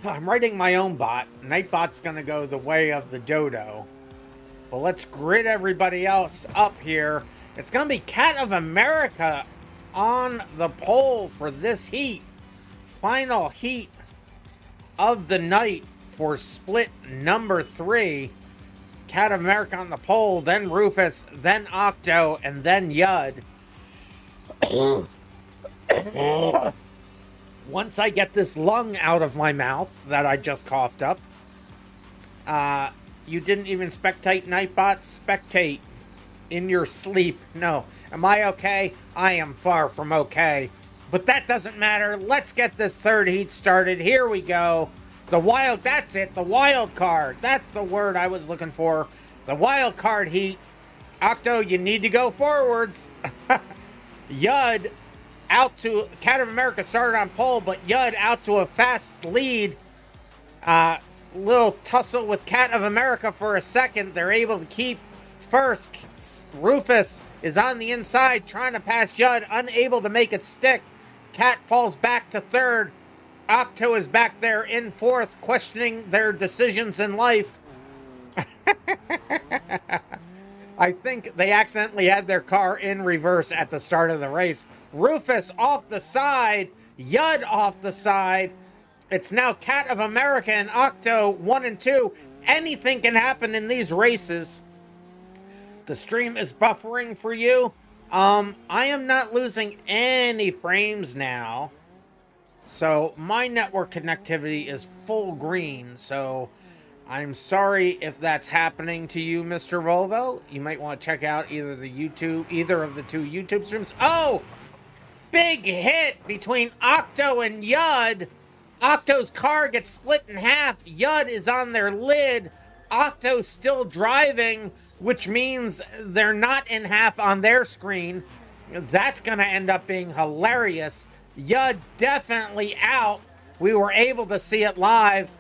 I'm writing my own bot. Nightbot's gonna go the way of the dodo. But let's grid everybody else up here. It's gonna be Cat of America on the pole for this heat. Final heat of the night for split number 3. Cat of America on the pole, then Rufus, then Octo, and then Yud. Once I get this lung out of my mouth that I just coughed up. You didn't even spectate Nightbot? Spectate in your sleep. No. Am I okay? I am far from okay. But that doesn't matter. Let's get this third heat started. Here we go. That's it. The wild card. That's the word I was looking for. The wild card heat. Octo, you need to go forwards. Yud out to... Cat of America started on pole, but Yud out to a fast lead. Little tussle with Cat of America for a second. They're able to keep first. Rufus is on the inside trying to pass Yud, unable to make it stick. Cat falls back to third. Octo is back there in fourth, questioning their decisions in life. I think they accidentally had their car in reverse at the start of the race. Rufus off the side. Yud off the side. It's now Cat of America and Octo 1 and 2. Anything can happen in these races. The stream is buffering for you. I am not losing any frames now. So my network connectivity is full green. So I'm sorry if that's happening to you, Mr. Volvo. You might want to check out either of the two YouTube streams. Oh! Big hit between Octo and Yud. Octo's car gets split in half. Yud is on their lid. Octo's still driving, which means they're not in half on their screen. That's going to end up being hilarious. Yud definitely out. We were able to see it live.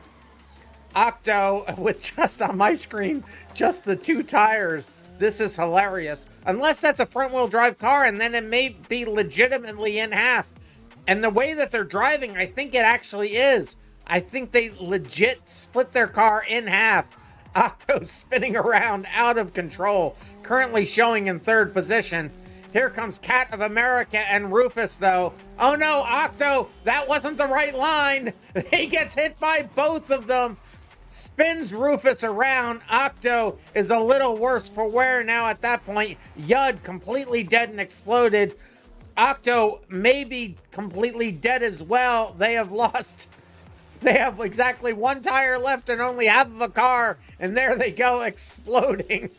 Octo with just on my screen, just the two tires. This is hilarious. Unless that's a front-wheel drive car, and then it may be legitimately in half. And the way that they're driving, I think it actually is. I think they legit split their car in half. Octo's spinning around out of control, currently showing in third position. Here comes Cat of America and Rufus, though. Oh no, Octo, that wasn't the right line. He gets hit by both of them. Spins Rufus around. Octo is a little worse for wear now at that point. Yud completely dead and exploded. Octo may be completely dead as well. They have exactly one tire left and only half of a car. And there they go, exploding.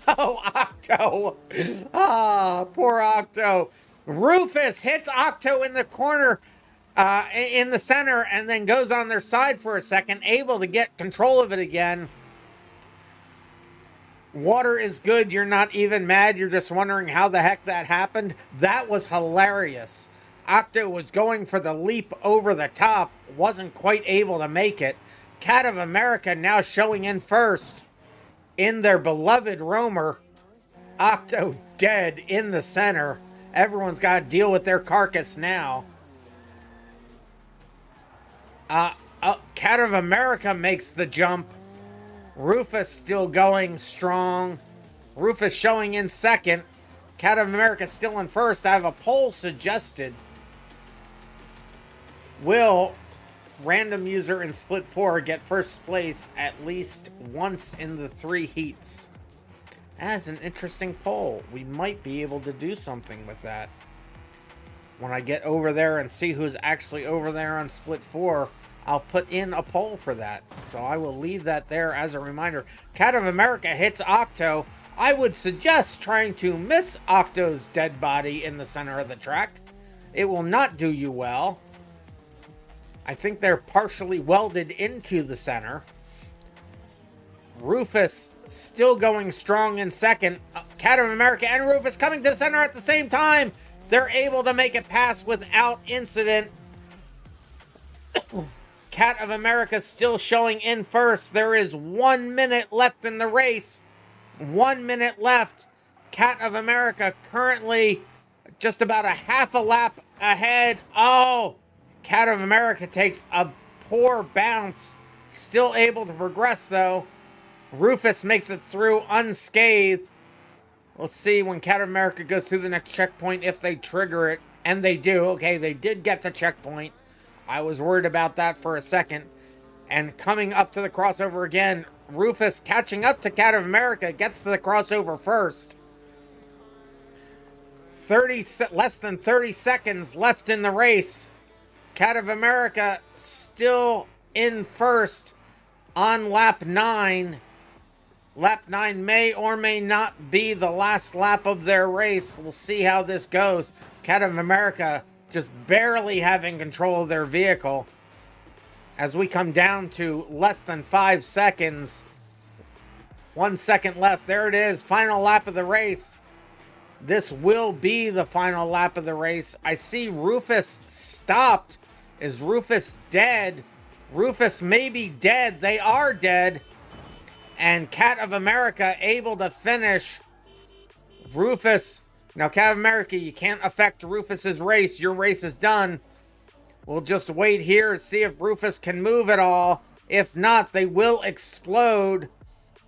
Oh, Octo. Ah, poor Octo. Rufus hits Octo in the corner, in the center, and then goes on their side for a second, able to get control of it again. Water is good. You're not even mad. You're just wondering how the heck that happened. That was hilarious. Octo was going for the leap over the top. Wasn't quite able to make it. Cat of America now showing in first in their beloved Roamer. Octo dead in the center. Everyone's got to deal with their carcass now. Cat of America makes the jump. Rufus still going strong. Rufus showing in second. Cat of America still in first. I have a poll suggested. Will random user in split 4 get first place at least once in the 3 heats? That's an interesting poll. We might be able to do something with that. When I get over there and see who's actually over there on split 4, I'll put in a poll for that. So I will leave that there as a reminder. Cat of America hits Octo. I would suggest trying to miss Octo's dead body in the center of the track. It will not do you well. I think they're partially welded into the center. Rufus still going strong in second. Cat of America and Rufus coming to the center at the same time. They're able to make it pass without incident. Cat of America still showing in first. There is 1 minute left in the race. 1 minute left. Cat of America currently just about a half a lap ahead. Oh, Cat of America takes a poor bounce. Still able to progress, though. Rufus makes it through unscathed. We'll see when Cat of America goes through the next checkpoint if they trigger it. And they do. Okay, they did get the checkpoint. I was worried about that for a second. And coming up to the crossover again, Rufus catching up to Cat of America gets to the crossover first. Less than 30 seconds left in the race. Cat of America still in first on lap 9. Lap 9 may or may not be the last lap of their race. We'll see how this goes. Cat of America just barely having control of their vehicle. As we come down to less than 5 seconds. 1 second left. There it is. Final lap of the race. This will be the final lap of the race. I see Rufus stopped. Is Rufus dead? Rufus may be dead. They are dead. And Cat of America able to finish. Rufus Now, Cat of America, you can't affect Rufus's race. Your race is done. We'll just wait here and see if Rufus can move at all. If not, they will explode,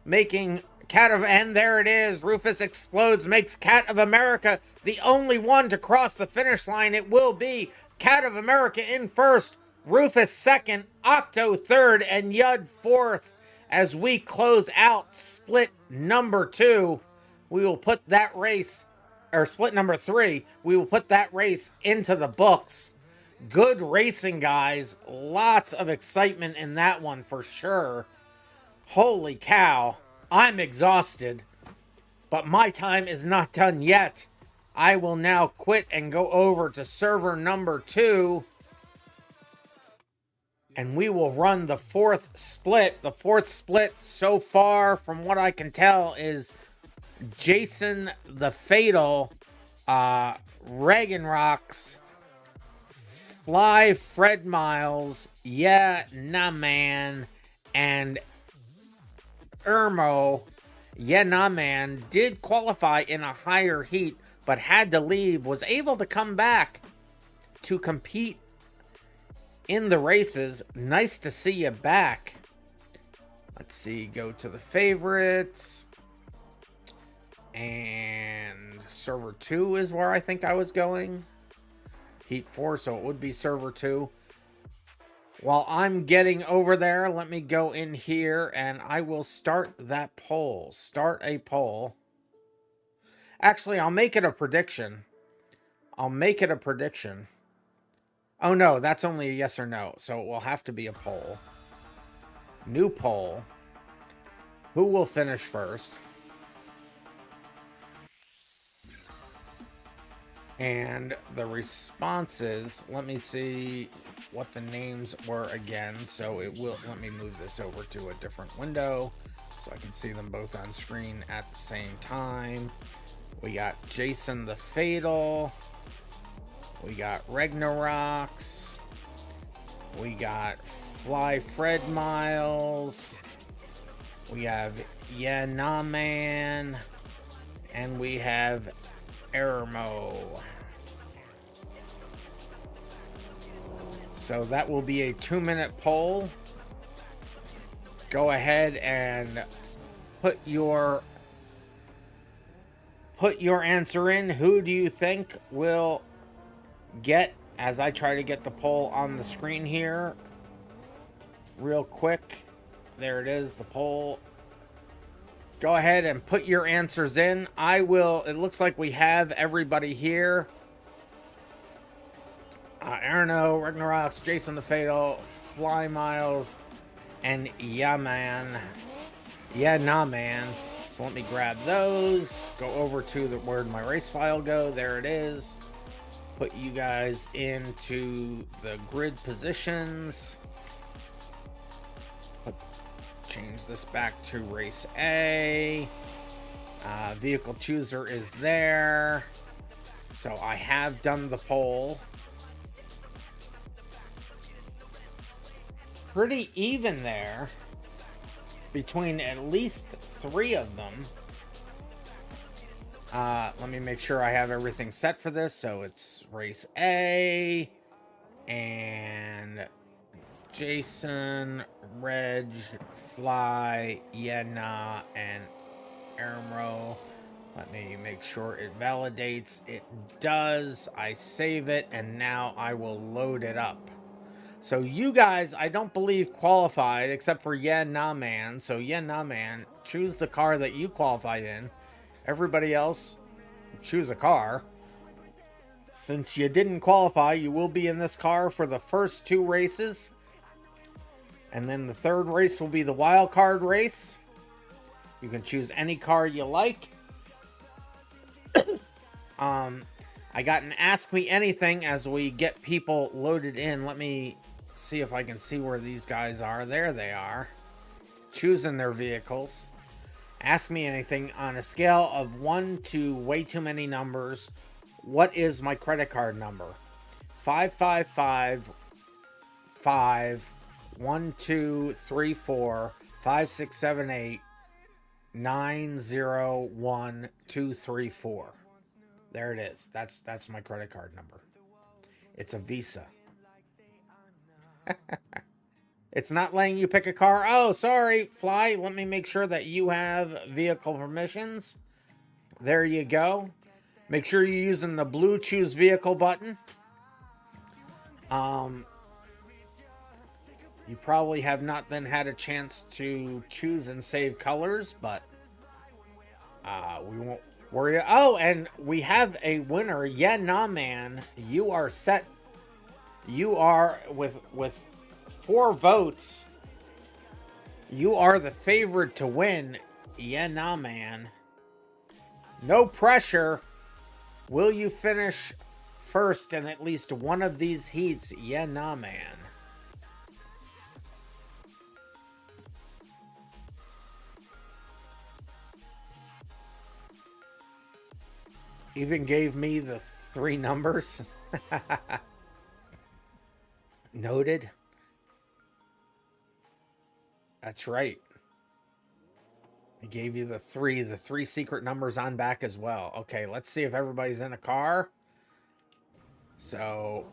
making Cat of... And there it is. Rufus explodes, makes Cat of America the only one to cross the finish line. It will be Cat of America in first, Rufus second, Octo third, and Yud fourth. As we close out split number 2, we will put that race, or split number 3, we will put that race into the books. Good racing, guys. Lots of excitement in that one for sure. Holy cow. I'm exhausted. But my time is not done yet. I will now quit and go over to server number 2. And we will run the 4th split. The 4th split so far, from what I can tell, is Jason the Fatal, Reagan Rocks, Fly Fred Miles, Yeah Nah Man, and Ermo. Yeah Nah Man did qualify in a higher heat, but had to leave, was able to come back to compete in the races. Nice to see you back. Let's see, go to the favorites. And server 2 is where I think I was going. Heat 4, so it would be server 2. While I'm getting over there, let me go in here and I will start that poll. Start a poll. Actually, I'll make it a prediction. I'll make it a prediction. Oh no, that's only a yes or no, so it will have to be a poll. New poll. Who will finish first? And the responses, let me see what the names were again. So it will, let me move this over to a different window so I can see them both on screen at the same time. We got Jason the Fatal. We got Ragnaroks. We got Fly Fred Miles. We have Yeah Nah Man. And we have Ermo. So that will be a 2-minute poll. Go ahead and put your answer in. Who do you think will get, as I try to get the poll on the screen here real quick. There it is, the poll. Go ahead and put your answers in. I will, it looks like we have everybody here. Arno, Ragnaroks, Jason the Fatal, Fly Miles, and Yeah Nah Man. So let me grab those. Go over to where'd my race file go? There it is. Put you guys into the grid positions. Change this back to race A. Vehicle chooser is there. So I have done the poll. Pretty even there between at least 3 of them. Let me make sure I have everything set for this. So it's race A and Jason, Reg, Fly, Yeah Nah, and Armro. Let me make sure it validates. It does. I save it, and now I will load it up. So you guys, I don't believe qualified, except for Yeah Nah Man. So Yeah Nah Man, choose the car that you qualified in. Everybody else, choose a car. Since you didn't qualify, you will be in this car for the first 2 races. And then the 3rd race will be the wild card race. You can choose any car you like. I got an Ask Me Anything as we get people loaded in. Let me see if I can see where these guys are. There they are. Choosing their vehicles. Ask me anything on a scale of 1 to way too many numbers. What is my credit card number? 555 1 2 3 4 5 6 7 8 9 0 1 2 3 4. There it is. That's my credit card number. It's a Visa. It's not letting you pick a car. Oh, sorry, Fly. Let me make sure that you have vehicle permissions. There you go. Make sure you're using the blue choose vehicle button. You probably have not then had a chance to choose and save colors, but we won't worry. Oh, and we have a winner. Yeah, nah, man. You are set. You are with 4 votes. You are the favorite to win. Yeah, nah, man. No pressure. Will you finish first in at least one of these heats? Yeah, nah, man. Even gave me the 3 numbers. Noted. That's right. He gave you the 3 secret numbers on back as well. Okay, let's see if everybody's in a car. So,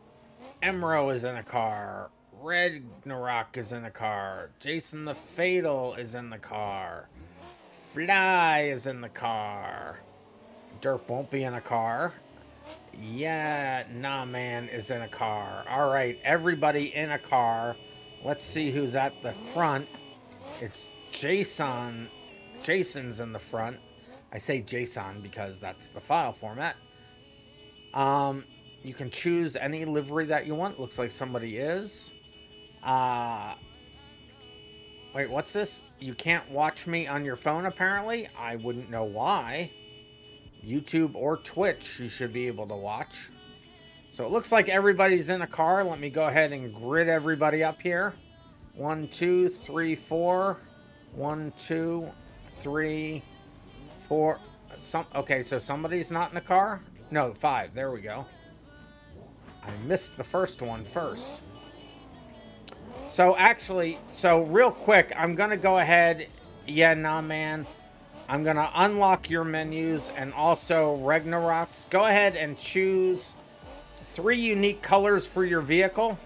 Emro is in a car. Ragnarok is in a car. Jason the Fatal is in the car. Fly is in the car. Derp won't be in a car. Yeah, nah, man is in a car. All right, everybody in a car. Let's see who's at the front. It's Jason. Jason's in the front. I say JSON because that's the file format. You can choose any livery that you want. Looks like somebody is. Wait, what's this? You can't watch me on your phone, apparently. I wouldn't know why. YouTube or Twitch, you should be able to watch. So it looks like everybody's in a car. Let me go ahead and grid everybody up here. 1, 2, 3, 4. 1, 2, 3, 4. Okay, so somebody's not in a car? No, 5. There we go. I missed the first one first. So actually, real quick, I'm going to go ahead. Yeah, nah, man. I'm going to unlock your menus and also Ragnarok's. Go ahead and choose 3 unique colors for your vehicle.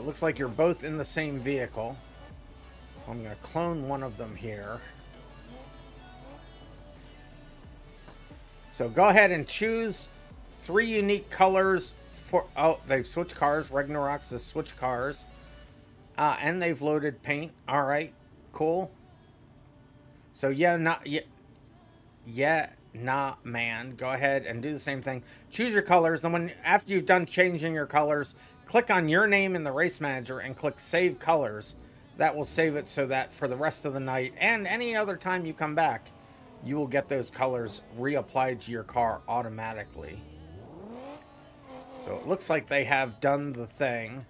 Looks like you're both in the same vehicle. So I'm going to clone one of them here. So go ahead and choose 3 unique colors for... Oh, they've switched cars. Ragnarok's has switched cars. And they've loaded paint. All right. Cool. So yeah, nah, man. Go ahead and do the same thing. Choose your colors. And after you've done changing your colors, click on your name in the race manager and click save colors. That will save it so that for the rest of the night and any other time you come back, you will get those colors reapplied to your car automatically. So it looks like they have done the thing.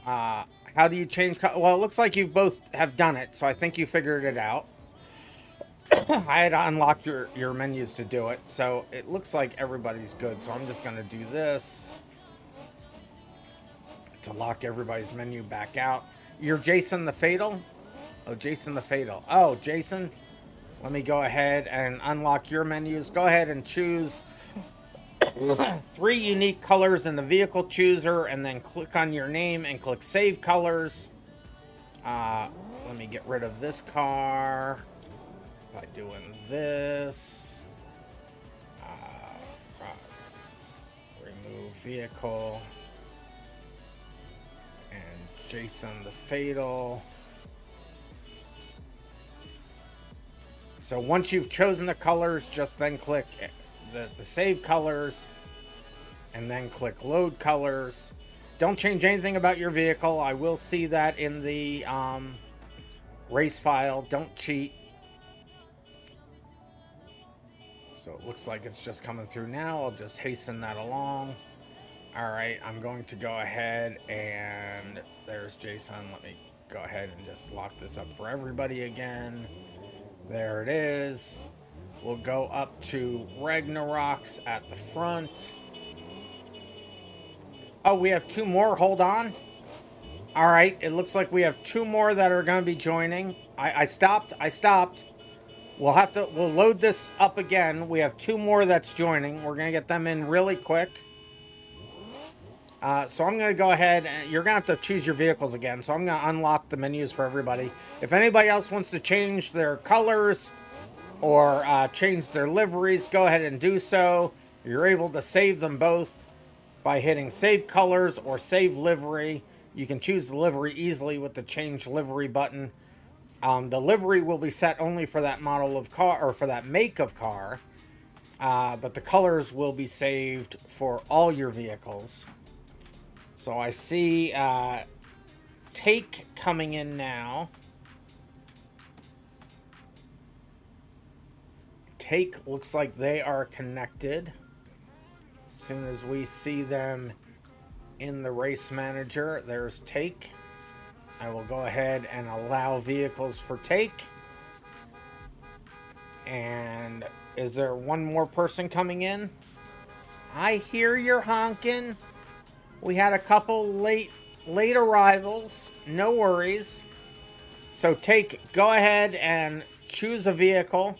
How do you change color? Well, it looks like you both have done it, so I think you figured it out. I had to unlock your menus to do it, so it looks like everybody's good. So I'm just going to do this to lock everybody's menu back out. You're Jason the Fatal? Oh, Jason the Fatal. Oh, Jason, let me go ahead and unlock your menus. Go ahead and choose 3 unique colors in the vehicle chooser, and then click on your name and click save colors. Let me get rid of this car by doing this. Remove vehicle. And Jason the Fatal. So once you've chosen the colors, just then click the save colors and then click load colors. Don't change anything about your vehicle. I will see that in the race file. Don't cheat. So it looks like it's just coming through now. I'll just hasten that along. All right, I'm going to go ahead and there's Jason. Let me go ahead and just lock this up for everybody again. There it is. We'll go up to Ragnarok's at the front. Oh, we have 2 more. Hold on. All right, it looks like we have 2 more that are going to be joining. I stopped. I stopped. We'll load this up again. We have 2 more that's joining. We're going to get them in really quick. So I'm going to go ahead and you're going to have to choose your vehicles again. So I'm going to unlock the menus for everybody. If anybody else wants to change their colors or change their liveries, go ahead and do so. You're able to save them both by hitting save colors or save livery. You can choose the livery easily with the change livery button. The livery will be set only for that model of car or for that make of car. But the colors will be saved for all your vehicles. So I see Take coming in now. Take looks like they are connected. As soon as we see them in the race manager, there's Take. I will go ahead and allow vehicles for Take. And is there one more person coming in? I hear you're honking. We had a couple late arrivals. No worries. So go ahead and choose a vehicle.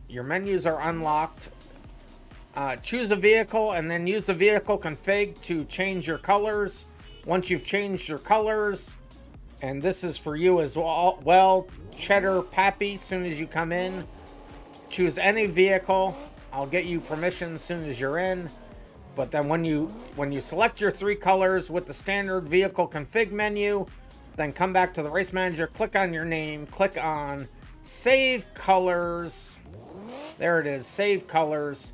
Your menus are unlocked. Choose a vehicle and then use the vehicle config to change your colors. Once you've changed your colors, and this is for you as well, Cheddar Pappy, as soon as you come in, choose any vehicle. I'll get you permission as soon as you're in. But then when you select your 3 colors with the standard vehicle config menu, then come back to the race manager, click on your name, click on save colors. There it is, save colors.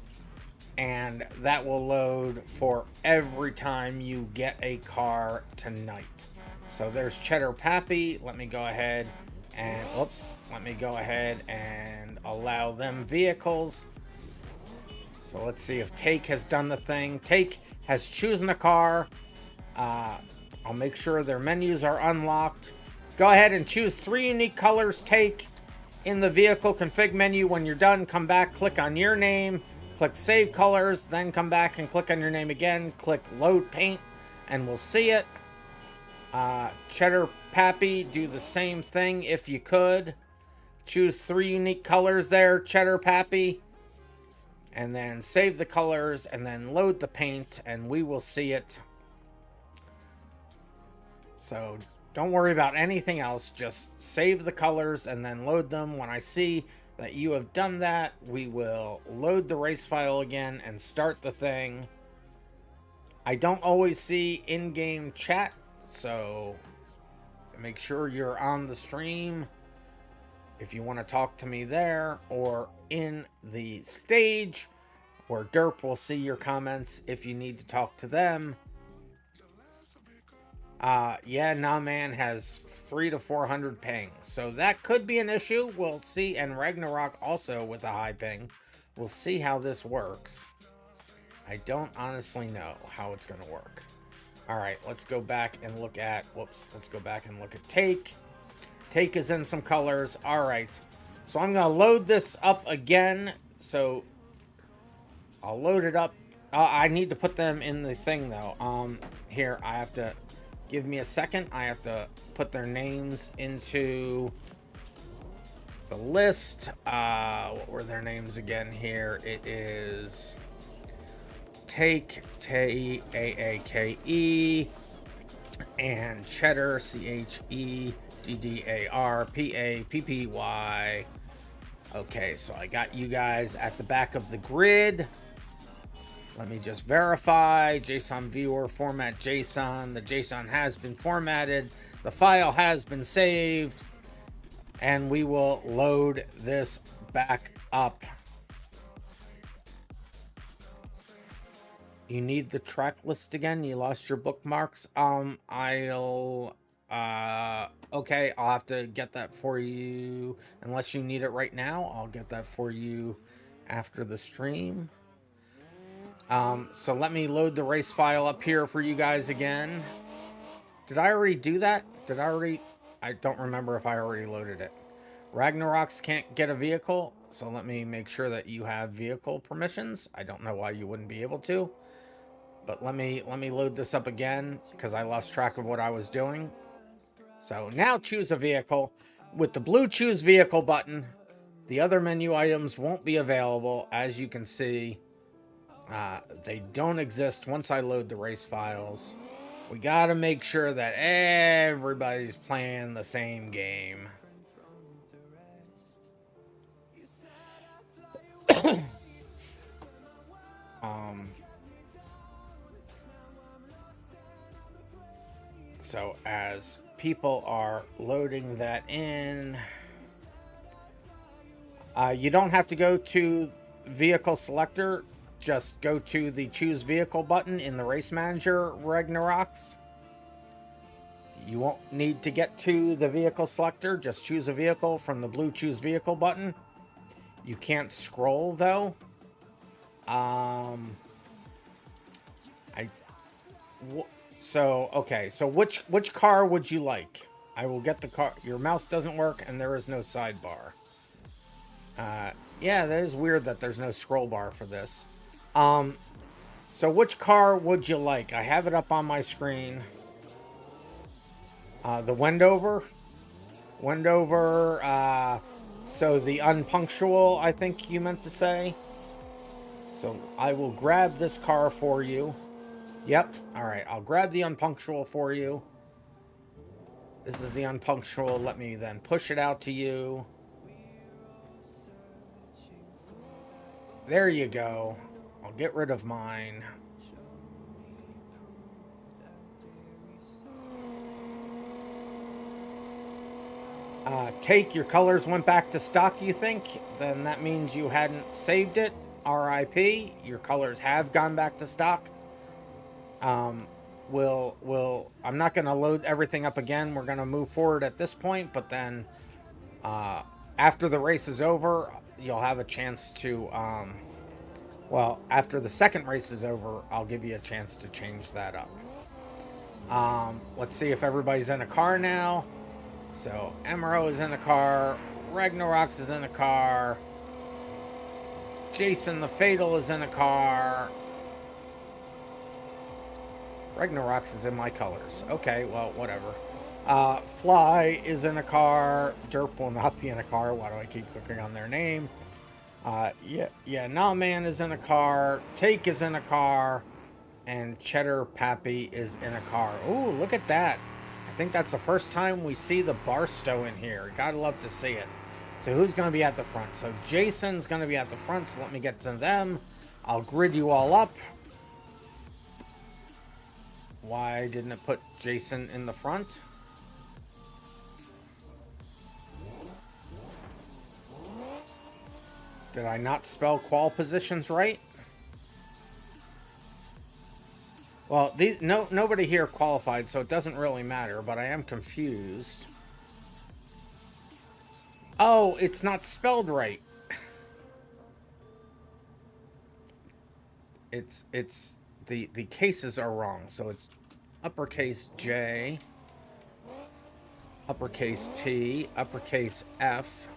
And that will load for every time you get a car tonight. So there's Cheddar Pappy. Let me go ahead and allow them vehicles. So let's see if Take has done the thing. Take has chosen a car. I'll make sure their menus are unlocked. Go ahead and choose 3 unique colors. Take in the vehicle config menu. When you're done, come back, click on your name, click save colors, then come back and click on your name again. Click load paint, and we'll see it. Cheddar Pappy, do the same thing if you could. Choose 3 unique colors there, Cheddar Pappy. And then save the colors and then load the paint and we will see it. So don't worry about anything else. Just save the colors and then load them. When I see that you have done that, we will load the race file again and start the thing. I don't always see in-game chat, so make sure you're on the stream if you want to talk to me there, or in the stage where Derp will see your comments if you need to talk to them. Yeah, nah man has 300 to 400 ping, so that could be an issue. We'll see. And Ragnarok also with a high ping. We'll see how this works. I don't honestly know how it's going to work. All right, let's go back and look at, let's go back and look at Take. Take is in some colors. All right, so I'm going to load this up again. So I'll load it up. I need to put them in the thing though. Here, I have to, give me a second. I have to put their names into the list. What were their names again here? It is Take, T-A-A-K-E, and Cheddar, C-H-E-D-D-A-R-P-A-P-P-Y. Okay, so I got you guys at the back of the grid. Let me just verify. JSON viewer, format JSON. The JSON has been formatted. The file has been saved. And we will load this back up. You need the track list again? You lost your bookmarks? Okay, I'll have to get that for you. Unless you need it right now, I'll get that for you after the stream. So let me load the race file up here for you guys again. Did I already do that? I don't remember if I already loaded it. Ragnaroks can't get a vehicle, so let me make sure that you have vehicle permissions. I don't know why you wouldn't be able to. But let me load this up again because I lost track of what I was doing. So now choose a vehicle. With the blue choose vehicle button, the other menu items won't be available. As you can see, they don't exist once I load the race files. We gotta make sure that everybody's playing the same game. So as people are loading that in, you don't have to go to vehicle selector. Just go to the choose vehicle button in the race manager, Ragnaroks. You won't need to get to the vehicle selector. Just choose a vehicle from the blue choose vehicle button. You can't scroll though. Okay, so which car would you like? I will get the car. Your mouse doesn't work and there is no sidebar. Yeah, that is weird that there's no scroll bar for this. So which car would you like? I have it up on my screen. The Wendover. So the unpunctual, I think you meant to say. So I will grab this car for you. Yep. All right. I'll grab the unpunctual for you. This is the unpunctual. Let me then push it out to you. There you go. I'll get rid of mine. Take your colors went back to stock, you think? Then that means you hadn't saved it. RIP. Your colors have gone back to stock. I'm not going to load everything up again. We're going to move forward at this point, but then after the race is over, you'll have a chance to, after the second race is over, I'll give you a chance to change that up. Let's see if everybody's in a car now. So Emro is in a car, Ragnaroks is in a car, Jason the Fatal is in a car. Ragnaroks is in my colors. Okay, well, whatever. Fly is in a car. Derp will not be in a car. Why do I keep clicking on their name? Nahman is in a car. Take is in a car. And Cheddar Pappy is in a car. Ooh, look at that. I think that's the first time we see the Barstow in here. Gotta love to see it. So who's going to be at the front? So Jason's going to be at the front, so let me get to them. I'll grid you all up. Why didn't it put Jason in the front? Did I not spell qual positions right? Well, nobody here qualified, so it doesn't really matter, but I am confused. Oh, it's not spelled right. It's the cases are wrong, so it's uppercase J, uppercase T, uppercase F,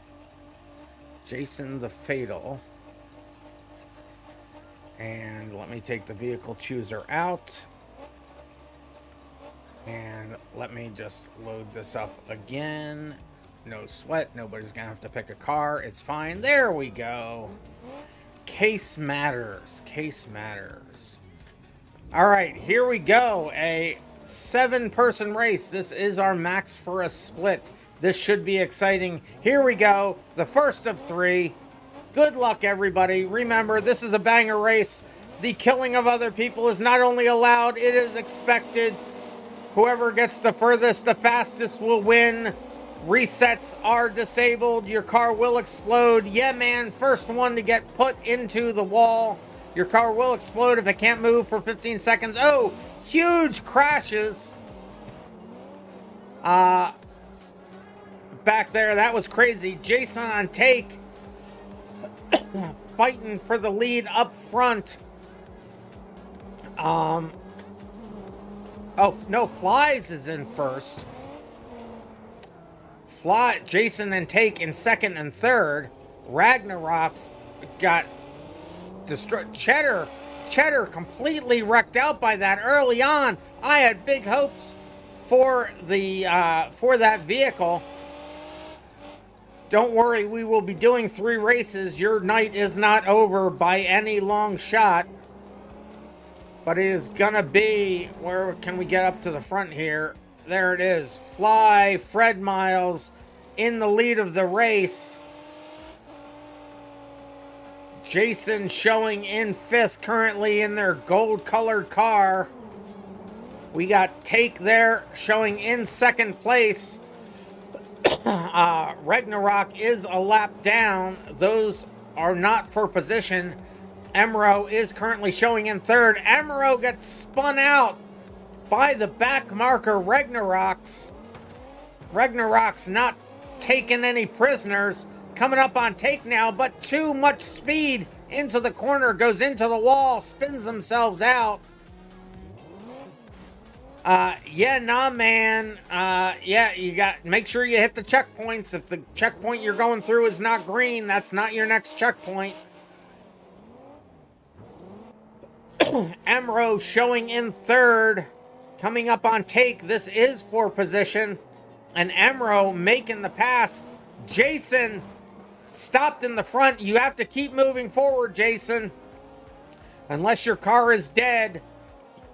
Jason the Fatal. And let me take the vehicle chooser out. And let me just load this up again. No sweat. Nobody's going to have to pick a car. It's fine. There we go. Case matters. Case matters. All right, here we go. A 7-person race. This is our max for a split. This should be exciting. Here we go. The first of 3. Good luck, everybody. Remember, this is a banger race. The killing of other people is not only allowed, it is expected. Whoever gets the furthest, the fastest will win. Resets are disabled. Your car will explode. Yeah, man. First one to get put into the wall. Your car will explode if it can't move for 15 seconds. Oh, huge crashes. Back there, that was crazy. Jason on take. Fighting for the lead up front. Oh, no, Flies is in first. Jason and Take in second and third. Ragnaroks got destroyed. Cheddar completely wrecked out by that early on. I had big hopes for that vehicle. Don't worry, we will be doing 3 races. Your night is not over by any long shot. But it is gonna be, where can we get up to the front here? There it is. Fly, Fred Miles in the lead of the race. Jason showing in 5th currently in their gold colored car. We got Take there showing in 2nd place. Ragnarok is a lap down. Those are not for position. Emro is currently showing in 3rd. Emro gets spun out by the back marker Ragnarok's. Ragnarok's not taking any prisoners. Coming up on Take now, but too much speed into the corner, goes into the wall, spins themselves out. Yeah, nah, man. Yeah, you got, make sure you hit the checkpoints. If the checkpoint you're going through is not green, that's not your next checkpoint. Emro showing in 3rd. Coming up on Take, this is for position. And Emro making the pass. Jason stopped in the front. You have to keep moving forward, Jason. Unless your car is dead.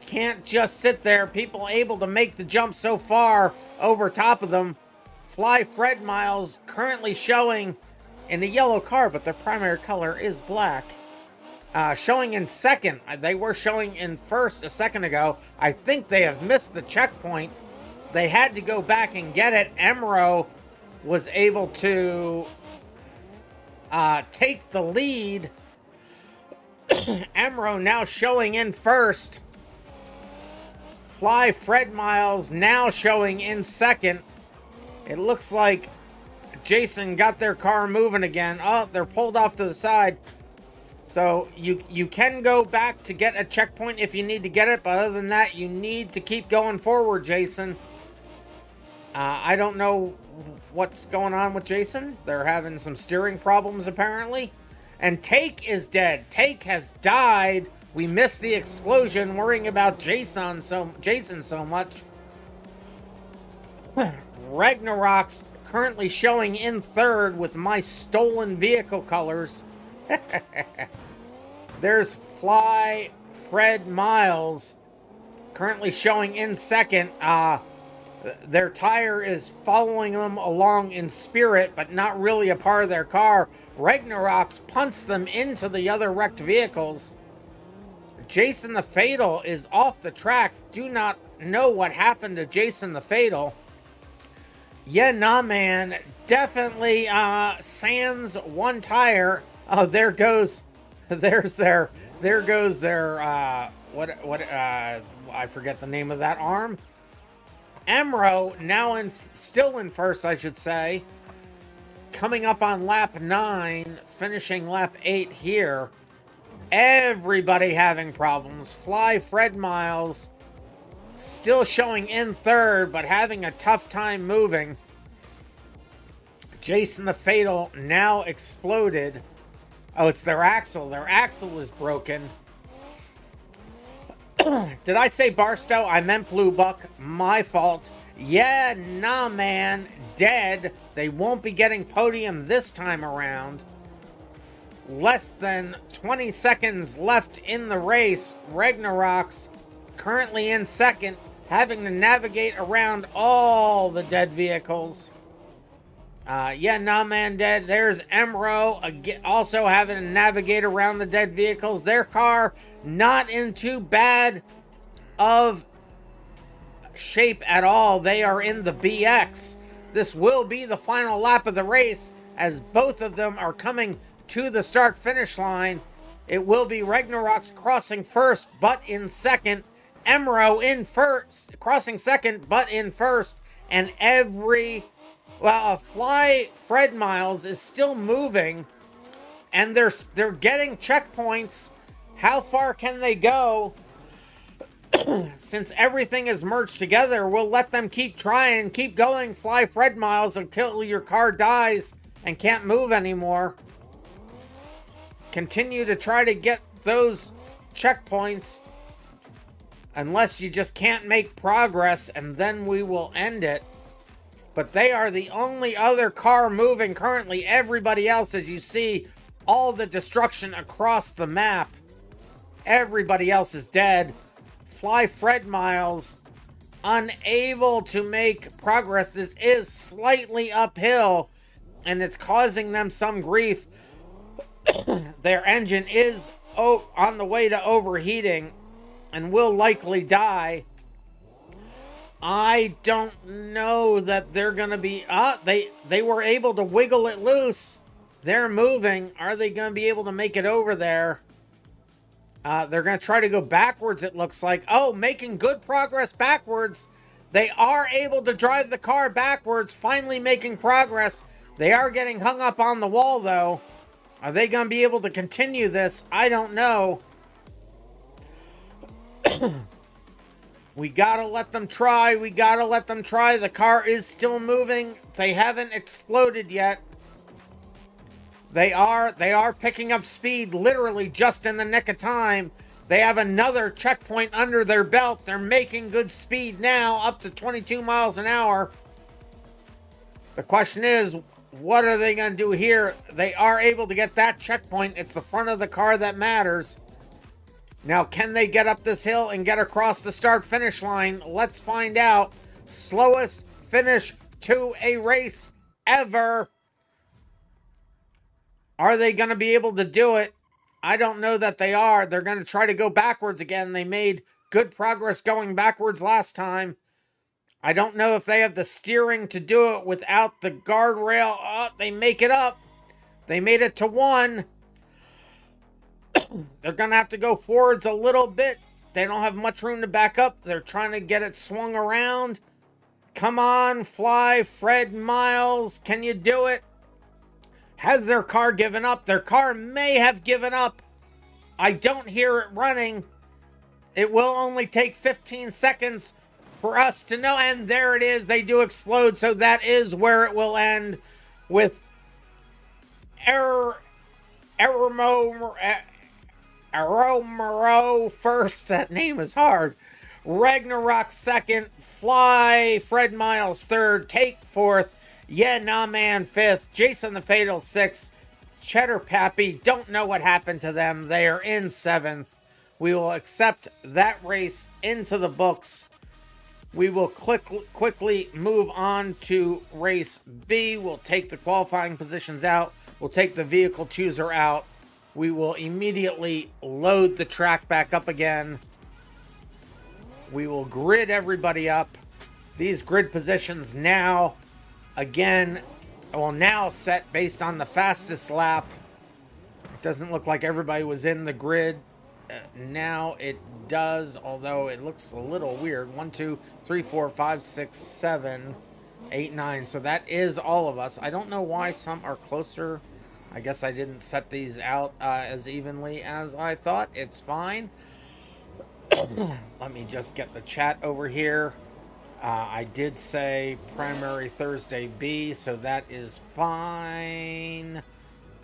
Can't just sit there. People able to make the jump so far over top of them. Fly Fred Miles currently showing in the yellow car, but their primary color is black. Showing in 2nd. They were showing in 1st a second ago. I think they have missed the checkpoint. They had to go back and get it. Emro was able to take the lead. Emro now showing in 1st. Fly Fred Miles now showing in 2nd. It looks like Jason got their car moving again. Oh, they're pulled off to the side. So you can go back to get a checkpoint if you need to get it, but other than that, you need to keep going forward, Jason. I don't know what's going on with Jason. They're having some steering problems, apparently. And Take is dead. Take has died. We missed the explosion, worrying about Jason so much. Ragnarok's currently showing in 3rd with my stolen vehicle colors. There's Fly Fred Miles currently showing in 2nd. Their tire is following them along in spirit, but not really a part of their car. Ragnarok's punts them into the other wrecked vehicles. Jason the Fatal is off the track. Do not know what happened to Jason the Fatal. Yeah, nah, man. Definitely sans one tire. Oh, there goes their I forget the name of that arm. Emro now still in 1st, I should say. Coming up on lap 9, finishing lap 8 here. Everybody having problems. Fly Fred Miles still showing in 3rd, but having a tough time moving. Jason the Fatal now exploded. Oh, it's their axle. Their axle is broken. Did I say Barstow? I meant Blue Buck. My fault. Yeah, nah, man. Dead. They won't be getting podium this time around. Less than 20 seconds left in the race. Ragnarok's currently in 2nd, having to navigate around all the dead vehicles. Yeah, nah, man, dead. There's Emro, also having to navigate around the dead vehicles. Their car not in too bad of shape at all. They are in the BX. This will be the final lap of the race, as both of them are coming to the start-finish line. It will be Ragnarok's crossing 1st, but in 2nd. Emro in 1st, crossing 2nd, but in 1st. And Fly Fred Miles is still moving, and they're getting checkpoints. How far can they go? Since everything is merged together, we'll let them keep trying, keep going. Fly Fred Miles until your car dies and can't move anymore. Continue to try to get those checkpoints. unless you just can't make progress, and then we will end it. But they are the only other car moving currently. Everybody else, as you see, all the destruction across the map. Everybody else is dead. Fly Fred Miles, unable to make progress. This is slightly uphill, and it's causing them some grief. Their engine is on the way to overheating and will likely die. I don't know that they're going to be... They were able to wiggle it loose. They're moving. Are they going to be able to make it over there? They're going to try to go backwards, it looks like. Oh, making good progress backwards. They are able to drive the car backwards, finally making progress. They are getting hung up on the wall, though. Are they going to be able to continue this? I don't know. We gotta let them try. We gotta let them try. The car is still moving. They haven't exploded yet. They are picking up speed literally just in the nick of time. They have another checkpoint under their belt. They're making good speed now, up to 22 miles an hour. The question is, what are they going to do here? They are able to get that checkpoint. It's the front of the car that matters. Now, can they get up this hill and get across the start-finish line? Let's find out. Slowest finish to a race ever. Are they going to be able to do it? I don't know that they are. They're going to try to go backwards again. They made good progress going backwards last time. I don't know if they have the steering to do it without the guardrail. Oh, they make it up. They made it to 1. They're going to have to go forwards a little bit. They don't have much room to back up. They're trying to get it swung around. Come on, Fly Fred Miles. Can you do it? Has their car given up? Their car may have given up. I don't hear it running. It will only take 15 seconds for us to know. And there it is. They do explode. So that is where it will end with RM² first. That name is hard. Ragnarok second. Fly Fred Miles third. Take fourth. Yeah, Nah Man fifth. Jason the Fatal sixth. Cheddar Pappy, don't know what happened to them. They are in seventh. We will accept that race into the books. We will quickly move on to race B. We'll take the qualifying positions out. We'll take the vehicle chooser out. We will immediately load the track back up again. We will grid everybody up. These grid positions now, again, will now set based on the fastest lap. It doesn't look like everybody was in the grid. Now it does, although it looks a little weird. 1, 2, 3, 4, 5, 6, 7, 8, 9. So that is all of us. I don't know why some are closer. I guess I didn't set these out as evenly as I thought. It's fine. Let me just get the chat over here. I did say primary Thursday B, so that is fine.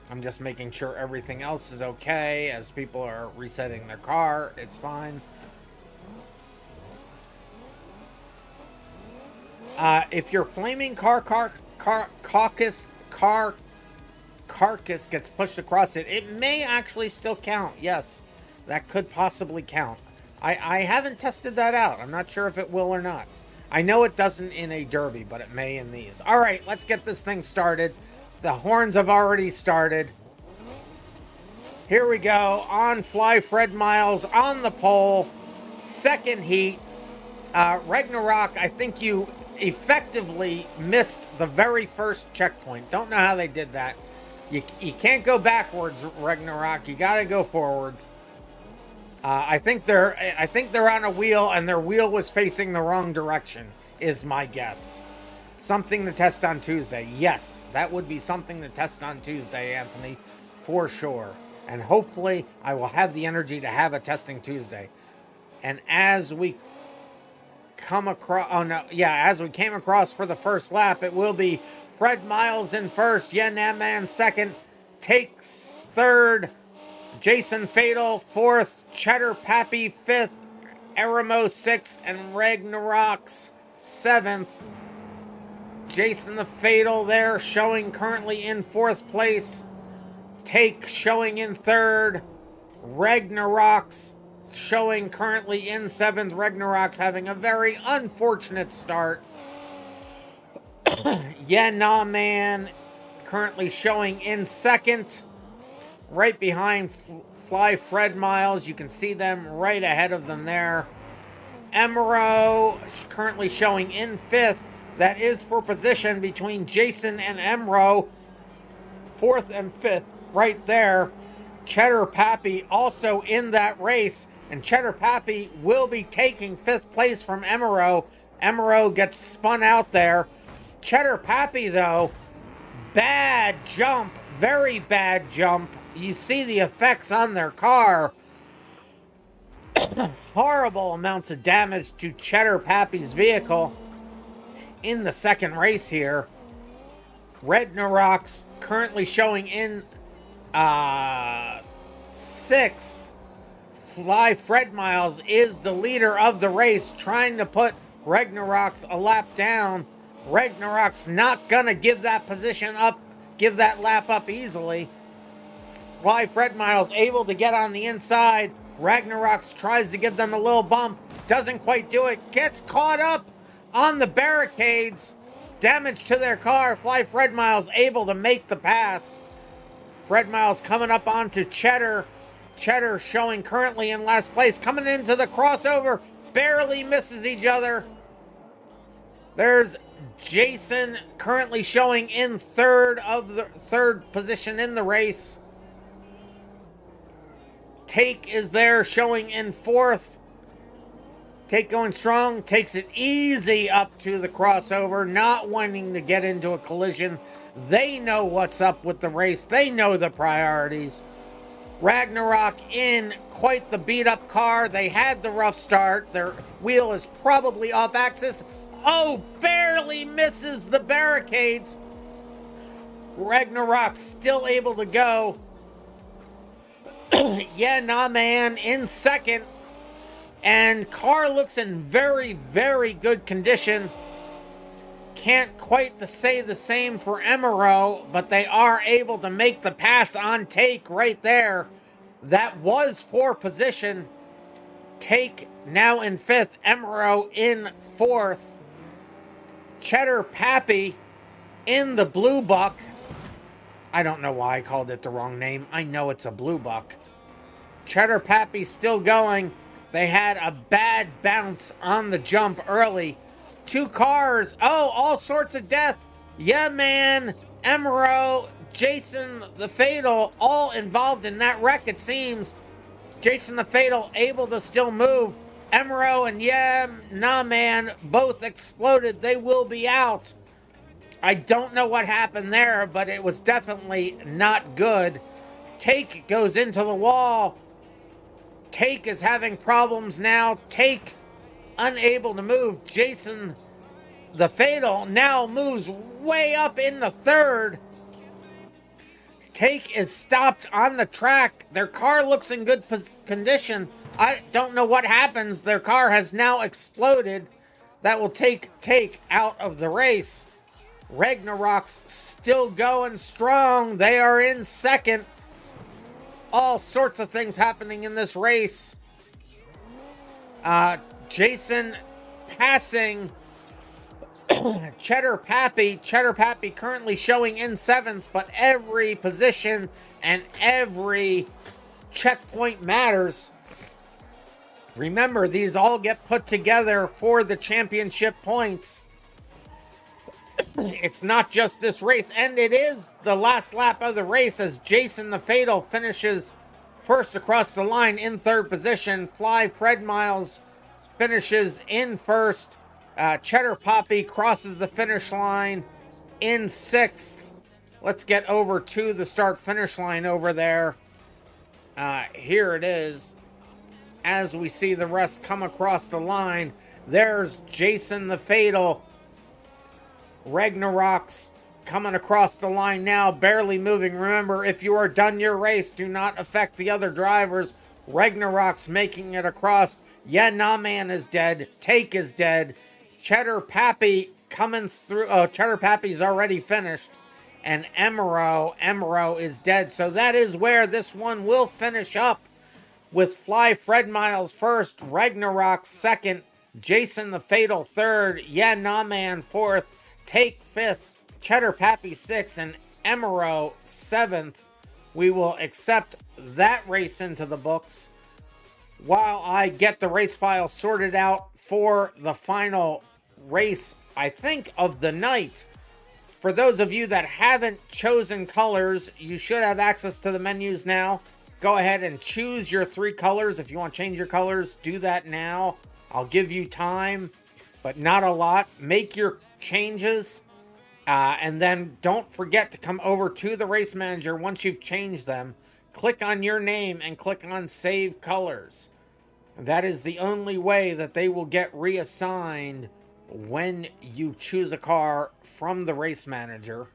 I'm just making sure everything else is okay as people are resetting their car. It's fine. If your flaming carcass gets pushed across it, it may actually still count. Yes, that could possibly count. I haven't tested that out. I'm not sure if it will or not. I know it doesn't in a derby, but it may in these. All right, let's get this thing started. The horns have already started. Here we go. On Fly Fred Miles on the pole. Second heat. Ragnarok, I think you effectively missed the very first checkpoint. Don't know how they did that. You can't go backwards, Ragnarok. You got to go forwards. I think they're on a wheel, and their wheel was facing the wrong direction, is my guess. Something to test on Tuesday. Yes, that would be something to test on Tuesday, Anthony, for sure. And hopefully, I will have the energy to have a testing Tuesday. And as we come across, as we came across for the first lap, it will be Fred Miles in first, Yen Man second, takes third, Jason Fatal fourth, Cheddar Pappy fifth, RM², and Ragnarok's 7th. Jason the Fatal there showing currently in 4th place. Take showing in 3rd. Ragnarok's showing currently in 7th. Ragnarok's having a very unfortunate start. Yeah, Nah Man currently showing in 2nd. Right behind Fly Fred Miles. You can see them right ahead of them there. Emro currently showing in 5th. That is for position between Jason and Emro. 4th and 5th right there. Cheddar Pappy also in that race. And Cheddar Pappy will be taking 5th place from Emro. Emro gets spun out there. Cheddar Pappy, though, bad jump. Very bad jump. You see the effects on their car. Horrible amounts of damage to Cheddar Pappy's vehicle in the 2nd race here. Ragnarok's currently showing in 6th. Fly Fred Miles is the leader of the race, trying to put Ragnarok's a lap down. Ragnarok's not gonna give that position up, give that lap up easily. Fly Fred Miles able to get on the inside. Ragnarok's tries to give them a little bump. Doesn't quite do it. Gets caught up on the barricades. Damage to their car. Fly Fred Miles able to make the pass. Fred Miles coming up onto Cheddar. Cheddar showing currently in last place. Coming into the crossover. Barely misses each other. There's Jason currently showing in 3rd of the 3rd position in the race. Take is there showing in 4th. Take going strong, takes it easy up to the crossover, not wanting to get into a collision. They know what's up with the race. They know the priorities. Ragnarok in quite the beat up car. They had the rough start. Their wheel is probably off axis. Oh, barely misses the barricades. Ragnarok still able to go. Yeah, Nah Man in 2nd. And car looks in very, very good condition. Can't quite say the same for Emero, but they are able to make the pass on Take right there. That was for position. Take now in 5th. Emero in 4th. Cheddar Pappy in the blue buck. I don't know why I called it the wrong name. I know it's a blue buck. Cheddar Pappy still going. They had a bad bounce on the jump early. 2 cars. Oh, all sorts of death. Yeah, man. Emero, Jason the Fatal, all involved in that wreck, it seems. Jason the Fatal able to still move. Emero and Yeah, Nah Man both exploded. They will be out. I don't know what happened there, but it was definitely not good. Take goes into the wall. Take is having problems now. Take unable to move. Jason the Fatal now moves way up in the 3rd. Take is stopped on the track. Their car looks in good condition. I don't know what happens. Their car has now exploded. That will take Take out of the race. Ragnarok's still going strong. They are in 2nd. All sorts of things happening in this race. Jason passing Cheddar Pappy. Cheddar Pappy currently showing in 7th, but every position and every checkpoint matters. Remember, these all get put together for the championship points. It's not just this race, and it is the last lap of the race as Jason the Fatal finishes first across the line in 3rd position. Fly Fred Miles finishes in 1st. Cheddar Pappy crosses the finish line in 6th. Let's get over to the start-finish line over there. Here it is. As we see the rest come across the line, there's Jason the Fatal. Ragnarok's coming across the line now, barely moving. Remember, if you are done your race, do not affect the other drivers. Ragnarok's making it across. Yeah, Nah Man is dead. Take is dead. Cheddar Pappy coming through. Oh, Cheddar Pappy's already finished. And Emerald is dead. So that is where this one will finish up, with Fly Fred Miles first, Ragnarok second, Jason the Fatal third, Yeah Nah Man fourth, Take fifth, Cheddar Pappy sixth, and Emerald seventh. We will accept that race into the books while I get the race file sorted out for the final race, I think, of the night. For those of you that haven't chosen colors, you should have access to the menus now. Go ahead and choose your 3 colors. If you want to change your colors, do that now. I'll give you time, but not a lot. Make your changes, and then don't forget to come over to the race manager once you've changed them. Click on your name and click on Save Colors. That is the only way that they will get reassigned when you choose a car from the race manager.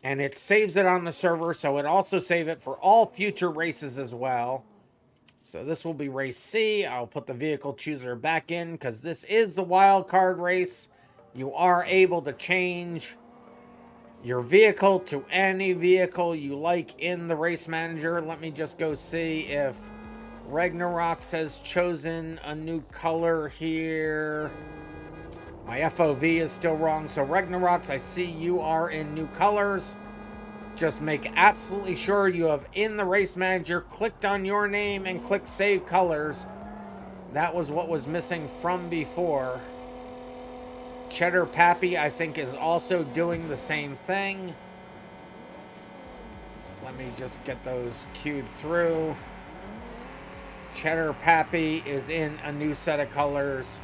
And it saves it on the server, so it also saves it for all future races as well. So this will be race C. I'll put the vehicle chooser back in because this is the wild card race. You are able to change your vehicle to any vehicle you like in the race manager. Let me just go see if Ragnarok has chosen a new color here. My FOV is still wrong. So Ragnarok, I see you are in new colors. Just make absolutely sure you have in the race manager clicked on your name and click Save Colors. That was what was missing from before. Cheddar Pappy, I think, is also doing the same thing. Let me just get those queued through. Cheddar Pappy is in a new set of colors.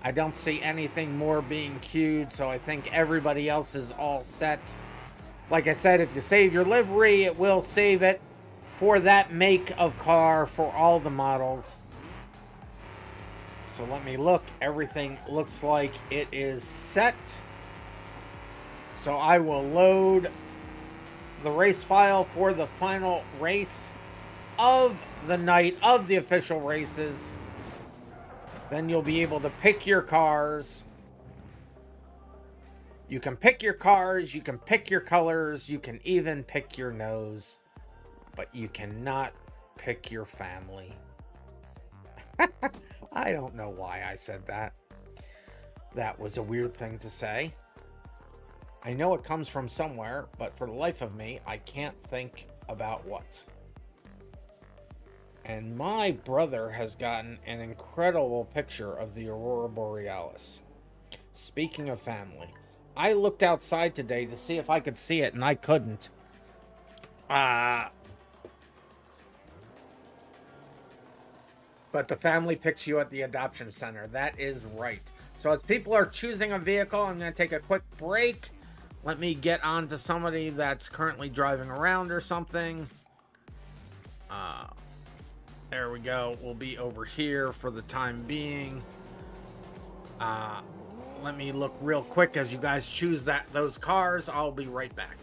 I don't see anything more being queued, so I think everybody else is all set. Like I said, if you save your livery, it will save it for that make of car for all the models. So let me look. Everything looks like it is set. So I will load the race file for the final race of the night of the official races. Then you'll be able to pick your cars. You can pick your cars, you can pick your colors, you can even pick your nose, but you cannot pick your family. I don't know why I said that. That was a weird thing to say. I know it comes from somewhere, but for the life of me, I can't think about what. And my brother has gotten an incredible picture of the Aurora Borealis. Speaking of family, I looked outside today to see if I could see it, and I couldn't. But the family picks you at the adoption center. That is right. So as people are choosing a vehicle, I'm going to take a quick break. Let me get on to somebody that's currently driving around or something. There we go. We'll be over here for the time being. Let me look real quick as you guys choose those cars. I'll be right back.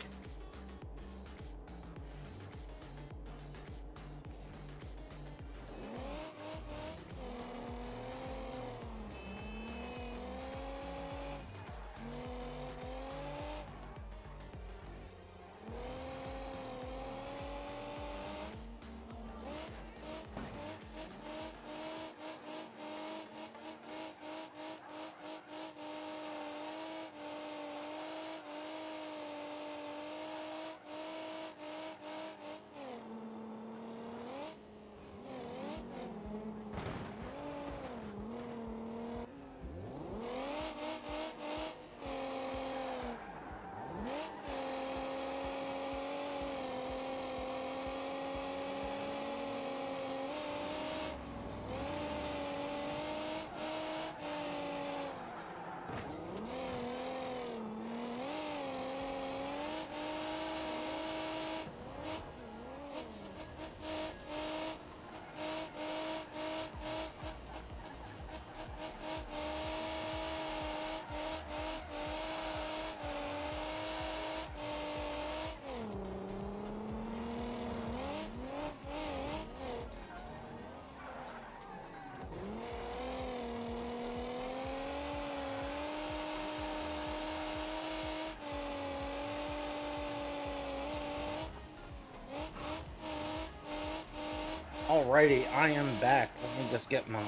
Alrighty, I am back. Let me just get my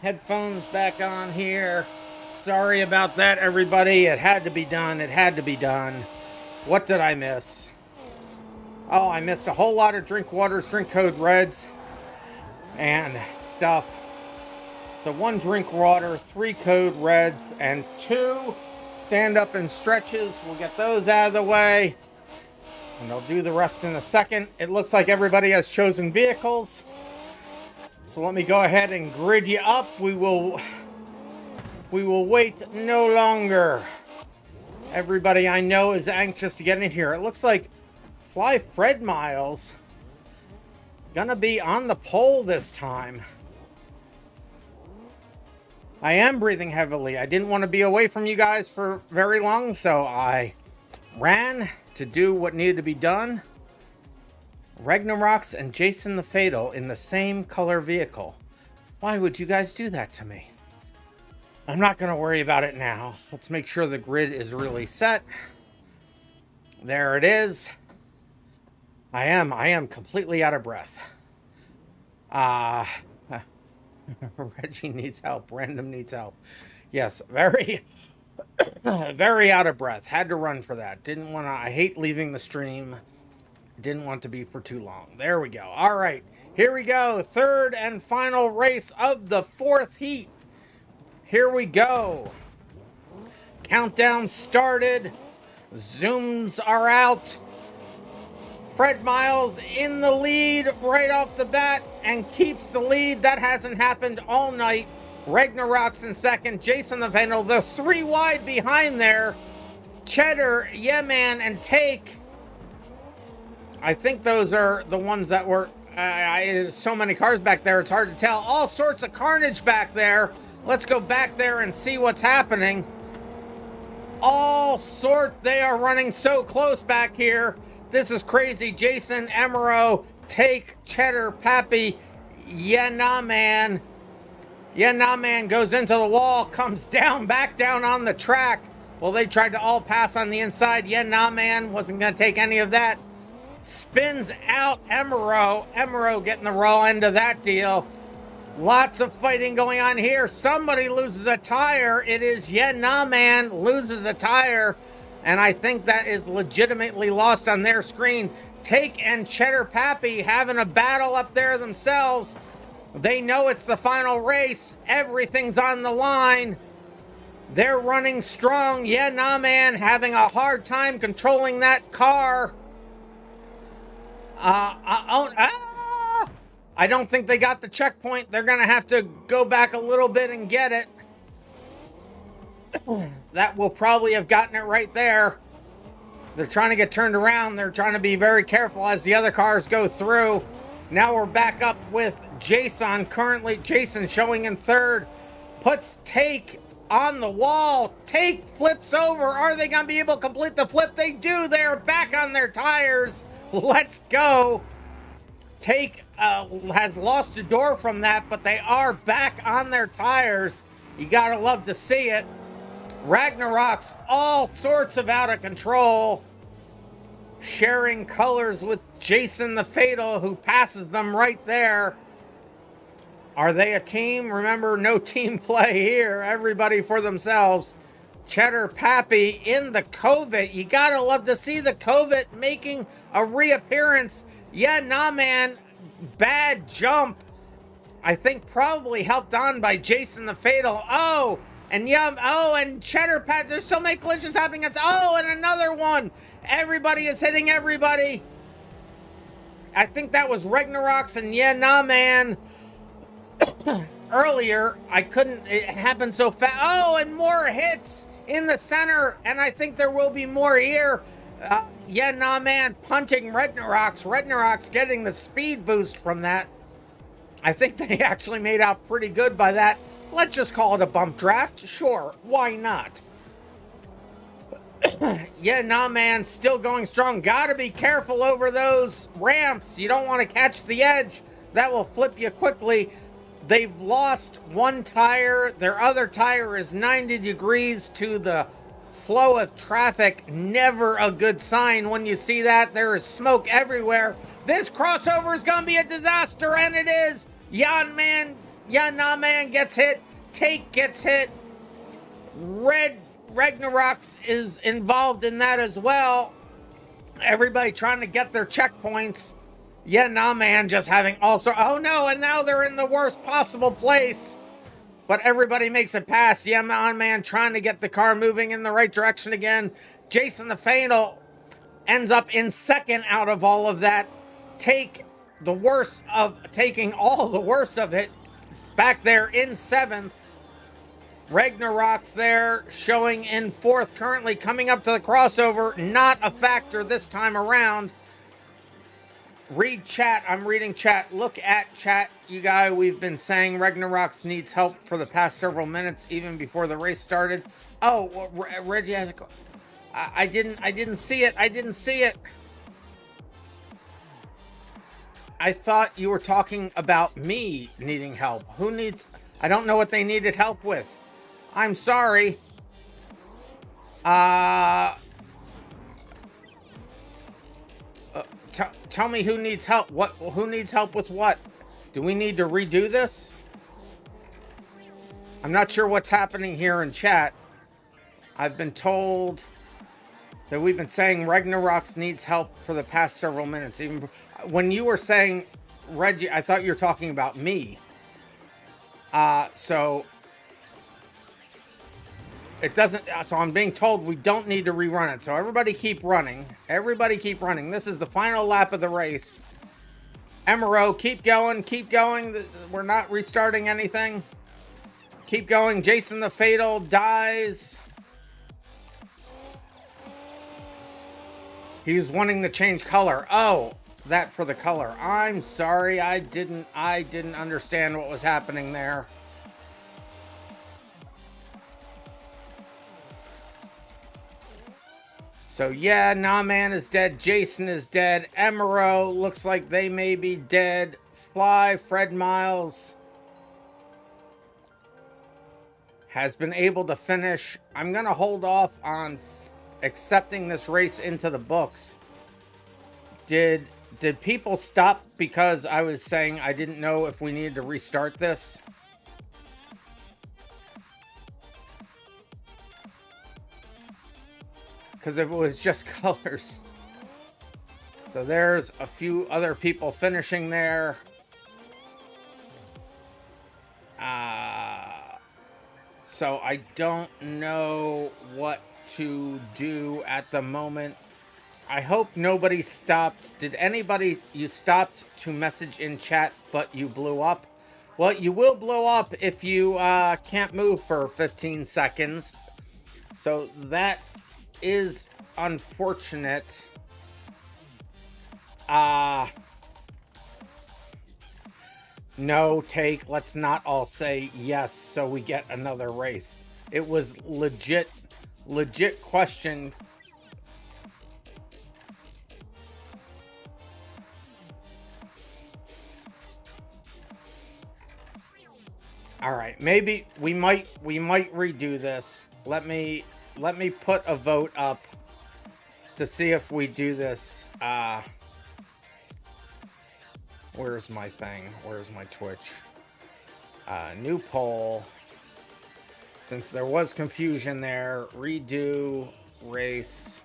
headphones back on here. Sorry about that, everybody. It had to be done. It had to be done. What did I miss? Oh, I missed a whole lot of drink waters, drink code reds, and stuff. So 1 drink water, 3 code reds, and 2 stand up and stretches. We'll get those out of the way. And I'll do the rest in a second. It looks like everybody has chosen vehicles. So let me go ahead and grid you up. We will wait no longer. Everybody I know is anxious to get in here. It looks like Fly Fred Miles gonna be on the pole this time. I am breathing heavily. I didn't want to be away from you guys for very long, so I ran to do what needed to be done. Ragnarox and Jason the Fatal in the same color vehicle. Why would you guys do that to me? I'm not going to worry about it now. Let's make sure the grid is really set. There it is. I am completely out of breath. Reggie needs help. Random needs help. Yes, very very out of breath. Had to run for that. Didn't want to. I hate leaving the stream. Didn't want to be for too long. There we go. All right. Here we go. Third and final race of the 4th heat. Here we go. Countdown started. Zooms are out. Fred Miles in the lead right off the bat and keeps the lead. That hasn't happened all night. Ragnarox in second, Jason the Vandal. They're 3 wide behind there. Cheddar, Yeah Man, and Take. I think those are the ones that were... so many cars back there, it's hard to tell. All sorts of carnage back there. Let's go back there and see what's happening. They are running so close back here. This is crazy. Jason, Emerald, Take, Cheddar, Pappy, Yeah Nah Man. Yeah Nah Man goes into the wall, comes down, back down on the track. Well, they tried to all pass on the inside. Yeah Nah Man wasn't going to take any of that. Spins out Emerald. Emerald getting the raw end of that deal. Lots of fighting going on here. Somebody loses a tire. It is Yeah Nah Man loses a tire. And I think that is legitimately lost on their screen. Take and Cheddar Pappy having a battle up there themselves. They know it's the final race. Everything's on the line. They're running strong. Yeah Nah Man having a hard time controlling that car. I don't think they got the checkpoint. They're going to have to go back a little bit and get it. That will probably have gotten it right there. They're trying to get turned around. They're trying to be very careful as the other cars go through. Now we're back up with Jason. Currently, Jason showing in third. Puts Take on the wall. Take flips over. Are they going to be able to complete the flip? They do. They're back on their tires. Let's go. Take has lost a door from that, but they are back on their tires. You got to love to see it. Ragnarok's all sorts of out of control. Sharing colors with Jason the Fatal, who passes them right there. Are they a team? Remember, no team play here. Everybody for themselves. Cheddar Pappy in the Covet. You gotta love to see the Covet making a reappearance. Yeah Nah Man, bad jump. I think probably helped on by Jason the Fatal. And Cheddar Pat, there's so many collisions happening. And another one. Everybody is hitting everybody. I think that was Ragnarox and Yeah Nah Man. Earlier, it happened so fast. And more hits in the center. And I think there will be more here. Yeah Nah Man punting Ragnarox. Ragnarox getting the speed boost from that. I think they actually made out pretty good by that. Let's just call it a bump draft. Sure, why not? Yeah Nah Man still going strong. Gotta be careful over those ramps. You don't want to catch the edge. That will flip you quickly. They've lost one tire. Their other tire is 90 degrees to the flow of traffic, never a good sign when you see that. There is smoke everywhere. This crossover is going to be a disaster, and it is. Nah Man gets hit. Take gets hit. Ragnaroks is involved in that as well. Everybody trying to get their checkpoints. Nah Man just having also. Oh no, and now they're in the worst possible place. But everybody makes it past. Nah Man trying to get the car moving in the right direction again. Jason the Fatal ends up in second out of all of that. Taking all the worst of it back there in seventh. Ragnarok's there showing in fourth, currently coming up to the crossover. Not a factor this time around. Read chat. I'm reading chat. Look at chat, you guys. We've been saying Ragnarok's needs help for the past several minutes, even before the race started. Oh, well, Reggie has a... I didn't see it. I didn't see it. I thought you were talking about me needing help. Who needs... I don't know what they needed help with. I'm sorry. Tell me who needs help. Who needs help with what? Do we need to redo this? I'm not sure what's happening here in chat. I've been told that we've been saying Ragnaroks needs help for the past several minutes. Even when you were saying Reggie, I thought you were talking about me. So it doesn't. So I'm being told we don't need to rerun it. So everybody keep running. Everybody keep running. This is the final lap of the race. Emerald, keep going. Keep going. We're not restarting anything. Keep going. Jason the Fatal dies. He's wanting to change color. Oh, that for the color. I'm sorry. I didn't understand what was happening there. So yeah, Nah Man is dead. Jason is dead. Emerald looks like they may be dead. Fly, Fred Miles has been able to finish. I'm going to hold off on accepting this race into the books. Did people stop because I was saying I didn't know if we needed to restart this? Because if it was just colors. So there's a few other people finishing there. So I don't know what to do at the moment. I hope nobody stopped. Did anybody, you stopped to message in chat, but you blew up? Well, you will blow up if you can't move for 15 seconds. So that is unfortunate. No, take. Let's not all say yes so we get another race. It was legit question. All right, maybe we might redo this. Let me put a vote up to see if we do this. Where's my thing? Where's my Twitch? New poll. Since there was confusion there, redo race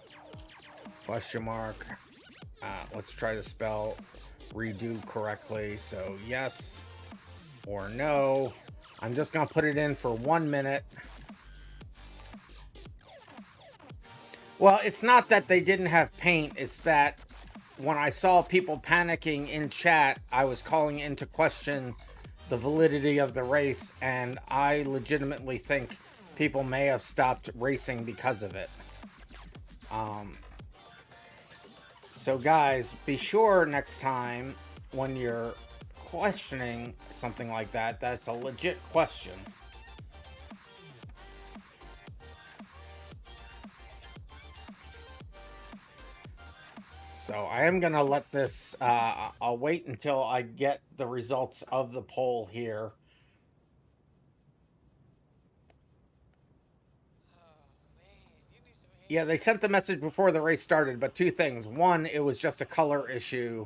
question mark. Let's try to spell redo correctly. So yes or no. I'm just gonna put it in for 1 minute. Well, it's not that they didn't have paint. It's that when I saw people panicking in chat, I was calling into question the validity of the race, and I legitimately think people may have stopped racing because of it. So guys, be sure next time when you're questioning something like that, that's a legit question. So I am going to let this, I'll wait until I get the results of the poll here. Yeah, they sent the message before the race started, but two things. One, it was just a color issue.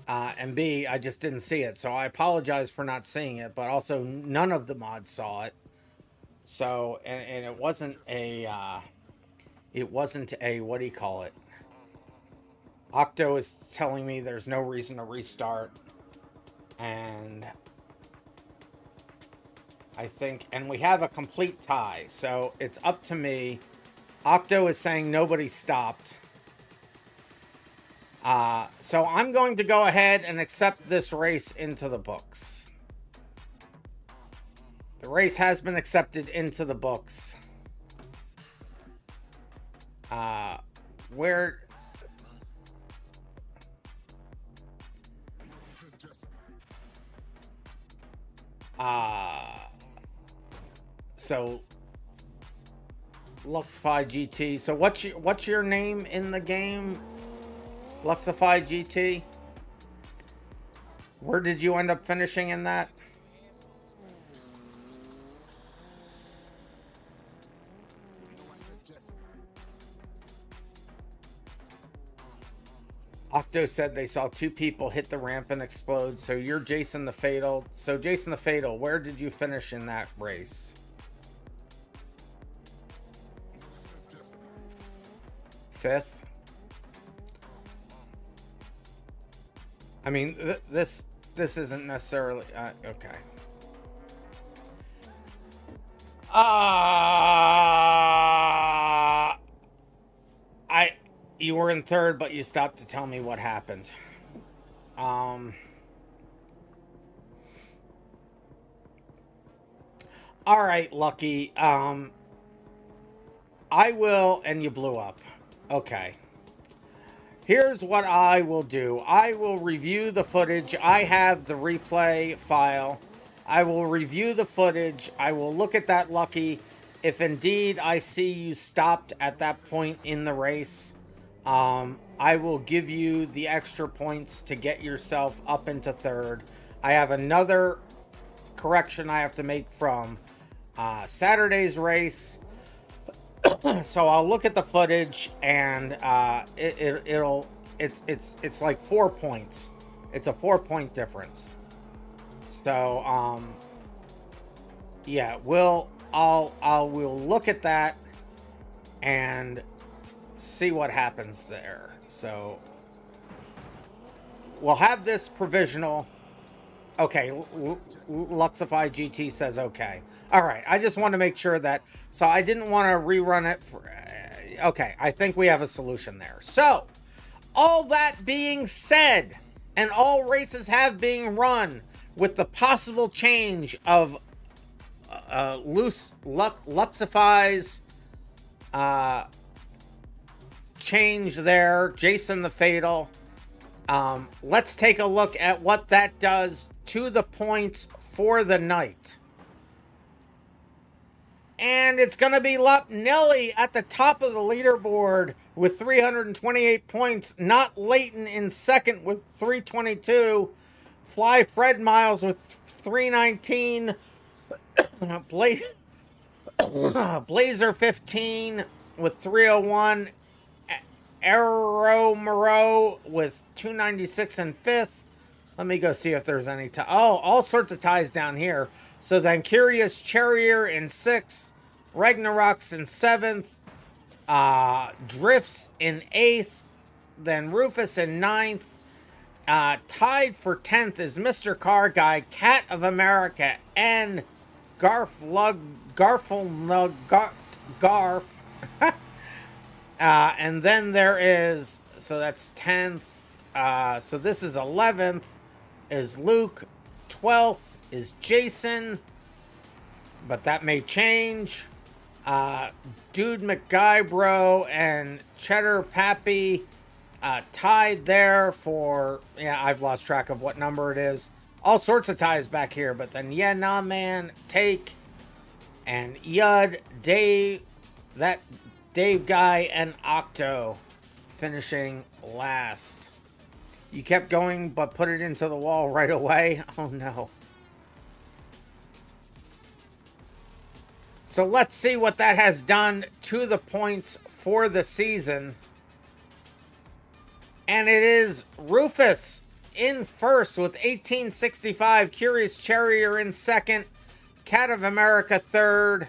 And B, I just didn't see it. So I apologize for not seeing it, but also none of the mods saw it. So, and it wasn't a, what do you call it? Octo is telling me there's no reason to restart. And I think, and we have a complete tie. So it's up to me. Octo is saying nobody stopped. So I'm going to go ahead and accept this race into the books. The race has been accepted into the books. Where... So... Luxify GT. So what's your name in the game? Luxify GT? Where did you end up finishing in that? Octo said they saw two people hit the ramp and explode. So you're Jason the Fatal. So Jason the Fatal, where did you finish in that race? Fifth? I mean, this isn't necessarily... okay. You were in third, but you stopped to tell me what happened. All right, Lucky. I will, and you blew up. Okay. Here's what I will do. I will review the footage. I have the replay file. I will review the footage. I will look at that, Lucky. If indeed I see you stopped at that point in the race, I will give you the extra points to get yourself up into third. I have another correction I have to make from Saturday's race. So I'll look at the footage, and it's like 4 points. It's a 4-point difference. So yeah, we'll look at that and see what happens there. So we'll have this provisional. Okay, Luxify GT says okay. All right, I just want to make sure that... So I didn't want to rerun it for... okay, I think we have a solution there. So, all that being said, and all races have been run with the possible change of Luxify's change there, Jason the Fatal. Let's take a look at what that does to the points for the night. And it's going to be Nelly at the top of the leaderboard with 328 points. Not Leighton in second with 322. Fly Fred Miles with 319. Blazer 15 with 301. Arrow Moreau with 296 in fifth. Let me go see if there's any tie. Oh, all sorts of ties down here. So then Curious Charrier in sixth. Ragnarok's in seventh. Drifts in eighth. Then Rufus in ninth. Tied for 10th is Mr. Car Guy, Cat of America, and Garf. And then there is, so that's 10th. So this is 11th is Luke. 12th is Jason. But that may change. Dude McGuybro and Cheddar Pappy tied there for, yeah, I've lost track of what number it is. All sorts of ties back here. But then, yeah, nah, man, Take, and Yud, Dave, that Dave Guy, and Octo finishing last. You kept going, but put it into the wall right away. Oh, no. So let's see what that has done to the points for the season. And it is Rufus in first with 1865. Curious Charrier in second. Cat of America third.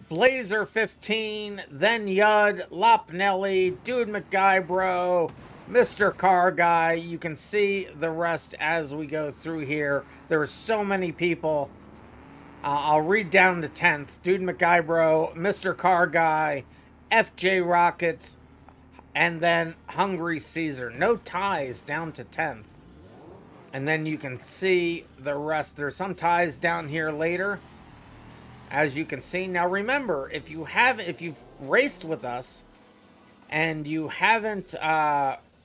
Blazer 15. Then Yud, Lopnelli, Dude McGuybro, Mr. Car Guy. You can see the rest as we go through here. There are so many people. I'll read down to 10th. Dude McGuybro, Mr. Car Guy, FJ Rockets, and then Hungry Caesar. No ties down to 10th. And then you can see the rest. There's some ties down here later, as you can see. Now remember, if you've raced with us and you haven't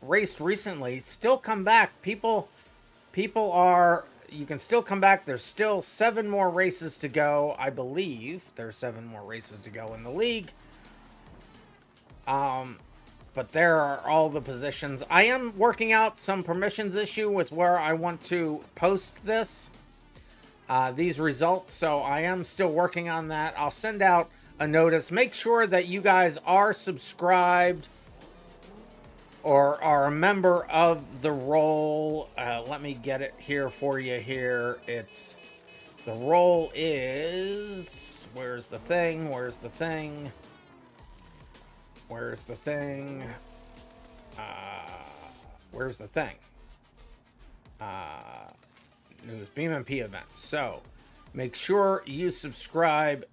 raced recently, still come back. People are, you can still come back. There's still 7 more races to go. I believe there's 7 more races to go in the league. But there are all the positions. I am working out some permissions issue with where I want to post this, these results. So I am still working on that. I'll send out a notice. Make sure that you guys are subscribed or are a member of the role. Let me get it here for you here. It's, the role is, where's the thing? Where's the thing? Where's the thing? Where's the thing? News, BeamMP events. So make sure you subscribe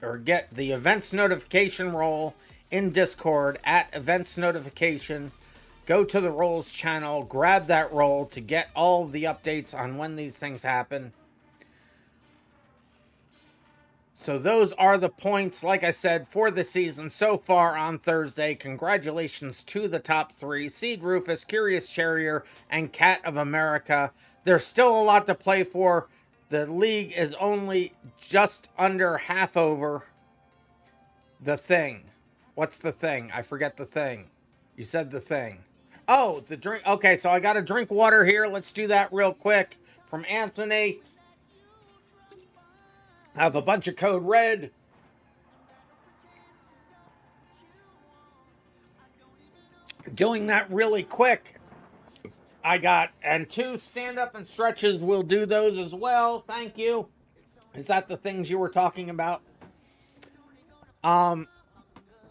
or get the events notification role in Discord at events notification. Go to the roles channel, grab that role to get all of the updates on when these things happen. So those are the points, like I said, for the season so far on Thursday. Congratulations to the top 3. Seed Rufus, Curious Charrier, and Cat of America. There's still a lot to play for. The league is only just under half over. The thing. What's the thing? I forget the thing. You said the thing. Oh, the drink. Okay, so I got to drink water here. Let's do that real quick. From Anthony. I have a bunch of code red. Doing that really quick. I got, and 2 stand-up and stretches. We'll do those as well. Thank you. Is that the things you were talking about?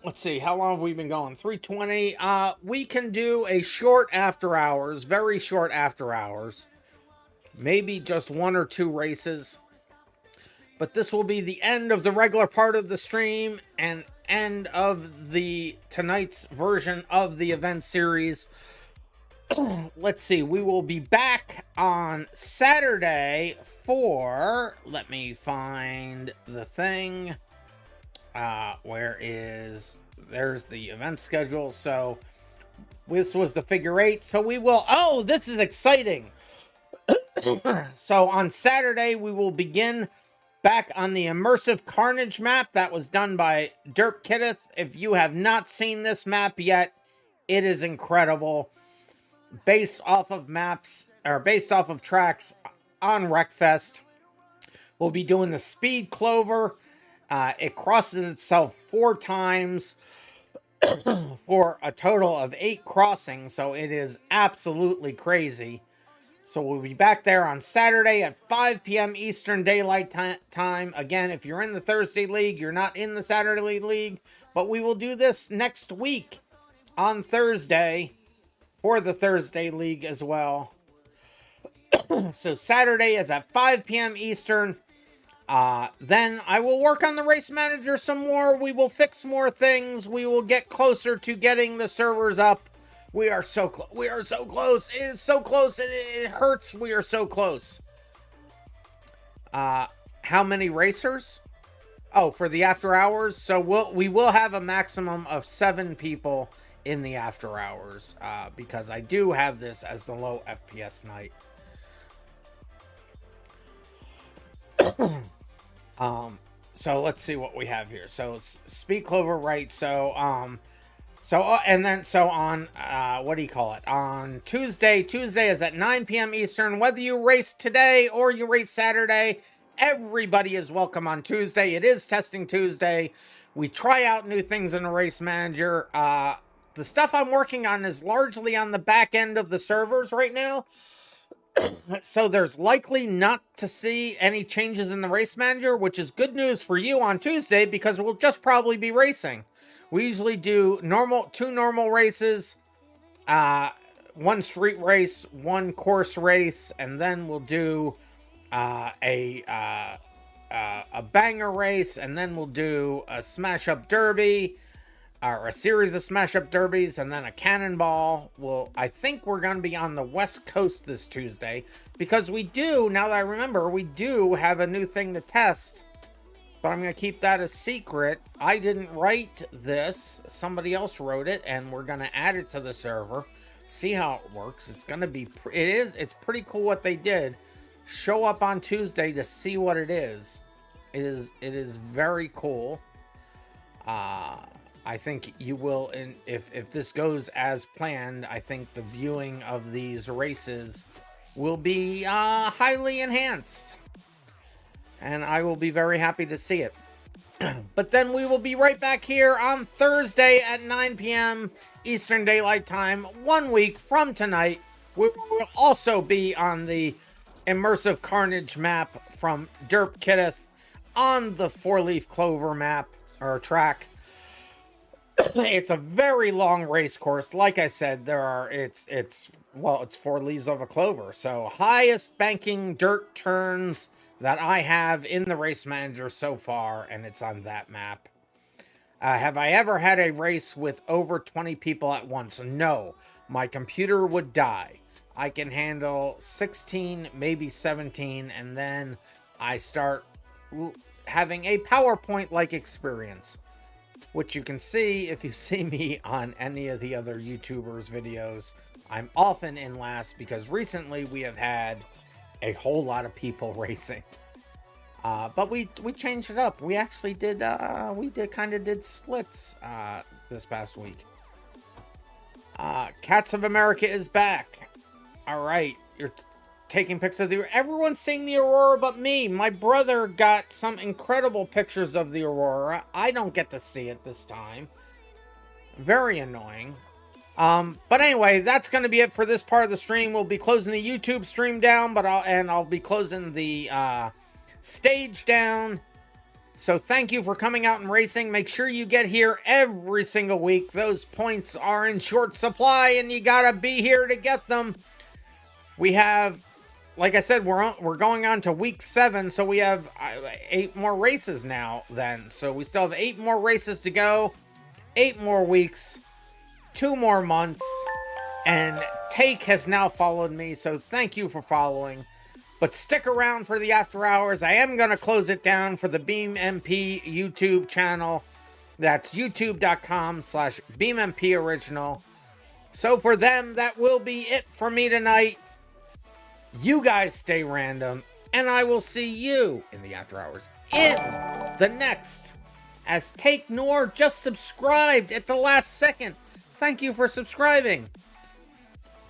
Let's see. How long have we been going? 3:20. We can do a short after hours. Very short after hours. Maybe just 1 or 2 races. But this will be the end of the regular part of the stream and end of the tonight's version of the event series. Let's see. We will be back on Saturday for, let me find the thing. There's the event schedule. So this was the figure 8. So we will, oh, this is exciting. So on Saturday, we will begin back on the immersive Carnage map that was done by Derp Kiddeth. If you have not seen this map yet, it is incredible. Based off of maps, or based off of tracks on Wreckfest. We'll be doing the Speed Clover. It crosses itself 4 times for a total of 8 crossings, so it is absolutely crazy. So we'll be back there on Saturday at 5 p.m. Eastern Daylight Time. Again, if you're in the Thursday League, you're not in the Saturday League. But we will do this next week on Thursday for the Thursday League as well. So Saturday is at 5 p.m. Eastern. Then I will work on the race manager some more. We will fix more things. We will get closer to getting the servers up. We are so close. We are so close. It is so close. It hurts. We are so close. How many racers? Oh, for the after hours. So we will have a maximum of 7 people in the after hours. Because I do have this as the low FPS night. So let's see what we have here. So it's Speed Clover, right? So on, what do you call it? On Tuesday is at 9 p.m. Eastern. Whether you race today or you race Saturday, Everybody is welcome on Tuesday. It is Testing Tuesday. We try out new things in the Race Manager. The stuff I'm working on is largely on the back end of the servers right now. So there's likely not to see any changes in the Race Manager, which is good news for you on Tuesday because we'll just probably be racing. We usually do two normal races, one street race, one course race, and then we'll do a banger race, and then we'll do a smash-up derby, or a series of smash-up derbies, and then a cannonball. Well, I think we're going to be on the West Coast this Tuesday, because we do, now that I remember, we do have a new thing to test, but I'm going to keep that a secret. I didn't write this. Somebody else wrote it, and we're going to add it to the server, see how it works. It's going to be, it's pretty cool what they did. Show up on Tuesday to see what it is. It is very cool. I think you will, and if this goes as planned, I think the viewing of these races will be highly enhanced. And I will be very happy to see it. But then we will be right back here on Thursday at 9 p.m. Eastern Daylight Time, 1 week from tonight. We will also be on the Immersive Carnage map from Derp Kiddeth on the 4-leaf clover map, or track. It's a very long race course. Like I said, it's 4 leaves of a clover. So highest banking dirt turns that I have in the Race Manager so far, and it's on that map. Have I ever had a race with over 20 people at once? No. My computer would die. I can handle 16, maybe 17, and then I start having a PowerPoint-like experience, which you can see if you see me on any of the other YouTubers' videos. I'm often in last because recently we have had a whole lot of people racing. But we changed it up. We actually did splits this past week. Cats of America is back. All right, you're taking pics of everyone's seeing the aurora but me. My brother got some incredible pictures of the aurora. I don't get to see it this time. Very annoying. But anyway, that's going to be it for this part of the stream. We'll be closing the YouTube stream down, but I'll be closing the stage down. So thank you for coming out and racing. Make sure you get here every single week. Those points are in short supply, and you gotta be here to get them. We have, like I said, we're going on to week 7, so we have 8 more races now then. So we still have 8 more races to go, 8 more weeks, 2 more months, and Take has now followed me, so thank you for following. But stick around for the after hours. I am going to close it down for the BeamMP YouTube channel. That's youtube.com/BeamMP original. So for them, that will be it for me tonight. You guys stay random, and I will see you in the after hours in the next. As Take Nor just subscribed at the last second. Thank you for subscribing.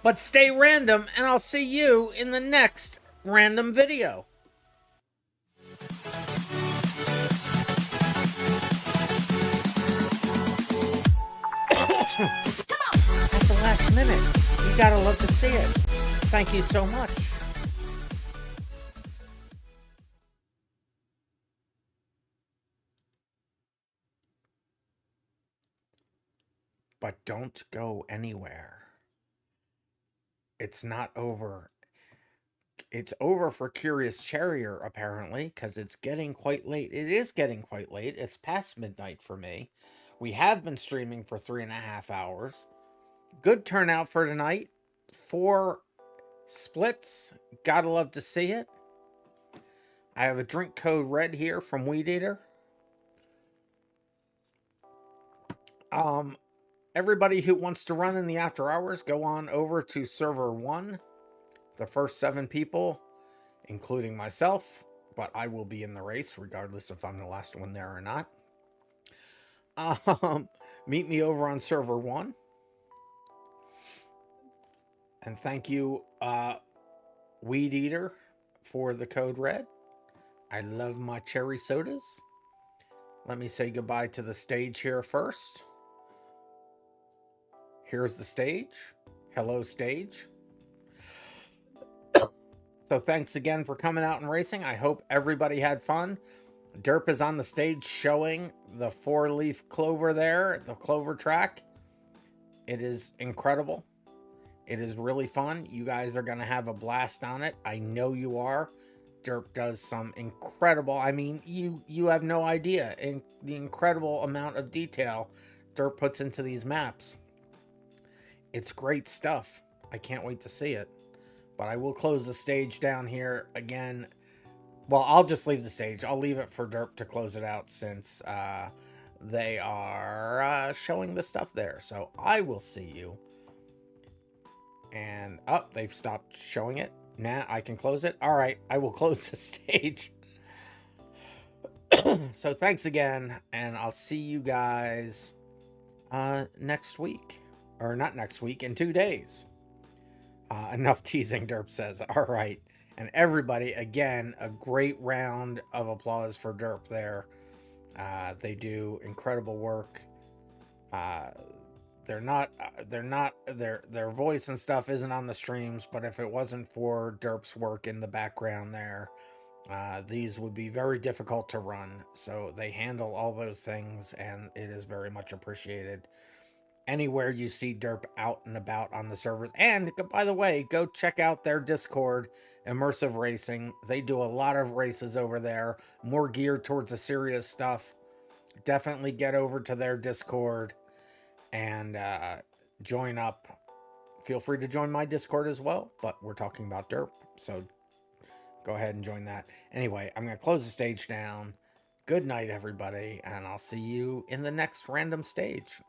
But stay random, and I'll see you in the next random video. At the last minute. You gotta love to see it. Thank you so much. But don't go anywhere. It's not over. It's over for Curious Charrier, apparently, because it's getting quite late. It is getting quite late. It's past midnight for me. We have been streaming for 3.5 hours. Good turnout for tonight. 4 splits. Gotta love to see it. I have a drink code red here from Weed Eater. Everybody who wants to run in the after hours, go on over to server 1. The first 7 people, including myself, but I will be in the race regardless if I'm the last one there or not. Meet me over on server 1. And thank you, Weed Eater, for the code red. I love my cherry sodas. Let me say goodbye to the stage here first. Here's the stage. Hello, stage. So thanks again for coming out and racing. I hope everybody had fun. Derp is on the stage showing the 4-leaf clover there, the clover track. It is incredible. It is really fun. You guys are going to have a blast on it. I know you are. Derp does some incredible, I mean, you have no idea the incredible amount of detail Derp puts into these maps. It's great stuff. I can't wait to see it. But I will close the stage down here again. Well, I'll just leave the stage. I'll leave it for Derp to close it out since they are showing the stuff there. So I will see you. And they've stopped showing it. Now I can close it. All right, I will close the stage. So thanks again, and I'll see you guys next week. Or not next week, in 2 days. Enough teasing, Derp says. All right. And everybody, again, a great round of applause for Derp there. They do incredible work. Their voice and stuff isn't on the streams, but if it wasn't for Derp's work in the background there, these would be very difficult to run. So they handle all those things, and it is very much appreciated. Anywhere you see Derp out and about on the servers. And by the way, go check out their Discord, Immersive Racing. They do a lot of races over there, more geared towards the serious stuff. Definitely get over to their Discord and join up. Feel free to join my Discord as well, but we're talking about Derp, so go ahead and join that. Anyway, I'm going to close the stage down. Good night, everybody, and I'll see you in the next random stage.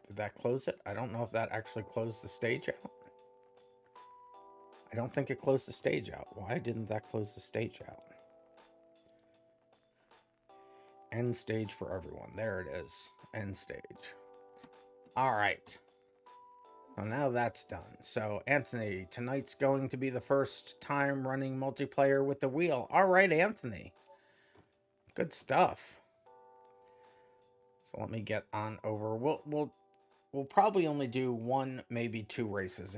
Did that close it? I don't know if that actually closed the stage out. I don't think it closed the stage out. Why didn't that close the stage out? End stage for everyone. There it is. End stage. All right. So now that's done. So, Anthony, tonight's going to be the first time running multiplayer with the wheel. All right, Anthony. Good stuff. So let me get on over. We'll probably only do 1, maybe 2 races.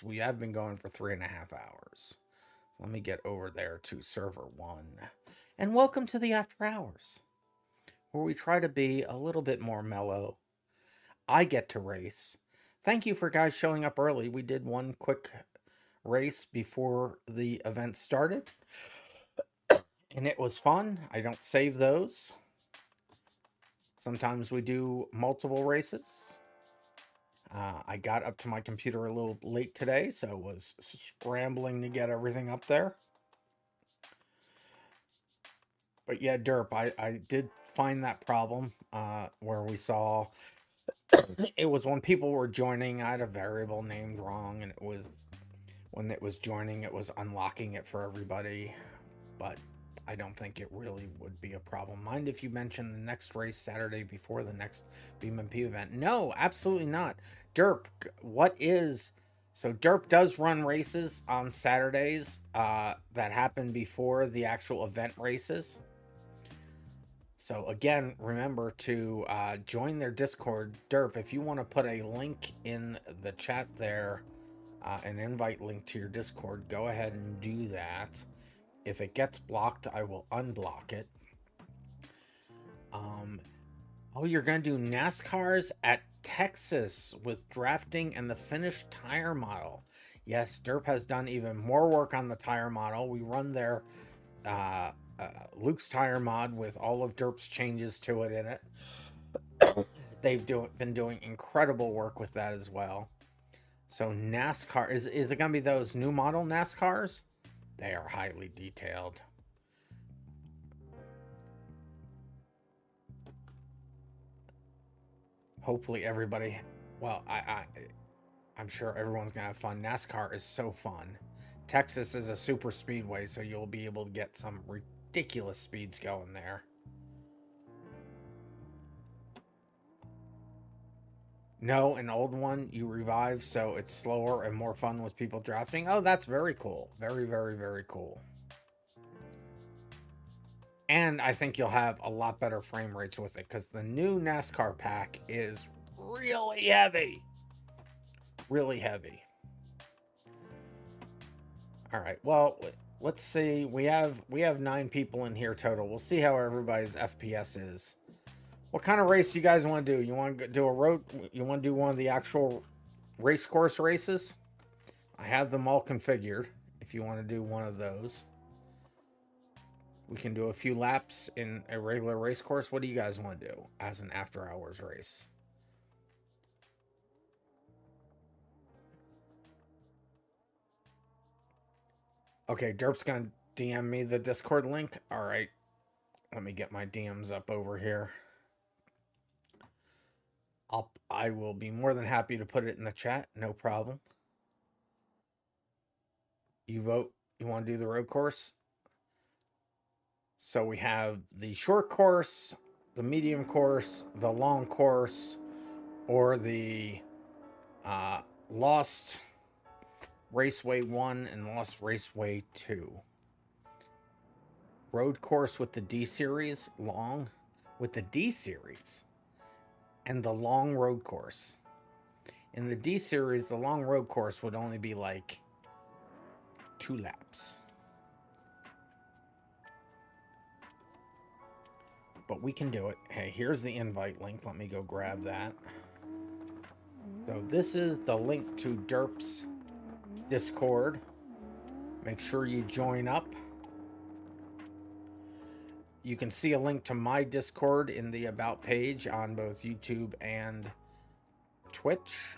We have been going for 3.5 hours. So let me get over there to server 1. And welcome to the After Hours, where we try to be a little bit more mellow. I get to race. Thank you for guys showing up early. We did one quick race before the event started, and it was fun. I don't save those. Sometimes we do multiple races. I got up to my computer a little late today, so I was scrambling to get everything up there. But yeah, Derp, I did find that problem where we saw it was when people were joining. I had a variable named wrong, and it was when it was joining, it was unlocking it for everybody. But I don't think it really would be a problem. Mind if you mention the next race Saturday before the next BeamMP event? No, absolutely not. Derp, what is... So Derp does run races on Saturdays that happen before the actual event races. So again, remember to join their Discord. Derp, if you want to put a link in the chat there, an invite link to your Discord, go ahead and do that. If it gets blocked, I will unblock it. Oh, you're going to do NASCARs at Texas with drafting and the finished tire model. Yes, Derp has done even more work on the tire model. We run their Luke's tire mod with all of Derp's changes to it in it. They've been doing incredible work with that as well. So NASCAR, is it going to be those new model NASCARs? They are highly detailed. Hopefully everybody, well, I'm sure everyone's gonna have fun. NASCAR is so fun. Texas is a super speedway, so you'll be able to get some ridiculous speeds going there. No, an old one you revive, so it's slower and more fun with people drafting. Oh, that's very cool. Very, very, very cool. And I think you'll have a lot better frame rates with it because the new NASCAR pack is really heavy. Really heavy. All right. Well, let's see. We have 9 people in here total. We'll see how everybody's FPS is. What kind of race you guys want to do? You want to do a road? You want to do one of the actual race course races? I have them all configured. If you want to do one of those, we can do a few laps in a regular race course. What do you guys want to do as an after hours race? Okay, Derp's gonna DM me the Discord link. All right, let me get my DMs up over here. I will be more than happy to put it in the chat. No problem. You vote. You want to do the road course? So we have the short course, the medium course, the long course, or the Lost Raceway 1 and Lost Raceway 2. Road course with the D series, long with the D series, and the long road course. In the D series, the long road course would only be like 2 laps. But we can do it. Hey, here's the invite link. Let me go grab that. So this is the link to Derp's Discord. Make sure you join up. You can see a link to my Discord in the About page on both YouTube and Twitch.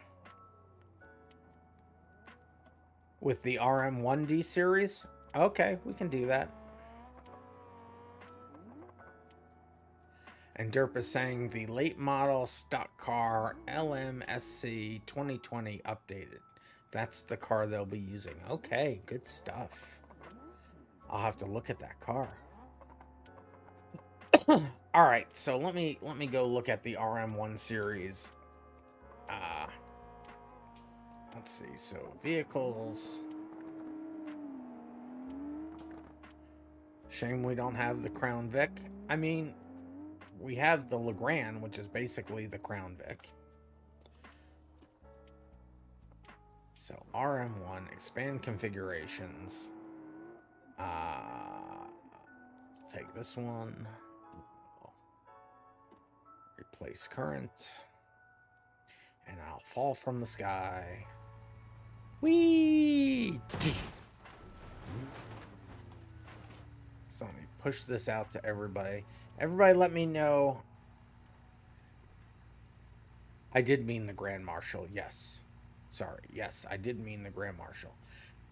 With the RM1D series. Okay, we can do that. And Derp is saying the late model stock car LMSC 2020 updated. That's the car they'll be using. Okay, good stuff. I'll have to look at that car. All right, so let me go look at the RM1 series. Let's see. So vehicles. Shame we don't have the Crown Vic. I mean, we have the Legrand, which is basically the Crown Vic. So RM1, expand configurations. Take this one. Replace current. And I'll fall from the sky. Whee! So let me push this out to everybody. Everybody let me know. I did mean the Grand Marshal, yes. Sorry, yes, I did mean the Grand Marshal.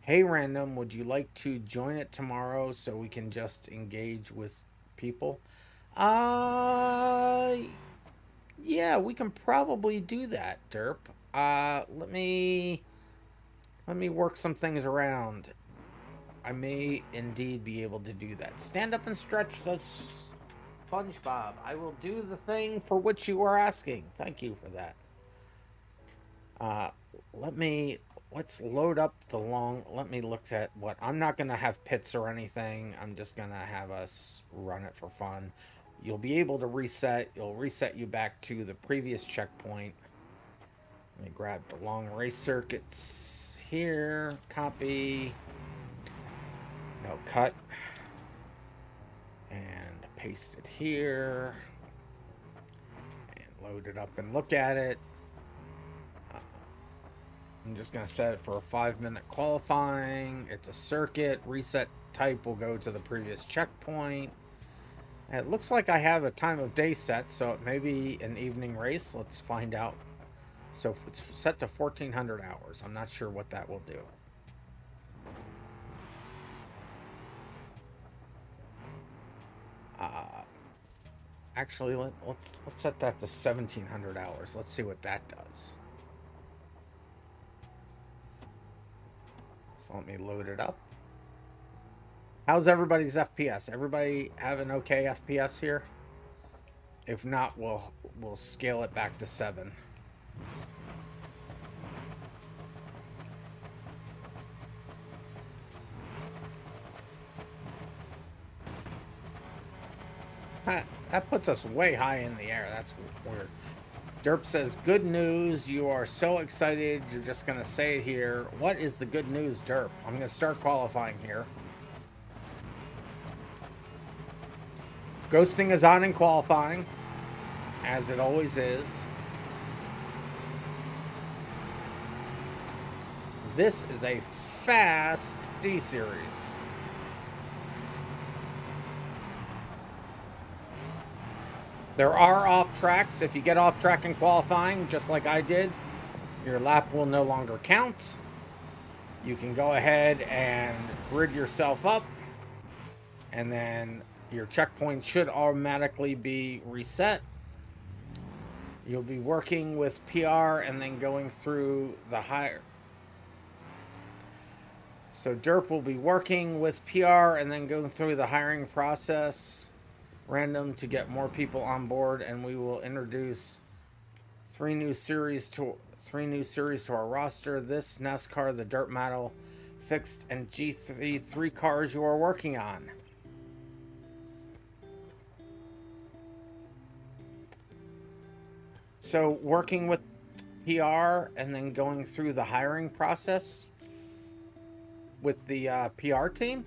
Hey, Random, would you like to join it tomorrow so we can just engage with people? Yeah, we can probably do that, Derp. Let me work some things around. I may indeed be able to do that. Stand up and stretch, says SpongeBob. I will do the thing for which you are asking. Thank you for that. Let's load up the long. Let me look at what. I'm not going to have pits or anything. I'm just going to have us run it for fun. You'll be able to reset. It'll reset you back to the previous checkpoint. Let me grab the long race circuits here. Copy. No, cut. And paste it here. And load it up and look at it. I'm just going to set it for a 5-minute qualifying. It's a circuit. Reset type will go to the previous checkpoint. It looks like I have a time of day set, so it may be an evening race. Let's find out. So it's set to 1400 hours. I'm not sure what that will do. Actually, let's set that to 1700 hours. Let's see what that does. So let me load it up. How's everybody's FPS? Everybody have an okay FPS here? If not, we'll scale it back to 7. That puts us way high in the air. That's weird. Derp says, good news. You are so excited. You're just going to say it here. What is the good news, Derp? I'm going to start qualifying here. Ghosting is on in qualifying, as it always is. This is a fast D-Series. There are off tracks. If you get off track in qualifying, just like I did, your lap will no longer count. You can go ahead and grid yourself up, and then your checkpoint should automatically be reset. You'll be working with PR and then going through the higher. So Derp will be working with PR and then going through the hiring process, random, to get more people on board, and we will introduce three new series to our roster. This NASCAR, the Dirt Model, Fixed, and G3, three cars you are working on. So working with PR and then going through the hiring process with the PR team.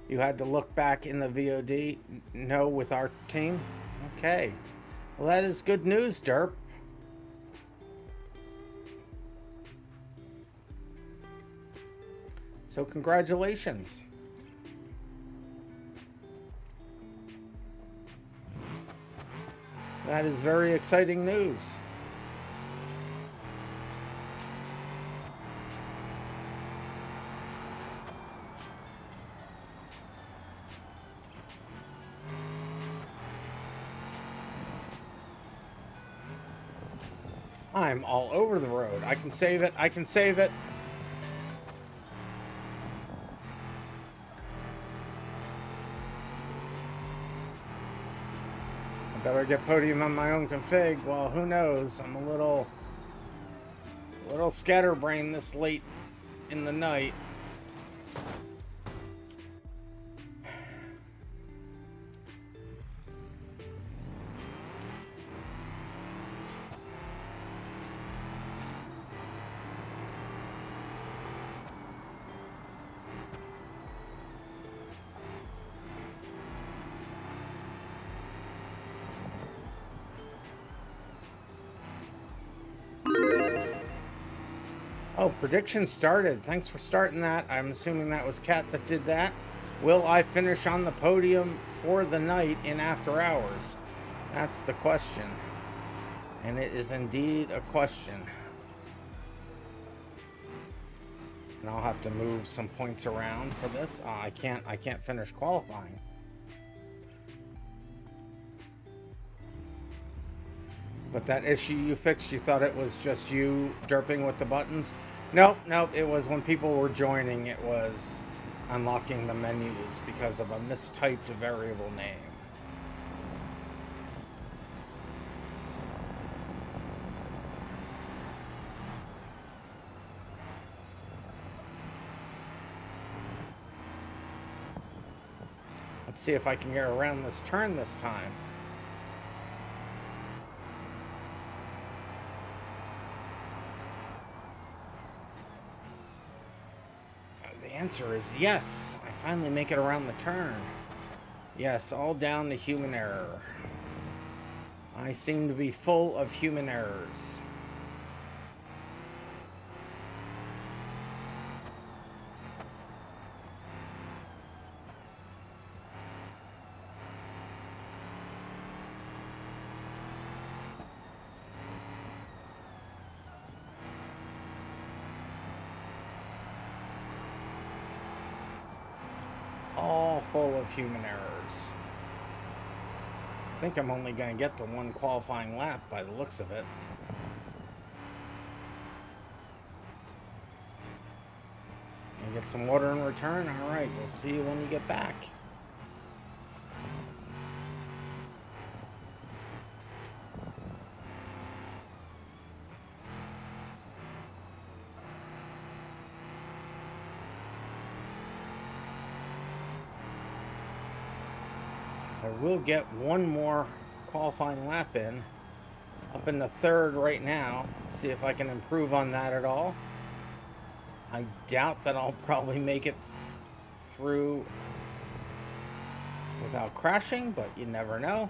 You had to look back in the VOD? No, with our team? Okay. Well, that is good news, Derp. So congratulations. That is very exciting news. I'm all over the road. I can save it. I can save it. I better get podium on my own config. Well, who knows? I'm a little scatterbrained this late in the night. Oh, prediction started. Thanks for starting that. I'm assuming that was Kat that did that. Will I finish on the podium for the night in after hours? That's the question. And it is indeed a question. And I'll have to move some points around for this. I can't finish qualifying. But that issue you fixed, you thought it was just you derping with the buttons? Nope, it was when people were joining, it was unlocking the menus because of a mistyped variable name. Let's see if I can get around this turn this time. The answer is yes. I finally make it around the turn. Yes, all down to human error. I seem to be full of human errors. All full of human errors. I think I'm only going to get to one qualifying lap by the looks of it. You get some water in return? Alright, we'll see you when you get back. I will get one more qualifying lap in. Up in the third right now. Let's see if I can improve on that at all. I doubt that I'll probably make it through without crashing, but you never know.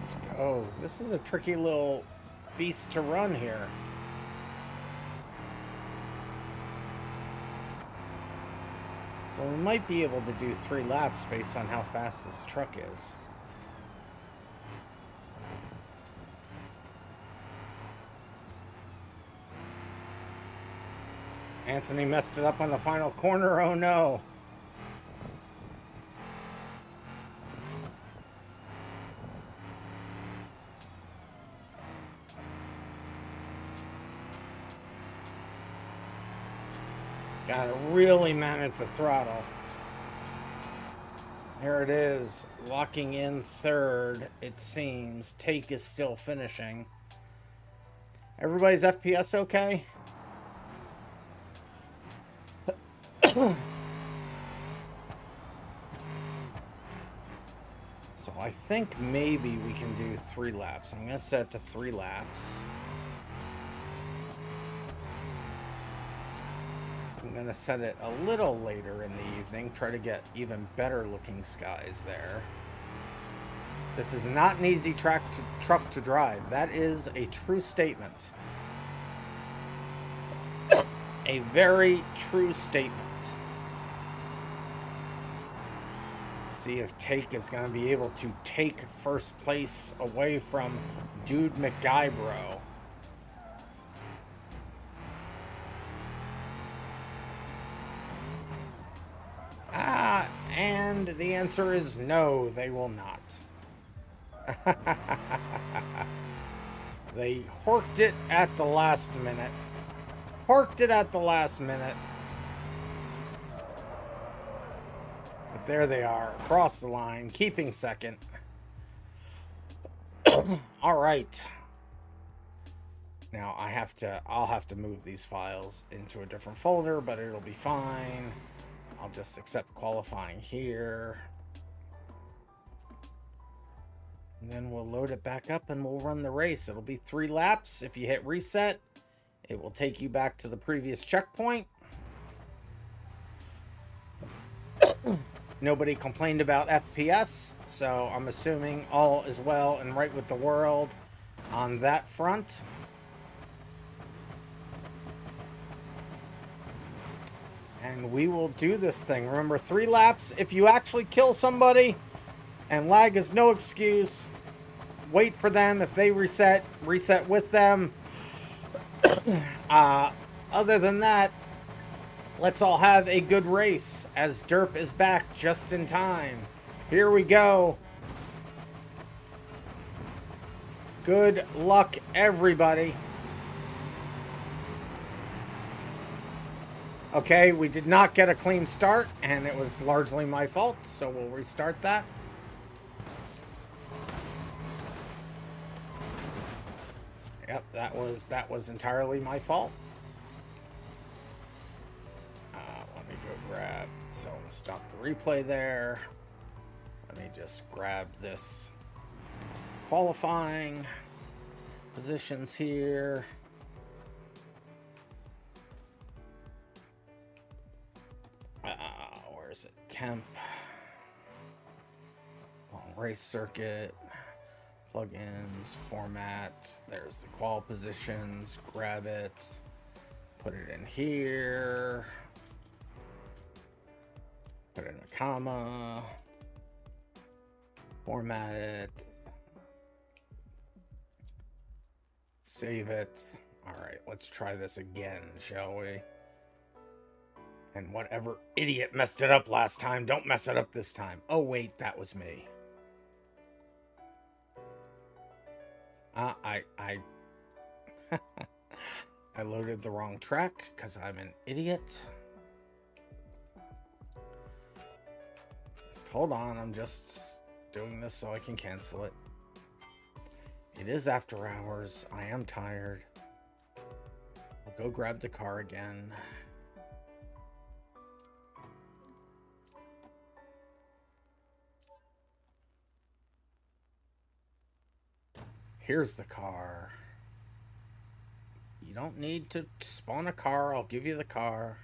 Let's go. This is a tricky little beast to run here. So we might be able to do 3 laps based on how fast this truck is. Anthony messed it up on the final corner. Oh no. Gotta really manage the throttle. Here it is, locking in third, it seems. Take is still finishing. Everybody's FPS okay? So I think maybe we can do 3 laps. I'm gonna set it to 3 laps. I'm going to set it a little later in the evening, try to get even better looking skies there. This is not an easy truck to drive. That is a true statement. A very true statement. See if Take is going to be able to take first place away from Dude McGuybro. And the answer is no, they will not. They horked it at the last minute. Horked it at the last minute. But there they are, across the line, keeping second. All right. Now I'll have to move these files into a different folder, but it'll be fine. I'll just accept qualifying here. And then we'll load it back up and we'll run the race. It'll be 3 laps. If you hit reset, it will take you back to the previous checkpoint. Nobody complained about FPS, so I'm assuming all is well and right with the world on that front. And we will do this thing. Remember, 3 laps. If you actually kill somebody, and lag is no excuse, wait for them. If they reset, reset with them. Other than that, let's all have a good race, as Derp is back just in time. Here we go. Good luck, everybody. Okay, we did not get a clean start, and it was largely my fault, so we'll restart that. Yep, that was entirely my fault. Let me go grab, so let's stop the replay there. Let me just grab this qualifying positions here. Where is it? Temp. Long race circuit. plugins, format. There's the qual positions. Grab it. Put it in here. Put in a comma. Format it. Save it. All right, let's try this again, shall we? And whatever idiot messed it up last time, don't mess it up this time. Oh, wait, that was me. I loaded the wrong track because I'm an idiot. Just hold on, I'm just doing this so I can cancel it. It is after hours. I am tired. I'll go grab the car again. Here's the car. You don't need to spawn a car. I'll give you the car.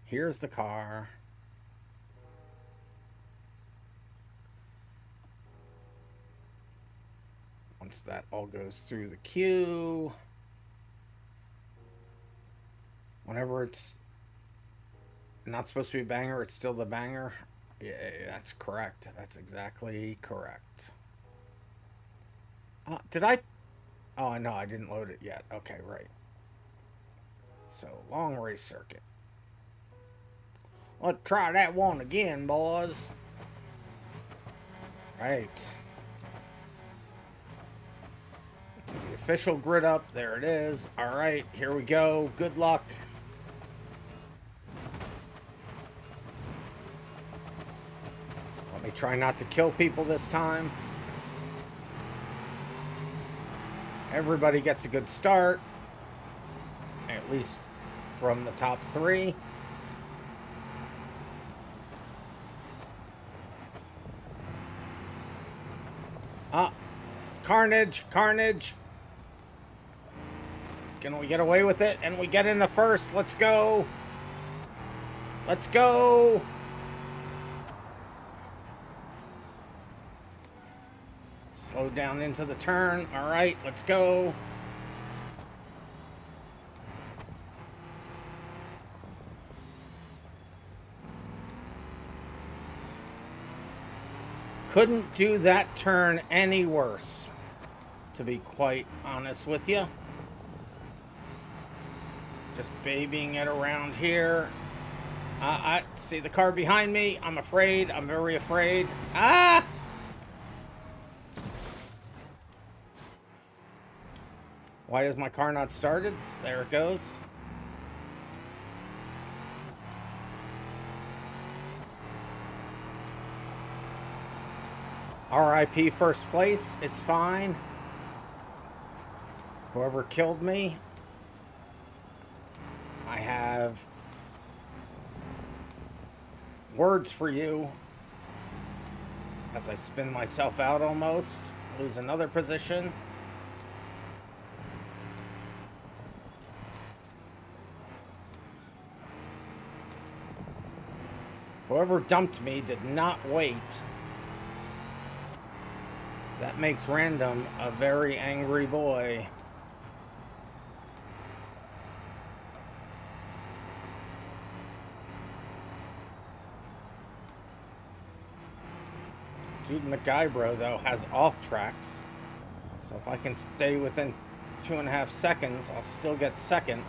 Here's the car. Once that all goes through the queue, whenever it's not supposed to be banger, it's still the banger. Yeah, that's correct. That's exactly correct. Did I? Oh, no, I didn't load it yet. Okay, right. So, long race circuit. Let's try that one again, boys. Right. Get the official grid up. There it is. All right, here we go. Good luck. Let me try not to kill people this time. Everybody gets a good start, at least from the top three. Carnage, carnage. Can we get away with it? And we get in the first. Let's go. Let's go. Slow down into the turn. All right, let's go. Couldn't do that turn any worse, to be quite honest with you. Just babying it around here. I see the car behind me. I'm afraid. I'm very afraid. Ah! Why is my car not started? There it goes. RIP first place. It's fine. Whoever killed me, I have words for you as I spin myself out almost. Lose another position. Whoever dumped me did not wait. That makes Random a very angry boy. Dude MacGybro, though, has off tracks. So if I can stay within 2.5 seconds, I'll still get second.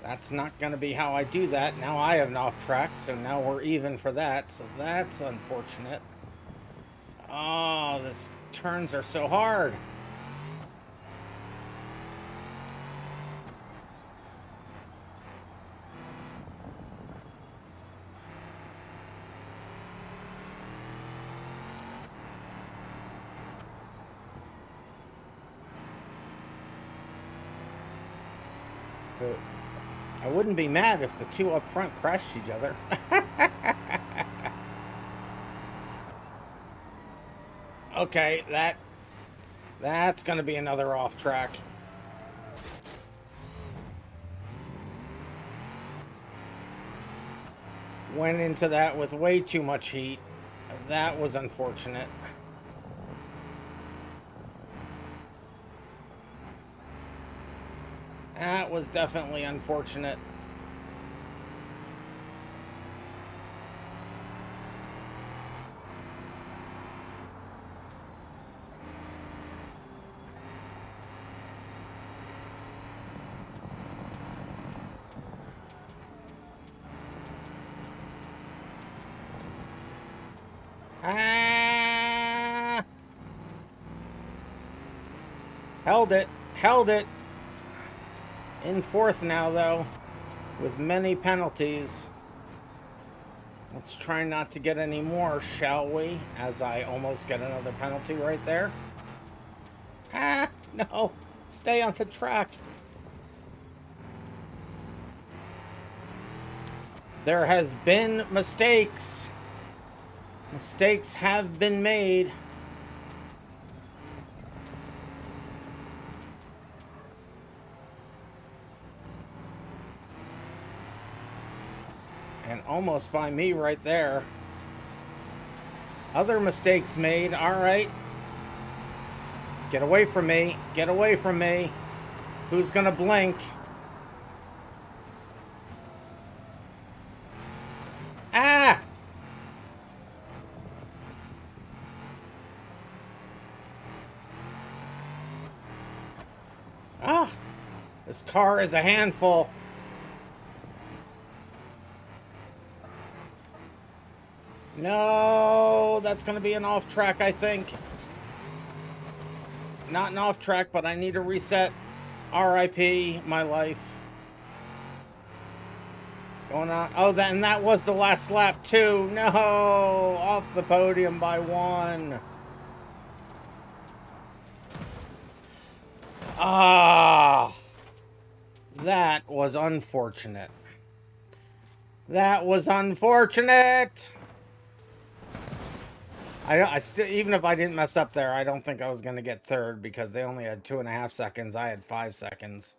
That's not going to be how I do that. Now I have an off track, so now we're even for that. So that's unfortunate. Oh, these turns are so hard. But I wouldn't be mad if the two up front crashed each other. Okay, that's going to be another off track. Went into that with way too much heat. That was unfortunate. That was definitely unfortunate. Ah! Held it. Held it. In fourth now, though, with many penalties. Let's try not to get any more, shall we? As I almost get another penalty right there. Ah, no. Stay on the track. There has been mistakes. Mistakes have been made. And almost by me right there. Other mistakes made. All right. Get away from me. Get away from me. Who's gonna blink? Ah! Ah! This car is a handful. No, that's going to be an off track, I think. Not an off track, but I need to reset. RIP, my life. Going on. Oh, and that was the last lap, too. No, off the podium by one. Ah, that was unfortunate. That was unfortunate. I still, even if I didn't mess up there, I don't think I was going to get third because they only had 2.5 seconds. I had 5 seconds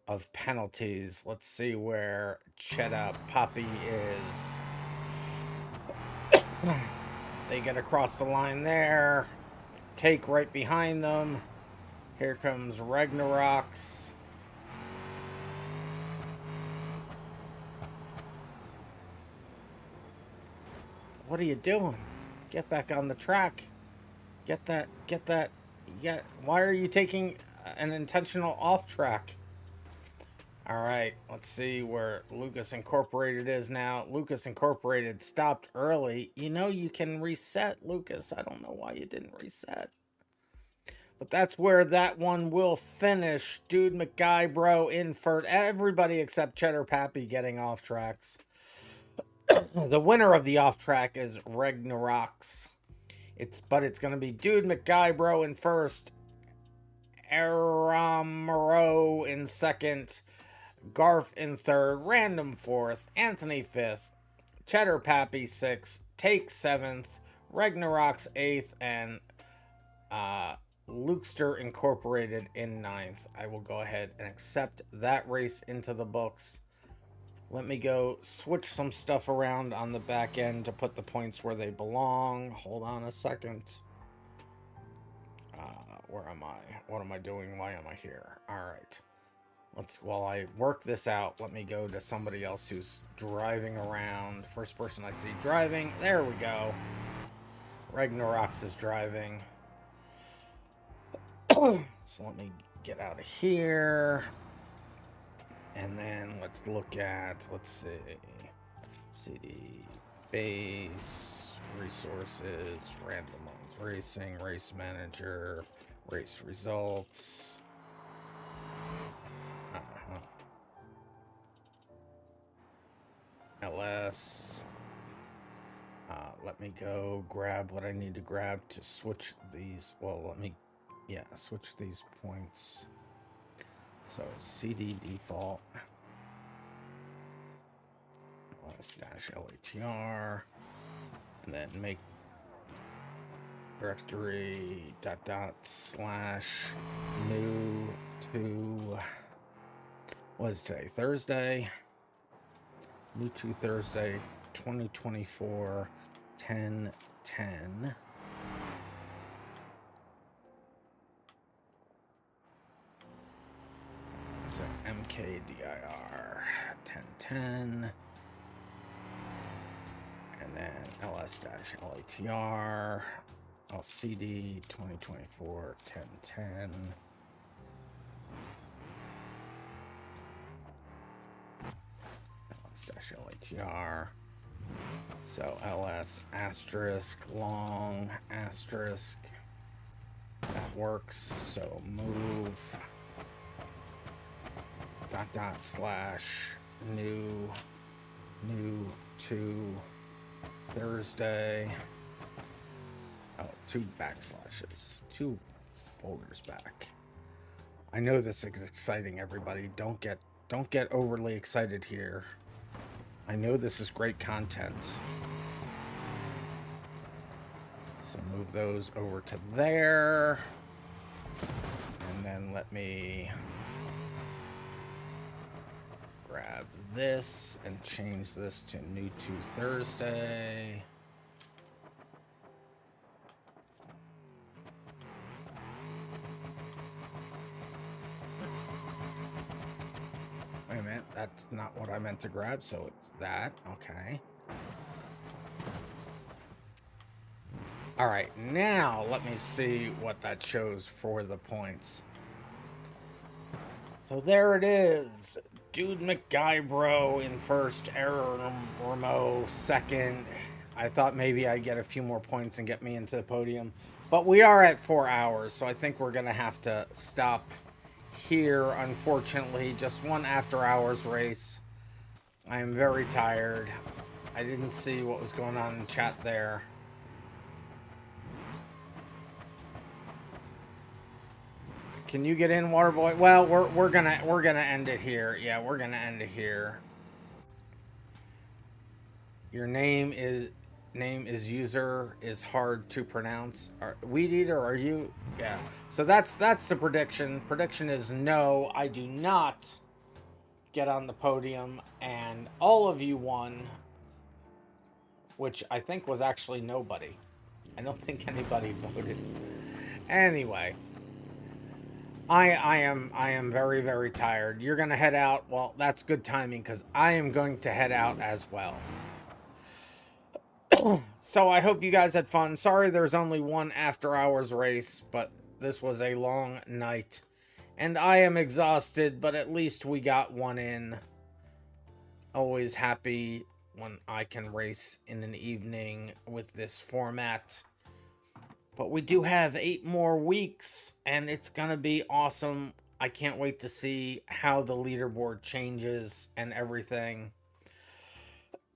of penalties. Let's see where Cheddar Poppy is. They get across the line there. Take right behind them. Here comes Ragnarok's. What are you doing? Get back on the track. Get that. Yeah. Why are you taking an intentional off track? All right. Let's see where Lucas Incorporated is now. Lucas Incorporated stopped early. You know you can reset, Lucas. I don't know why you didn't reset. But that's where that one will finish. Dude McGuybro in for everybody except Cheddar Pappy getting off tracks. The winner of the off track is Ragnarok's. But it's gonna be Dude McGuybro in first, RM² in second, Garf in third, Random fourth, Anthony fifth, Cheddar Pappy sixth, Take seventh, Ragnarok's eighth, and Lukester Incorporated in ninth. I will go ahead and accept that race into the books. Let me go switch some stuff around on the back end to put the points where they belong. Hold on a second. Where am I? What am I doing? Why am I here? All right. While I work this out, let me go to somebody else who's driving around. First person I see driving. There we go. Ragnarok's is driving. So let me get out of here. And then let's look at, let's see, CD, base, resources, RandomMinds Racing, race manager, race results. LS. Let me go grab what I need to grab to switch these. Well, let me, switch these points. So CD default /LATR, and then make directory /new to, what is today? Thursday. New to Thursday. 2024 10-10. So MKDIR 10-10. And then LS-LATR, LCD 2024 10-10. LS-LATR. So LS asterisk long asterisk. That works. So move / new to Thursday. Oh, 2 backslashes. 2 folders back. I know this is exciting, everybody. Don't get overly excited here. I know this is great content. So move those over to there. And then let me grab this and change this to new to Thursday. Wait a minute, that's not what I meant to grab, so it's that. Okay. All right, now let me see what that shows for the points. So there it is. Dude McGuybro in first, RM² second. I thought maybe I'd get a few more points and get me into the podium. But we are at 4 hours, so I think we're going to have to stop here, unfortunately. Just one after-hours race. I am very tired. I didn't see what was going on in chat there. Can you get in, Waterboy? Well, we're gonna end it here. Yeah, we're gonna end it here. Your name is user is hard to pronounce. Weed Eater, are you? Yeah. So that's the prediction. Prediction is no, I do not get on the podium, and all of you won, which I think was actually nobody. I don't think anybody voted. Anyway. I am very, very tired. You're gonna head out. Well, that's good timing because I am going to head out as well. So I hope you guys had fun. Sorry there's only one after hours race, but this was a long night. And I am exhausted, but at least we got one in. Always happy when I can race in an evening with this format. But we do have 8 more weeks, and it's gonna be awesome. I can't wait to see how the leaderboard changes and everything.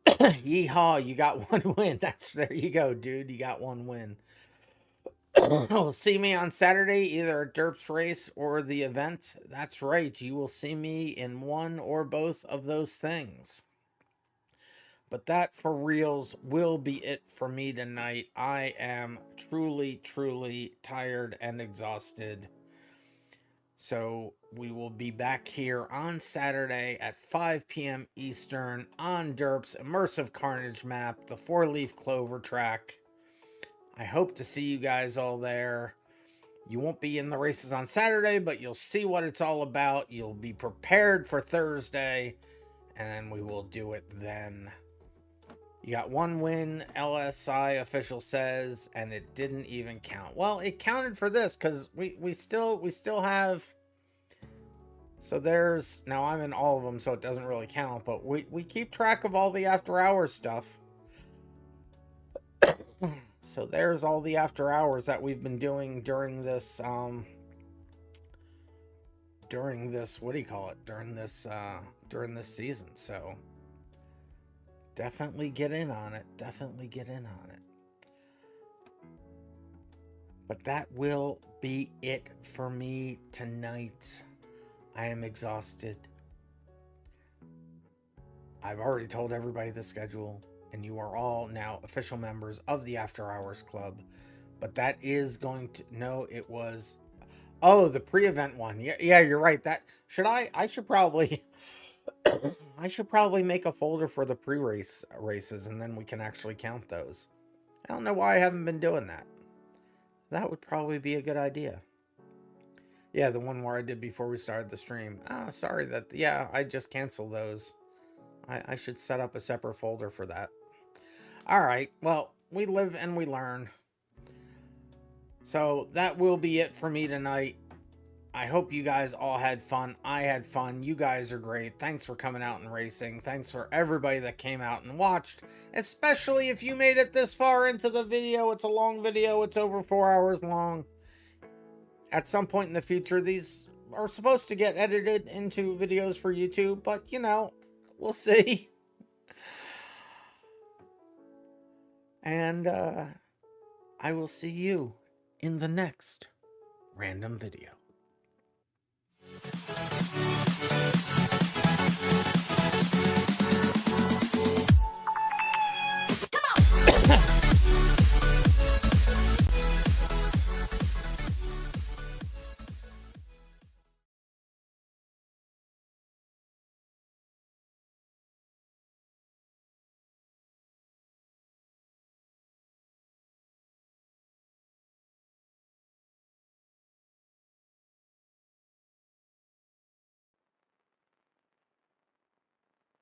Yeehaw, you got 1 win. There you go, dude. You got 1 win. See me on Saturday, either at Derp's race or the event. That's right. You will see me in one or both of those things. But that, for reals, will be it for me tonight. I am truly, truly tired and exhausted. So we will be back here on Saturday at 5 p.m. Eastern on Derp's Immersive Carnage map, the 4-leaf clover track. I hope to see you guys all there. You won't be in the races on Saturday, but you'll see what it's all about. You'll be prepared for Thursday, and we will do it then. You got 1 win, LSI official says, and it didn't even count. Well, it counted for this because we still have. So there's, now I'm in all of them, so it doesn't really count, but we keep track of all the after hours stuff. So there's all the after hours that we've been doing during this what do you call it? During this season. So definitely get in on it. Definitely get in on it. But that will be it for me tonight. I am exhausted. I've already told everybody the schedule, and you are all now official members of the After Hours Club. But that is going to, no, it was, oh, the pre-event one. Yeah, you're right. That should I should probably I should probably make a folder for the pre-race races, and then we can actually count those. I don't know why I haven't been doing that. That would probably be a good idea. Yeah, the one where I did before we started the stream. Sorry that, yeah, I just canceled those. I should set up a separate folder for that. Alright, well, we live and we learn. So that will be it for me tonight. I hope you guys all had fun. I had fun. You guys are great. Thanks for coming out and racing. Thanks for everybody that came out and watched, especially if you made it this far into the video. It's a long video. It's over 4 hours long. At some point in the future, these are supposed to get edited into videos for YouTube, but you know, we'll see. And I will see you in the next random video.